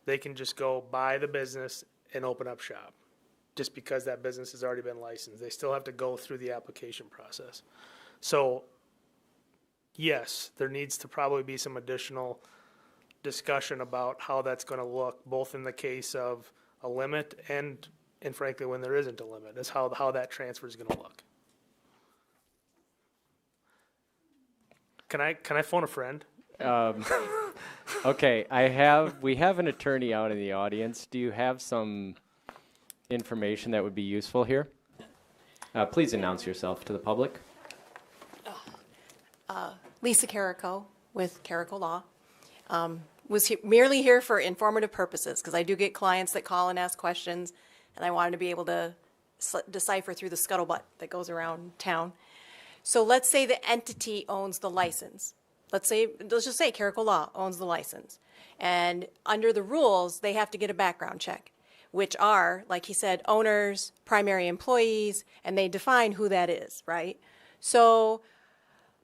they can just go buy the business and open up shop just because that business has already been licensed. They still have to go through the application process. So yes, there needs to probably be some additional discussion about how that's going to look, both in the case of a limit and frankly when there isn't a limit, is how that transfer is going to look. Can I phone a friend? Okay, we have an attorney out in the audience. Do you have some information that would be useful here? Please announce yourself to the public. Lisa Carrico with Carrico Law. Was merely here for informative purposes, because I do get clients that call and ask questions, and I wanted to be able to decipher through the scuttlebutt that goes around town. So let's say the entity owns the license. Let's just say Carrico Law owns the license. And under the rules, they have to get a background check, which are, like he said, owners, primary employees, and they define who that is, right? So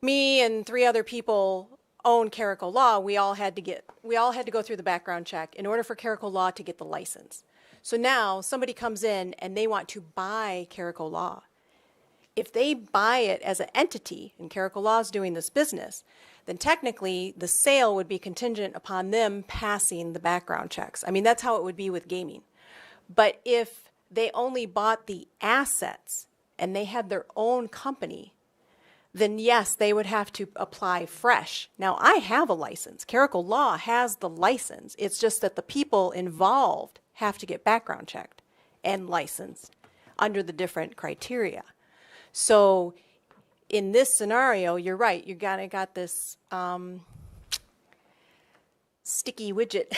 me and 3 other people own Carrico Law. We all had to go through the background check in order for Carrico Law to get the license. So now somebody comes in and they want to buy Carrico Law. If they buy it as an entity, and Carrico Law is doing this business, then technically the sale would be contingent upon them passing the background checks. I mean, that's how it would be with gaming. But if they only bought the assets and they had their own company, then yes, they would have to apply fresh. Now, I have a license. Carrico Law has the license. It's just that the people involved have to get background checked and licensed under the different criteria. So in this scenario, you're right. You got this sticky widget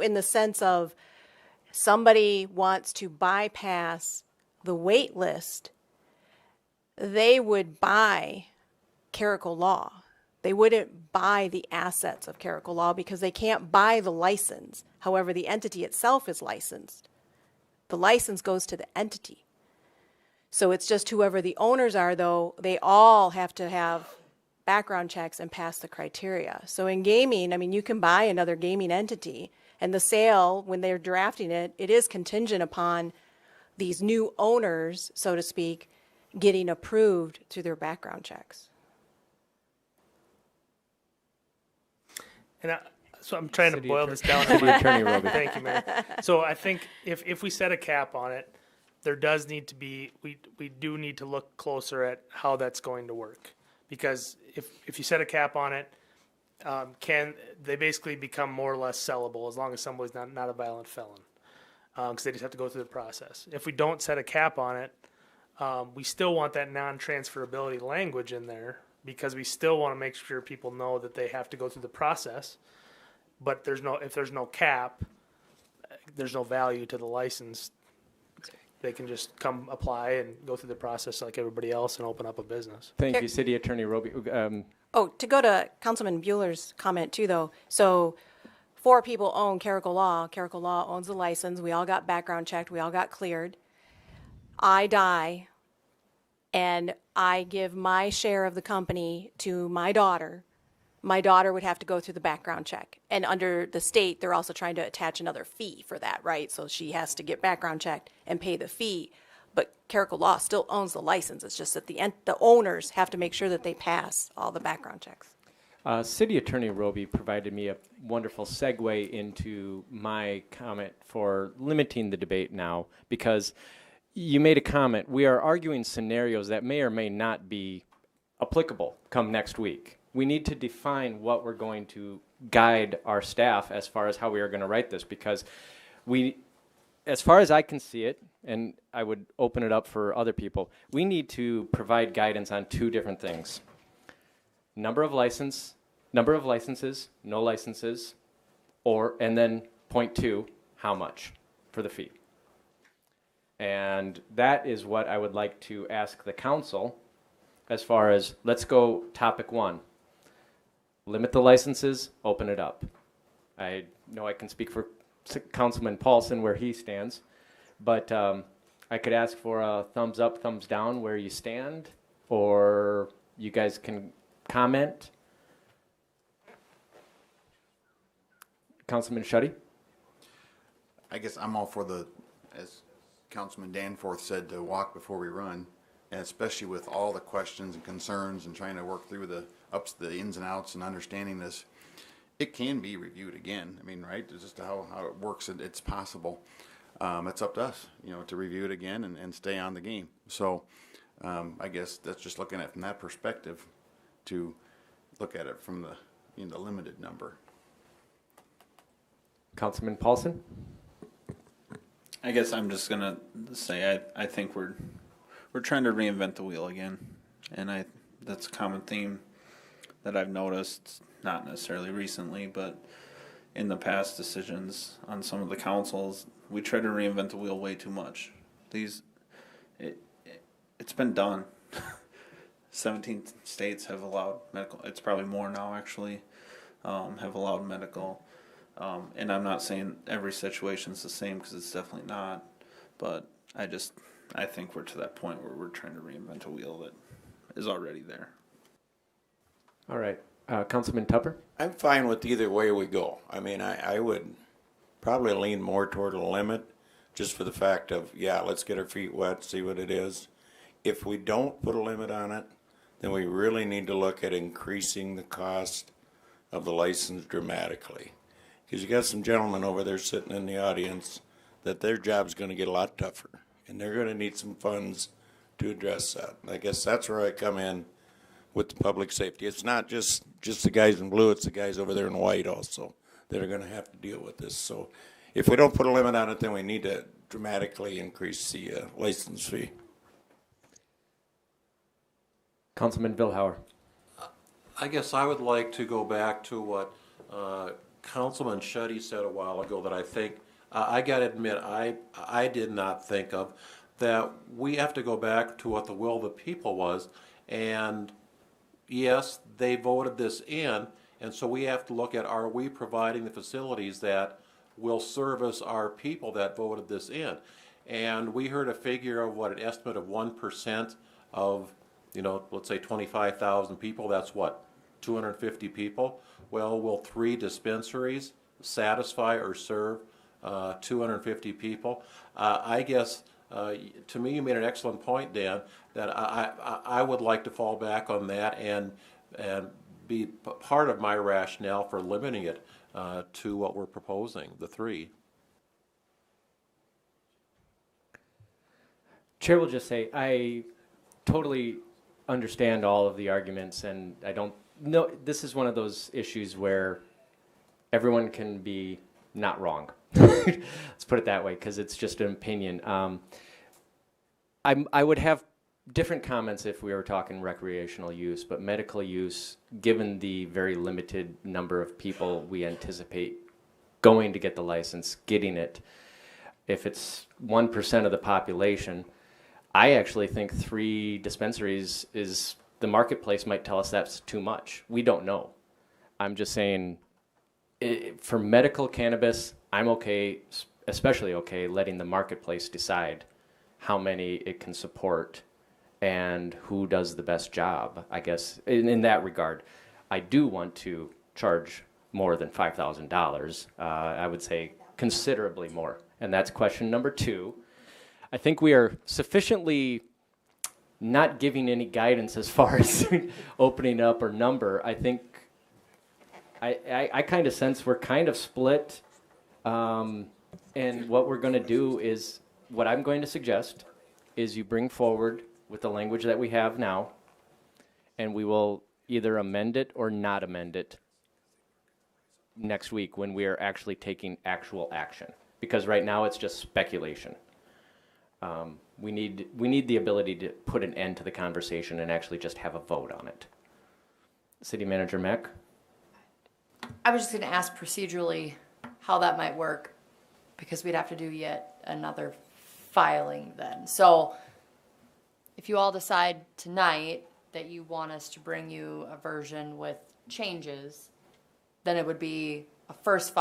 in the sense of somebody wants to bypass the wait list, they would buy Clerical Law. They wouldn't buy the assets of Clerical Law because they can't buy the license. However, the entity itself is licensed. The license goes to the entity. So it's just whoever the owners are, though, they all have to have background checks and pass the criteria. So in gaming, I mean, you can buy another gaming entity, and the sale, when they're drafting it, it is contingent upon these new owners, so to speak, getting approved through their background checks. And so I'm trying to boil this down. City Attorney Roby. Thank you, Mayor. So I think if we set a cap on it, there does need to be, we do need to look closer at how that's going to work. Because if you set a cap on it, can they basically become more or less sellable as long as somebody's not a violent felon? Because they just have to go through the process. If we don't set a cap on it, we still want that non-transferability language in there because we still want to make sure people know that they have to go through the process. But if there's no cap, there's no value to the license. They can just come apply and go through the process like everybody else and open up a business. Thank you, City Attorney Roby. Oh, to go to Councilman Bueller's comment too, though. So 4 people own Clerical Law. Clerical Law owns the license. We all got background checked. We all got cleared. I die, and I give my share of the company to my daughter. My daughter would have to go through the background check. And under the state, they're also trying to attach another fee for that, right? So she has to get background checked and pay the fee. But Clerical Law still owns the license. It's just that the owners have to make sure that they pass all the background checks. City Attorney Roby provided me a wonderful segue into my comment for limiting the debate now, because you made a comment. We are arguing scenarios that may or may not be applicable come next week. We need to define what we're going to guide our staff as far as how we are going to write this, because as far as I can see it, and I would open it up for other people, we need to provide guidance on 2 different things. Number of licenses, no licenses, and then point 2, how much for the fee. And that is what I would like to ask the council as far as, let's go topic 1. Limit the licenses, open it up. I know I can speak for Councilman Paulson where he stands, but I could ask for a thumbs up, thumbs down where you stand, or you guys can comment. Councilman Schutte? I guess I'm all for as Councilman Danforth said, to walk before we run, and especially with all the questions and concerns and trying to work through the ins and outs and understanding this. It can be reviewed again. I mean, right? It's just how it works. It's possible. It's up to us, to review it again and stay on the game. So I guess that's just looking at it from that perspective, to look at it from the limited number. Councilman Paulson? I guess I'm just gonna say I think we're trying to reinvent the wheel again, and that's a common theme that I've noticed, not necessarily recently, but in the past decisions on some of the councils, we try to reinvent the wheel way too much. It's been done. 17 states have allowed medical. It's probably more now, actually, have allowed medical. And I'm not saying every situation's the same, because it's definitely not. But I think we're to that point where we're trying to reinvent a wheel that is already there. All right. Councilman Tupper? I'm fine with either way we go. I mean, I would probably lean more toward a limit, just for the fact of, let's get our feet wet, see what it is. If we don't put a limit on it, then we really need to look at increasing the cost of the license dramatically. Because you got some gentlemen over there sitting in the audience that their job's going to get a lot tougher, and they're going to need some funds to address that. And I guess that's where I come in with the public safety. It's not just the guys in blue, it's the guys over there in white also that are going to have to deal with this. So if we don't put a limit on it, then we need to dramatically increase the license fee. Councilman Vilhauer? I guess I would like to go back to what Councilman Shetty said a while ago that I think, I gotta admit, I did not think of, that we have to go back to what the will of the people was, and yes, they voted this in, and so we have to look at, are we providing the facilities that will service our people that voted this in? And we heard a figure of what, an estimate of 1% of, you know, let's say 25,000 people, that's what, 250 people? Well, will 3 dispensaries satisfy or serve 250 people? I guess, to me, you made an excellent point, Dan, that I would like to fall back on that and be part of my rationale for limiting it to what we're proposing, the 3. Chair will just say, I totally understand all of the arguments, and I don't know, this is one of those issues where everyone can be not wrong. Let's put it that way, because it's just an opinion. I would have different comments if we were talking recreational use, but medical use, given the very limited number of people we anticipate going to get the license, getting it, if it's 1% of the population, I actually think 3 dispensaries is, the marketplace might tell us that's too much. We don't know. I'm just saying, for medical cannabis, I'm okay, especially okay, letting the marketplace decide how many it can support and who does the best job, I guess. In that regard, I do want to charge more than $5,000. I would say considerably more. And that's question number 2. I think we are sufficiently not giving any guidance as far as opening up or number. I think I kind of sense we're kind of split. And what we're going to do is, what I'm going to suggest is you bring forward with the language that we have now, and we will either amend it or not amend it next week when we are actually taking actual action. Because right now it's just speculation. We need the ability to put an end to the conversation and actually just have a vote on it. City Manager Mack? I was just going to ask procedurally how that might work, because we'd have to do yet another filing then. So if you all decide tonight that you want us to bring you a version with changes, then it would be a first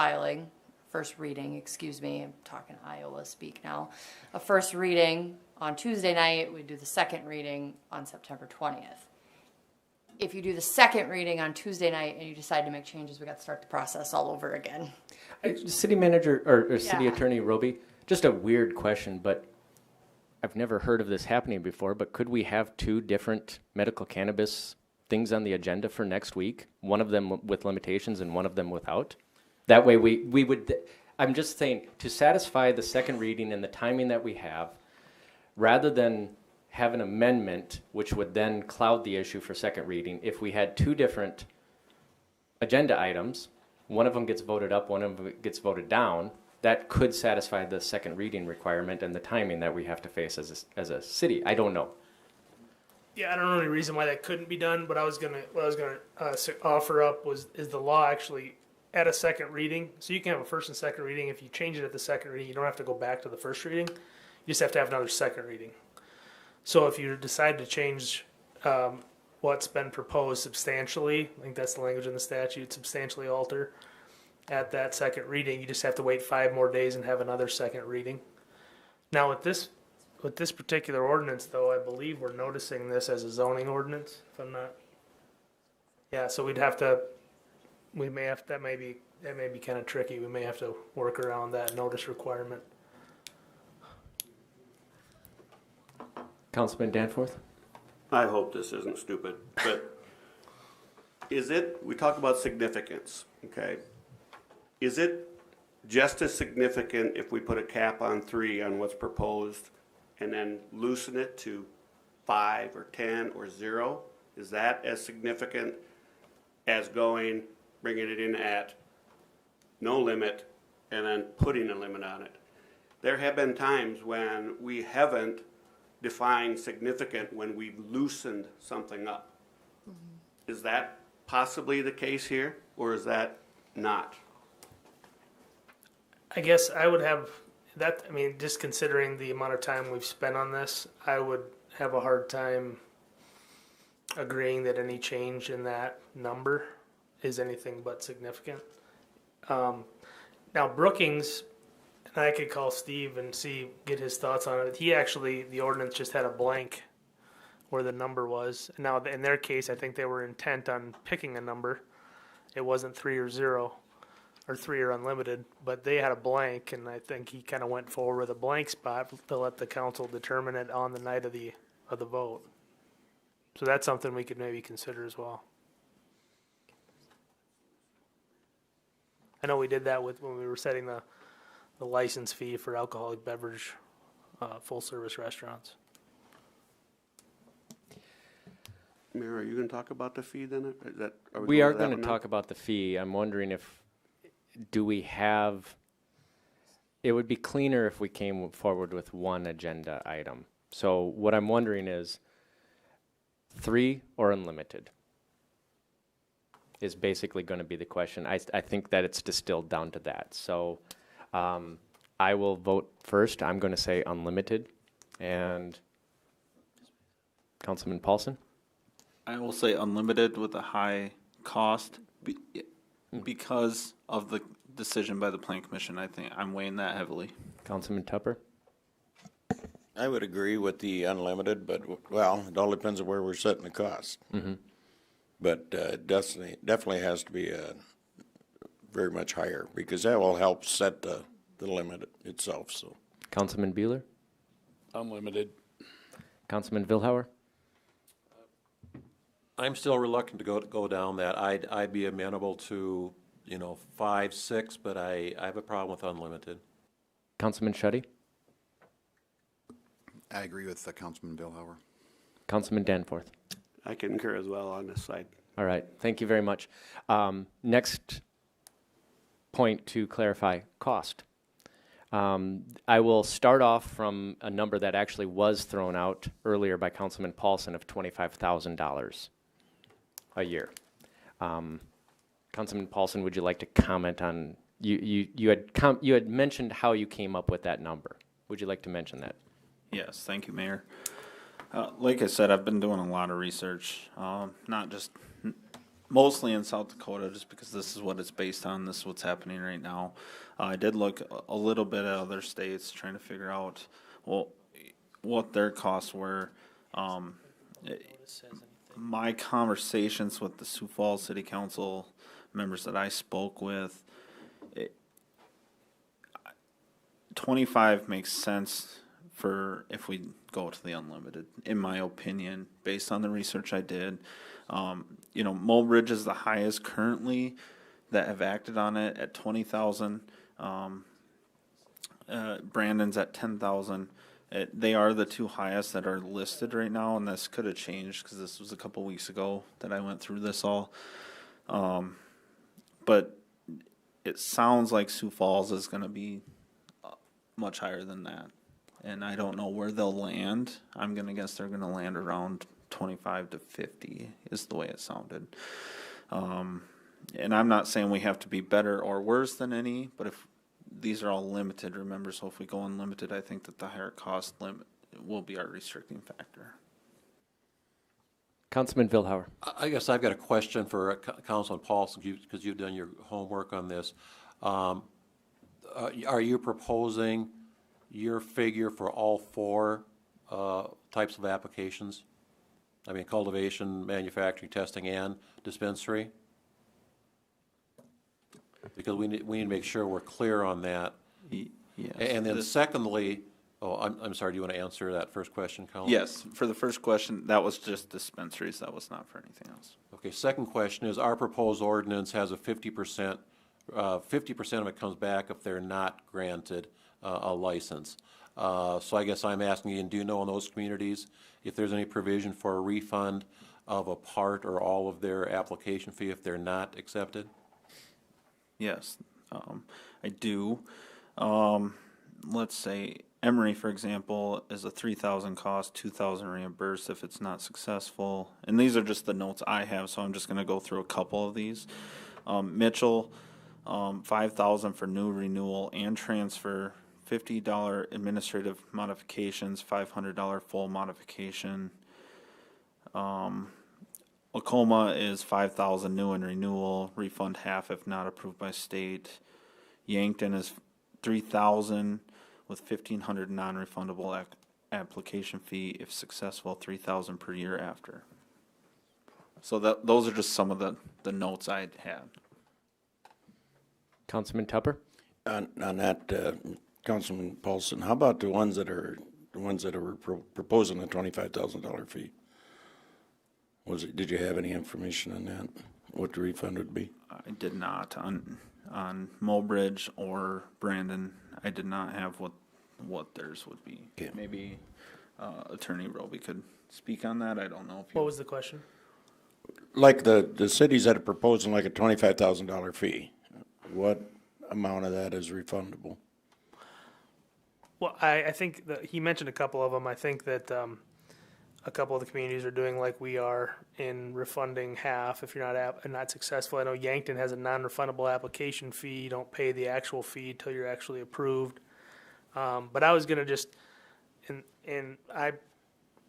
reading, excuse me, I'm talking Iowa speak now, a first reading on Tuesday night. We do the second reading on September 20th. If you do the second reading on Tuesday night and you decide to make changes, we got to start the process all over again. City Manager or City Attorney Roby, just a weird question, but I've never heard of this happening before, but could we have 2 different medical cannabis things on the agenda for next week? One of them with limitations and one of them without? That way we would, I'm just saying, to satisfy the second reading and the timing that we have, rather than have an amendment which would then cloud the issue for second reading, if we had 2 different agenda items, one of them gets voted up, one of them gets voted down, that could satisfy the second reading requirement and the timing that we have to face as a city. I don't know. Yeah, I don't know any reason why that couldn't be done, but what I was gonna offer up is the law actually at a second reading. So you can have a first and second reading. If you change it at the second reading, you don't have to go back to the first reading. You just have to have another second reading. So if you decide to change what's been proposed substantially, I think that's the language in the statute, substantially alter, at that second reading, you just have to wait 5 more days and have another second reading. Now with this particular ordinance, though, I believe we're noticing this as a zoning ordinance, if I'm not. Yeah, so that may be kind of tricky. We may have to work around that notice requirement. Councilman Danforth? I hope this isn't stupid, but we talk about significance, okay? Is it just as significant if we put a cap on 3 on what's proposed and then loosen it to 5 or 10 or 0? Is that as significant as bringing it in at no limit and then putting a limit on it? There have been times when we haven't defined significant when we've loosened something up. Mm-hmm. Is that possibly the case here, or is that not? I guess I would have that. I mean, just considering the amount of time we've spent on this, I would have a hard time agreeing that any change in that number is anything but significant. Now Brookings, and I could call Steve and get his thoughts on it. The ordinance just had a blank where the number was. Now in their case, I think they were intent on picking a number. It wasn't 3 or 0 or 3 or unlimited, but they had a blank, and I think he kind of went forward with a blank spot to let the council determine it on the night of the vote. So that's something we could maybe consider as well. I know we did that when we were setting the license fee for alcoholic beverage full service restaurants. Mayor, are you going to talk about the fee then? We are going to talk about the fee. I'm wondering it would be cleaner if we came forward with one agenda item. So what I'm wondering is 3 or unlimited is basically going to be the question. I think that it's distilled down to that. So I will vote first. I'm going to say unlimited. And Councilman Paulson? I will say unlimited with a high cost because of the decision by the Plan Commission. I think I'm weighing that heavily. Councilman Tupper? I would agree with the unlimited, but, well, it all depends on where we're setting the cost. Mm-hmm. But definitely has to be very much higher, because that will help set the limit itself. So, Councilman Bueller? Unlimited. Councilman Vilhauer? I'm still reluctant to go down that. I'd be amenable to 5, 6, but I have a problem with unlimited. Councilman Shetty? I agree with Councilman Vilhauer. Councilman Danforth? I concur as well on this side. All right, thank you very much. Next point to clarify, cost. I will start off from a number that actually was thrown out earlier by Councilman Paulson of $25,000 a year. Councilman Paulson, would you like to comment on, you had mentioned how you came up with that number. Would you like to mention that? Yes, thank you, Mayor. Like I said, I've been doing a lot of research, mostly in South Dakota, just because this is what it's based on. This is what's happening right now. I did look a little bit at other states, trying to figure out what their costs were. My conversations with the Sioux Falls City Council members that I spoke with, 25 makes sense for if we go to the unlimited, in my opinion, based on the research I did. Mulbridge is the highest currently that have acted on it at 20,000. Brandon's at 10,000. They are the two highest that are listed right now, and this could have changed because this was a couple weeks ago that I went through this all. But it sounds like Sioux Falls is going to be much higher than that. And I don't know where they'll land. I'm going to guess they're going to land around 25 to 50 is the way it sounded. And I'm not saying we have to be better or worse than any, but if these are all limited, remember, so if we go unlimited, I think that the higher cost limit will be our restricting factor. Councilman Vilhauer. I guess I've got a question for Councilman Paulson, because you've done your homework on this. Are you proposing your figure for all 4 types of applications? I mean, cultivation, manufacturing, testing, and dispensary? Because we need to make sure we're clear on that. Yes. And then secondly, I'm sorry, do you want to answer that first question, Colin? Yes, for the first question, that was just dispensaries. That was not for anything else. Okay, second question is, our proposed ordinance has a 50% of it comes back if they're not granted a license. So I guess I'm asking you, and do you know in those communities if there's any provision for a refund of a part or all of their application fee if they're not accepted? Yes, I do. Let's say Emory, for example, is a $3,000 cost, $2,000 reimbursed if it's not successful. And these are just the notes I have, so I'm just going to go through a couple of these. Mitchell, $5,000 for new renewal and transfer, $50 administrative modifications, $500 full modification. Lacoma is $5,000 new and renewal, refund half if not approved by state. Yankton is $3,000 with $1,500 non-refundable application fee if successful, $3,000 per year after. So those are just some of the notes I had. Councilman Tupper? On that, Councilman Paulson, how about the ones that are proposing a $25,000 fee? Did you have any information on that? What the refund would be? I did not on Mobridge or Brandon. I did not have what theirs would be. Okay. Maybe Attorney Roby could speak on that. I don't know if What was the question? Like the cities that are proposing like a $25,000 fee, what amount of that is refundable? Well, I think that he mentioned a couple of them. I think that a couple of the communities are doing like we are in refunding half if you're not successful. I know Yankton has a non-refundable application fee. You don't pay the actual fee until you're actually approved. But I was going to just, and I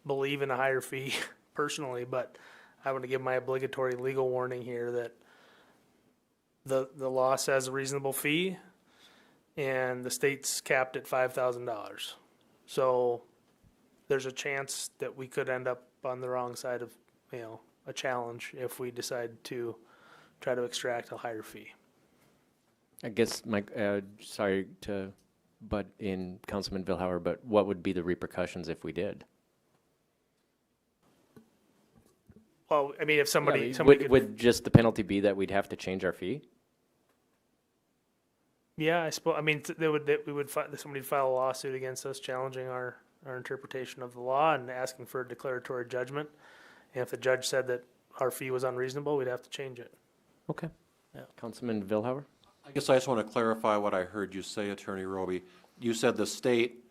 believe in a higher fee personally, but I want to give my obligatory legal warning here that the law says a reasonable fee and the state's capped at $5,000. So there's a chance that we could end up on the wrong side of, a challenge if we decide to try to extract a higher fee. I guess, Mike, sorry to butt in Councilman Vilhauer, but what would be the repercussions if we did? Well, I mean, if somebody Would just the penalty be that we'd have to change our fee? Yeah, I suppose. I mean, somebody would file a lawsuit against us challenging our interpretation of the law and asking for a declaratory judgment. And if the judge said that our fee was unreasonable, we'd have to change it. Okay. Yeah. Councilman Vilhauer? I guess I just want to clarify what I heard you say, Attorney Roby. You said the state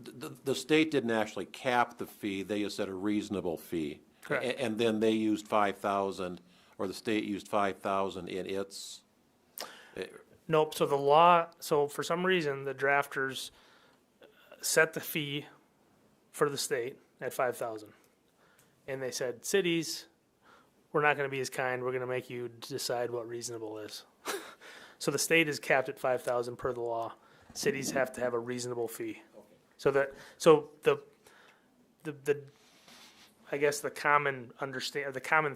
didn't actually cap the fee, they just said a reasonable fee. Correct. And then they used 5,000, or the state used 5,000 in its. Nope. So for some reason, the drafters set the fee for the state at 5,000, and they said, cities, we're not going to be as kind. We're going to make you decide what reasonable is. So the state is capped at 5,000 per the law. Cities have to have a reasonable fee. So I guess the common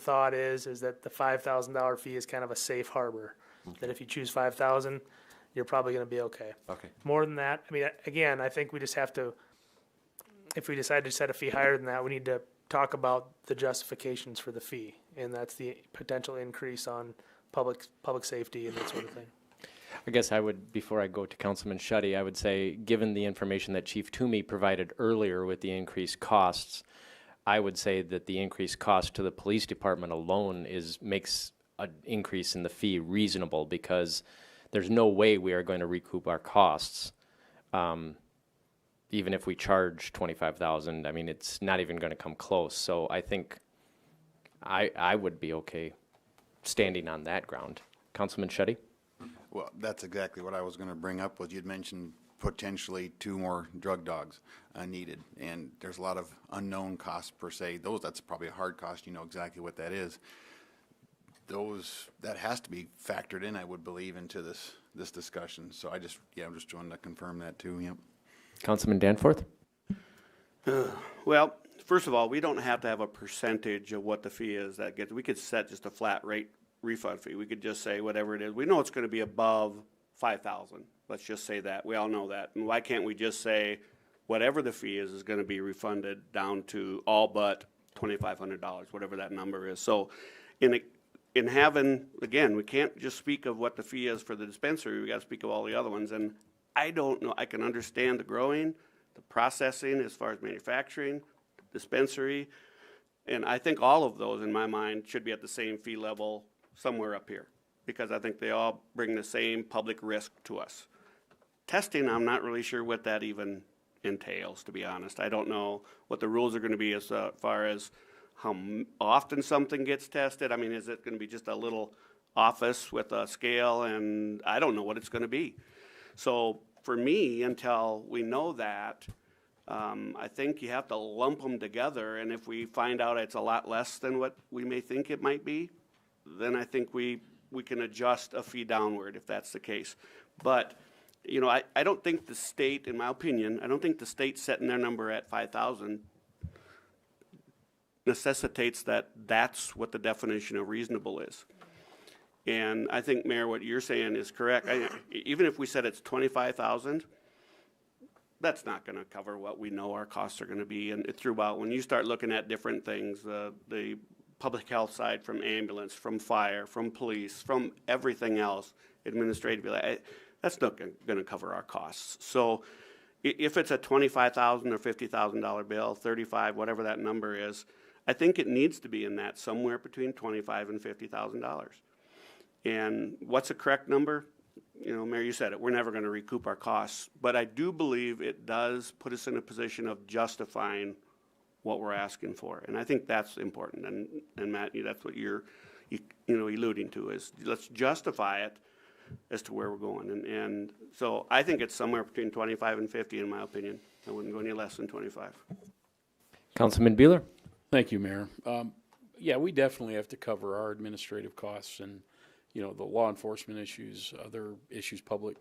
thought is that the $5,000 fee is kind of a safe harbor. Okay. That if you choose 5,000, you're probably going to be okay. Okay. More than that, I mean, again, I think we just have to. If we decide to set a fee higher than that, we need to talk about the justifications for the fee, and that's the potential increase on public safety and that sort of thing. I guess I would, before I go to Councilman Schutte, I would say, given the information that Chief Toomey provided earlier with the increased costs, I would say that the increased cost to the police department alone makes an increase in the fee reasonable, because there's no way we are going to recoup our costs, even if we charge $25,000. I mean, it's not even going to come close. So I think I would be okay standing on that ground. Councilman Schutte? Well, that's exactly what I was going to bring up. Was you'd mentioned potentially 2 more drug dogs needed, and there's a lot of unknown costs per se. That's probably a hard cost. You know exactly what that is. That has to be factored in, I would believe, into this discussion. So I'm just trying to confirm that too. Yep. Councilman Danforth? Well, first of all, we don't have to have a percentage of what the fee is that gets. We could set just a flat rate refund fee. We could just say whatever it is. We know it's going to be above 5,000. Let's just say that. We all know that. And why can't we just say whatever the fee is going to be refunded down to all but $2,500, whatever that number is. So in having, again, we can't just speak of what the fee is for the dispensary. We got to speak of all the other ones. And I don't know. I can understand the growing, the processing as far as manufacturing, dispensary, and I think all of those, in my mind, should be at the same fee level somewhere up here, because I think they all bring the same public risk to us. Testing, I'm not really sure what that even entails, to be honest. I don't know what the rules are going to be as far as how often something gets tested. I mean, is it going to be just a little office with a scale, and I don't know what it's gonna be. So for me, until we know that, I think you have to lump them together, and if we find out it's a lot less than what we may think it might be, then I think we can adjust a fee downward if that's the case. But, you know, I don't think the state, in my opinion, I don't think the state setting their number at 5,000 necessitates that that's what the definition of reasonable is. And I think, Mayor, what you're saying is correct. Even if we said it's 25,000, that's not going to cover what we know our costs are going to be. And throughout, when you start looking at different things, the public health side, from ambulance, from fire, from police, from everything else, administratively, that's not going to cover our costs. So if it's a $25,000 or $50,000 bill, 35, whatever that number is, I think it needs to be in that somewhere between $25,000 and $50,000. And what's a correct number? You know, Mayor, you said it, we're never going to recoup our costs, but I do believe it does put us in a position of justifying what we're asking for, and I think that's important. And Matt, that's what you're alluding to, is let's justify it as to where we're going. And so I think it's somewhere between 25 and 50, in my opinion. I wouldn't go any less than 25. Councilman Bueller. Thank you, Mayor. Yeah, we definitely have to cover our administrative costs and, you know, the law enforcement issues, other issues public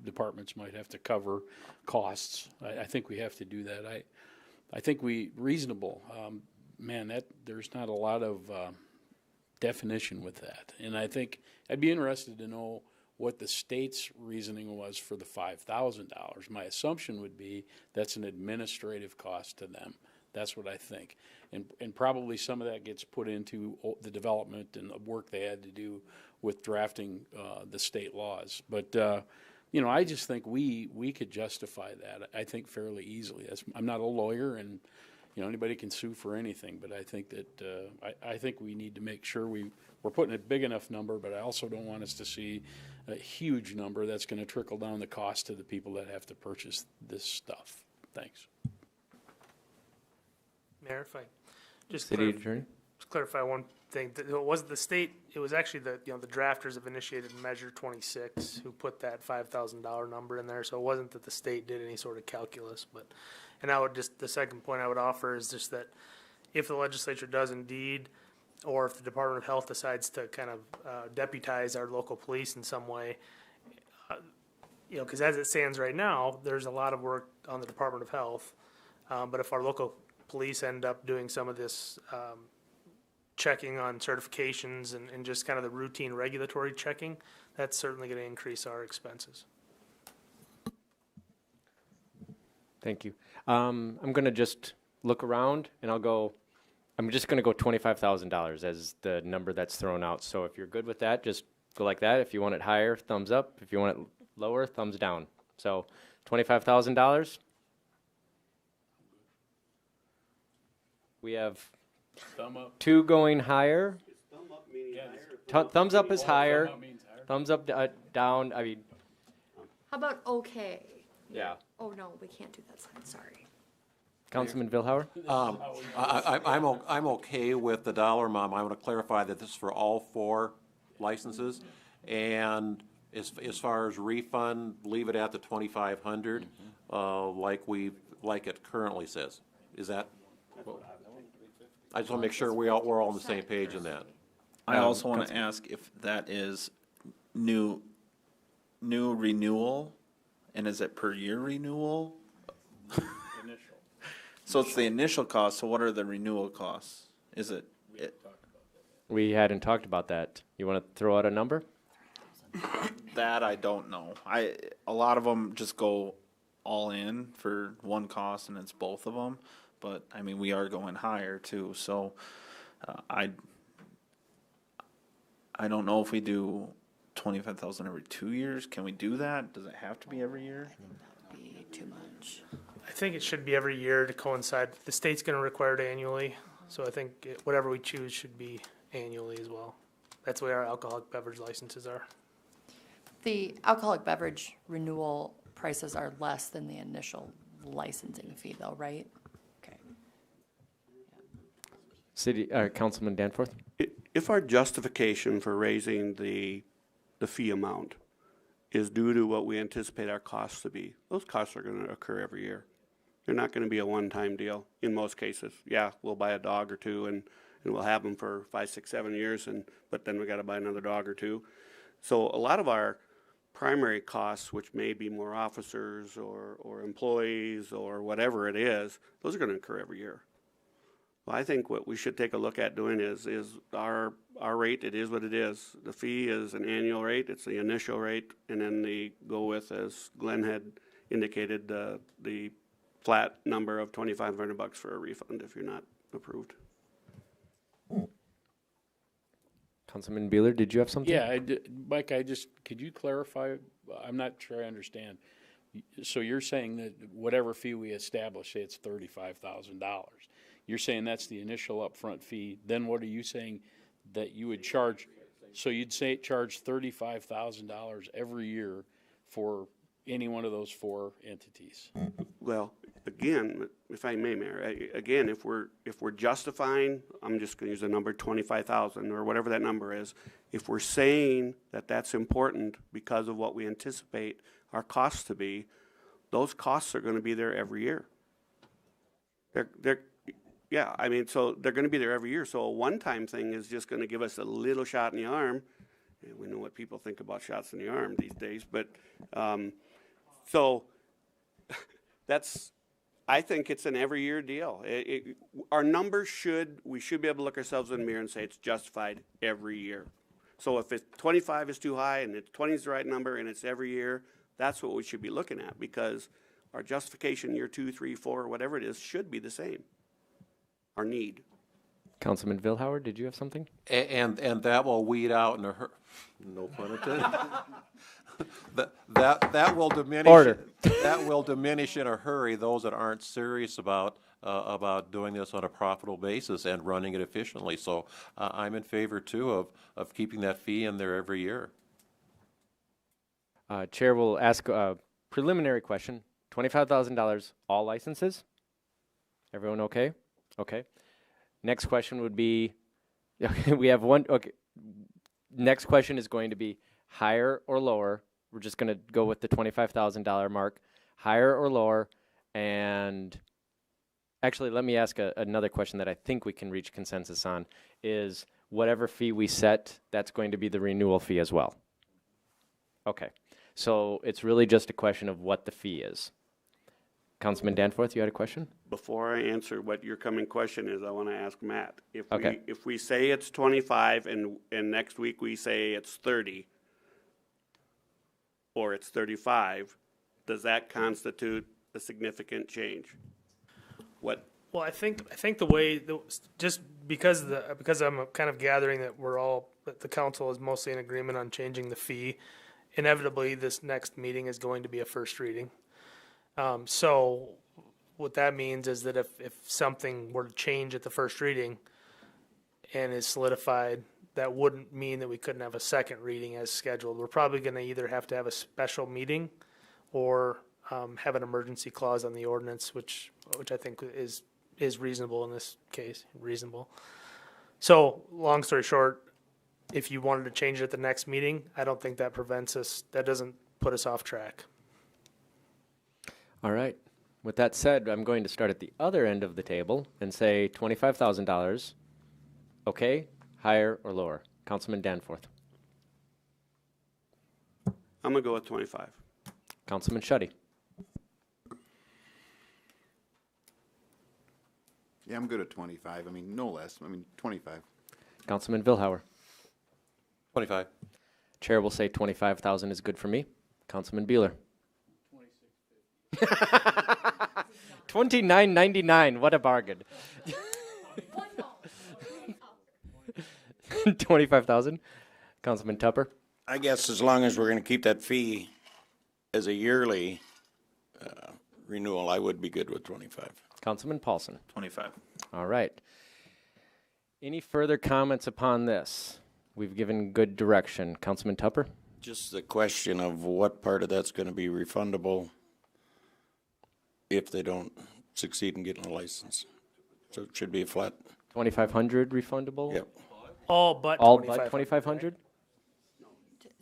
departments might have to cover costs. I think we have to do that. I think reasonable, man, that there's not a lot of definition with that. And I think I'd be interested to know what the state's reasoning was for the $5,000. My assumption would be that's an administrative cost to them. That's what I think. And probably some of that gets put into the development and the work they had to do with drafting the state laws. But, you know, I just think we could justify that, I think, fairly easily. I'm not a lawyer, and, you know, anybody can sue for anything, but I think that I think we need to make sure we're putting a big enough number, but I also don't want us to see a huge number that's going to trickle down the cost to the people that have to purchase this stuff. Thanks. Mayor, if I just City Attorney. clarify one thing, it wasn't the state, it was actually the drafters of initiated Measure 26 who put that $5,000 number in there, so it wasn't that the state did any sort of calculus, and I would the second point I would offer is just that if the legislature does indeed, or if the Department of Health decides to kind of deputize our local police in some way, you know, because as it stands right now, there's a lot of work on the Department of Health, but if our local police end up doing some of this checking on certifications and just kind of the routine regulatory checking, that's certainly going to increase our expenses. Thank you. I'm going to just look around, and I'm just going to go $25,000 as the number that's thrown out. So if you're good with that, just go like that. If you want it higher, thumbs up. If you want it lower, thumbs down. So $25,000. We have Thumb up. two going higher. Thumb up meaning higher? Thumbs up is higher. Thumb up means higher. Thumbs up, down. I mean, How about okay? yeah. Oh, no, we can't do that sign, sorry. Councilman Vilhauer? I'm okay with the dollar amount. I want to clarify that this is for all 4 licenses. And as far as refund, leave it at the 2,500, like it currently says. Is that? I just want to make sure we're all on the same page in that. I also want to ask if that is new renewal, and is it per year renewal? Initial. So it's the initial cost, so what are the renewal costs? Is it? We hadn't talked about that. You want to throw out a number? That I don't know. A lot of them just go all in for one cost, and it's both of them. But I mean, we are going higher too. So I don't know if we do 25,000 every 2 years. Can we do that? Does it have to be every year? That would be too much. I think it should be every year to coincide. The state's going to require it annually, so I think whatever we choose should be annually as well. That's the way our alcoholic beverage licenses are. The alcoholic beverage renewal prices are less than the initial licensing fee though, right? Okay. Councilman Danforth. If our justification for raising the fee amount is due to what we anticipate our costs to be, those costs are going to occur every year. They're not going to be a one-time deal in most cases. Yeah, we'll buy a dog or two and we'll have them for 5, 6, 7 years, but then we got to buy another dog or two. So a lot of our primary costs, which may be more officers or employees or whatever it is, those are going to occur every year. Well, I think what we should take a look at doing is our rate. It is what it is. The fee is an annual rate. It's the initial rate, and then the go with, as Glenn had indicated, the flat number of $2,500 for a refund if you're not approved. Councilman Beeler, did you have something? Yeah, Mike, could you clarify? I'm not sure I understand. So you're saying that whatever fee we establish, say it's $35,000. You're saying that's the initial upfront fee. Then what are you saying that you would charge? So you'd say charge $35,000 every year for any one of those 4 entities. Well, again, if I may, Mayor, again, if we're justifying, I'm just going to use the number 25,000 or whatever that number is. If we're saying that that's important because of what we anticipate our costs to be, those costs are going to be there every year. Yeah, I mean, so they're going to be there every year. So a one-time thing is just going to give us a little shot in the arm. And we know what people think about shots in the arm these days, but so that's. I think it's an every year deal. Our numbers we should be able to look ourselves in the mirror and say it's justified every year. So if it's 25 is too high and it's 20 is the right number and it's every year, that's what we should be looking at, because our justification year 2, 3, 4, whatever it is, should be the same. Our need. Councilman Vilhauer, did you have something? And that will weed out in a hurry. No pun intended. that will diminish. Order. That will diminish in a hurry those that aren't serious about doing this on a profitable basis and running it efficiently. So I'm in favor too of keeping that fee in there every year. Chair will ask a preliminary question. $25,000, all licenses? Everyone okay? Okay. Next question would be, we have one, okay. Next question is going to be higher or lower. We're just going to go with the $25,000 mark, higher or lower. And actually, let me ask another question that I think we can reach consensus on is whatever fee we set, that's going to be the renewal fee as well. Okay. So it's really just a question of what the fee is. Councilman Danforth, you had a question? Before I answer what your coming question is, I want to ask Matt. Okay. If we say it's 25 and next week we say it's 30 or it's 35, does that constitute a significant change? What? Well, I think the way just because I'm kind of gathering that that the council is mostly in agreement on changing the fee. Inevitably, this next meeting is going to be a first reading. So what that means is that if something were to change at the first reading and is solidified, that wouldn't mean that we couldn't have a second reading as scheduled. We're probably going to either have to have a special meeting or have an emergency clause on the ordinance, which I think is reasonable in this case. Reasonable. So long story short, if you wanted to change it at the next meeting, I don't think that prevents us. That doesn't put us off track. All right. With that said, I'm going to start at the other end of the table and say $25,000. Okay, higher or lower? Councilman Danforth. I'm going to go with 25. Councilman Schutte. Yeah, I'm good at 25. I mean, no less. I mean, 25. Councilman Vilhauer. 25. Chair will say 25,000 is good for me. Councilman Beeler. $29.99. What a bargain. 25,000. Councilman Tupper. I guess as long as we're going to keep that fee as a yearly renewal, I would be good with 25. Councilman Paulson. 25. All right. Any further comments upon this? We've given good direction. Councilman Tupper? Just the question of what part of that's going to be refundable if they don't succeed in getting a license. So it should be a flat 2,500 refundable? Yep. All but All but 2,500?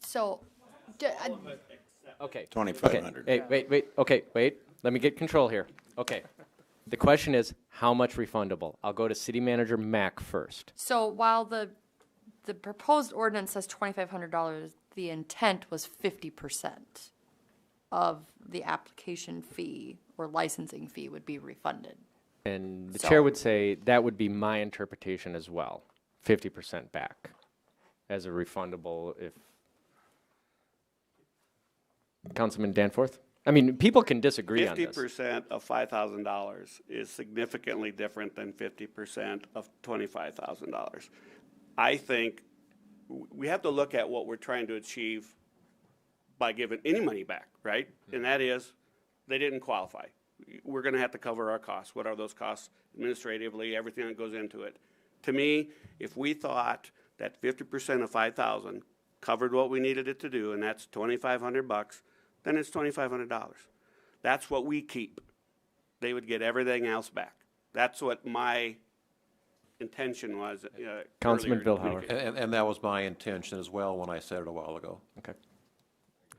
So, Okay. 2,500. Okay. Hey, wait. Let me get control here. Okay. The question is, how much refundable? I'll go to City Manager Mack first. so while the proposed ordinance says $2,500, the intent was 50% of the application fee or licensing fee would be refunded. And the So- chair would say that would be my interpretation as well. 50% back as a refundable if. Councilman Danforth? I mean, people can disagree on this. 50% of $5,000 is significantly different than 50% of $25,000. I think we have to look at what we're trying to achieve by giving any money back, right? And that is, they didn't qualify. We're going to have to cover our costs. What are those costs administratively, everything that goes into it? To me, if we thought that 50% of 5,000 covered what we needed it to do, and that's $2,500, then it's $2,500. That's what we keep. They would get everything else back. That's what my intention was. Councilman earlier Vilhauer. communicated. And that was my intention as well when I said it a while ago. Okay.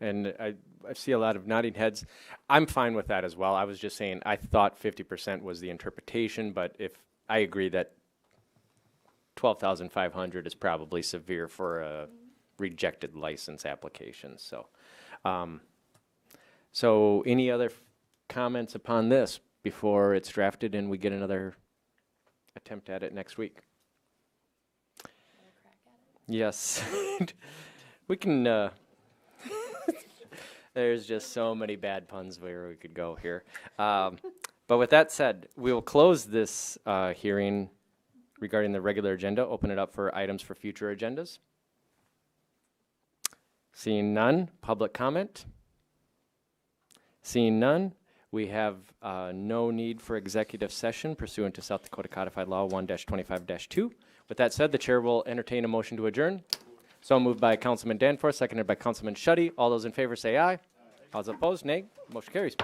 And I see a lot of nodding heads. I'm fine with that as well. I was just saying I thought 50% was the interpretation, but if I agree that 12,500 is probably severe for a rejected license application. So any other comments upon this before it's drafted and we get another attempt at it next week? Yes. We can, there's just so many bad puns where we could go here. But with that said, we will close this hearing regarding the regular agenda, open it up for items for future agendas. Seeing none, public comment. Seeing none, we have no need for executive session pursuant to South Dakota Codified Law 1-25-2. With that said, the chair will entertain a motion to adjourn. So moved by Councilman Danforth, seconded by Councilman Schutte. All those in favor say aye. All those opposed, nay. Motion carries.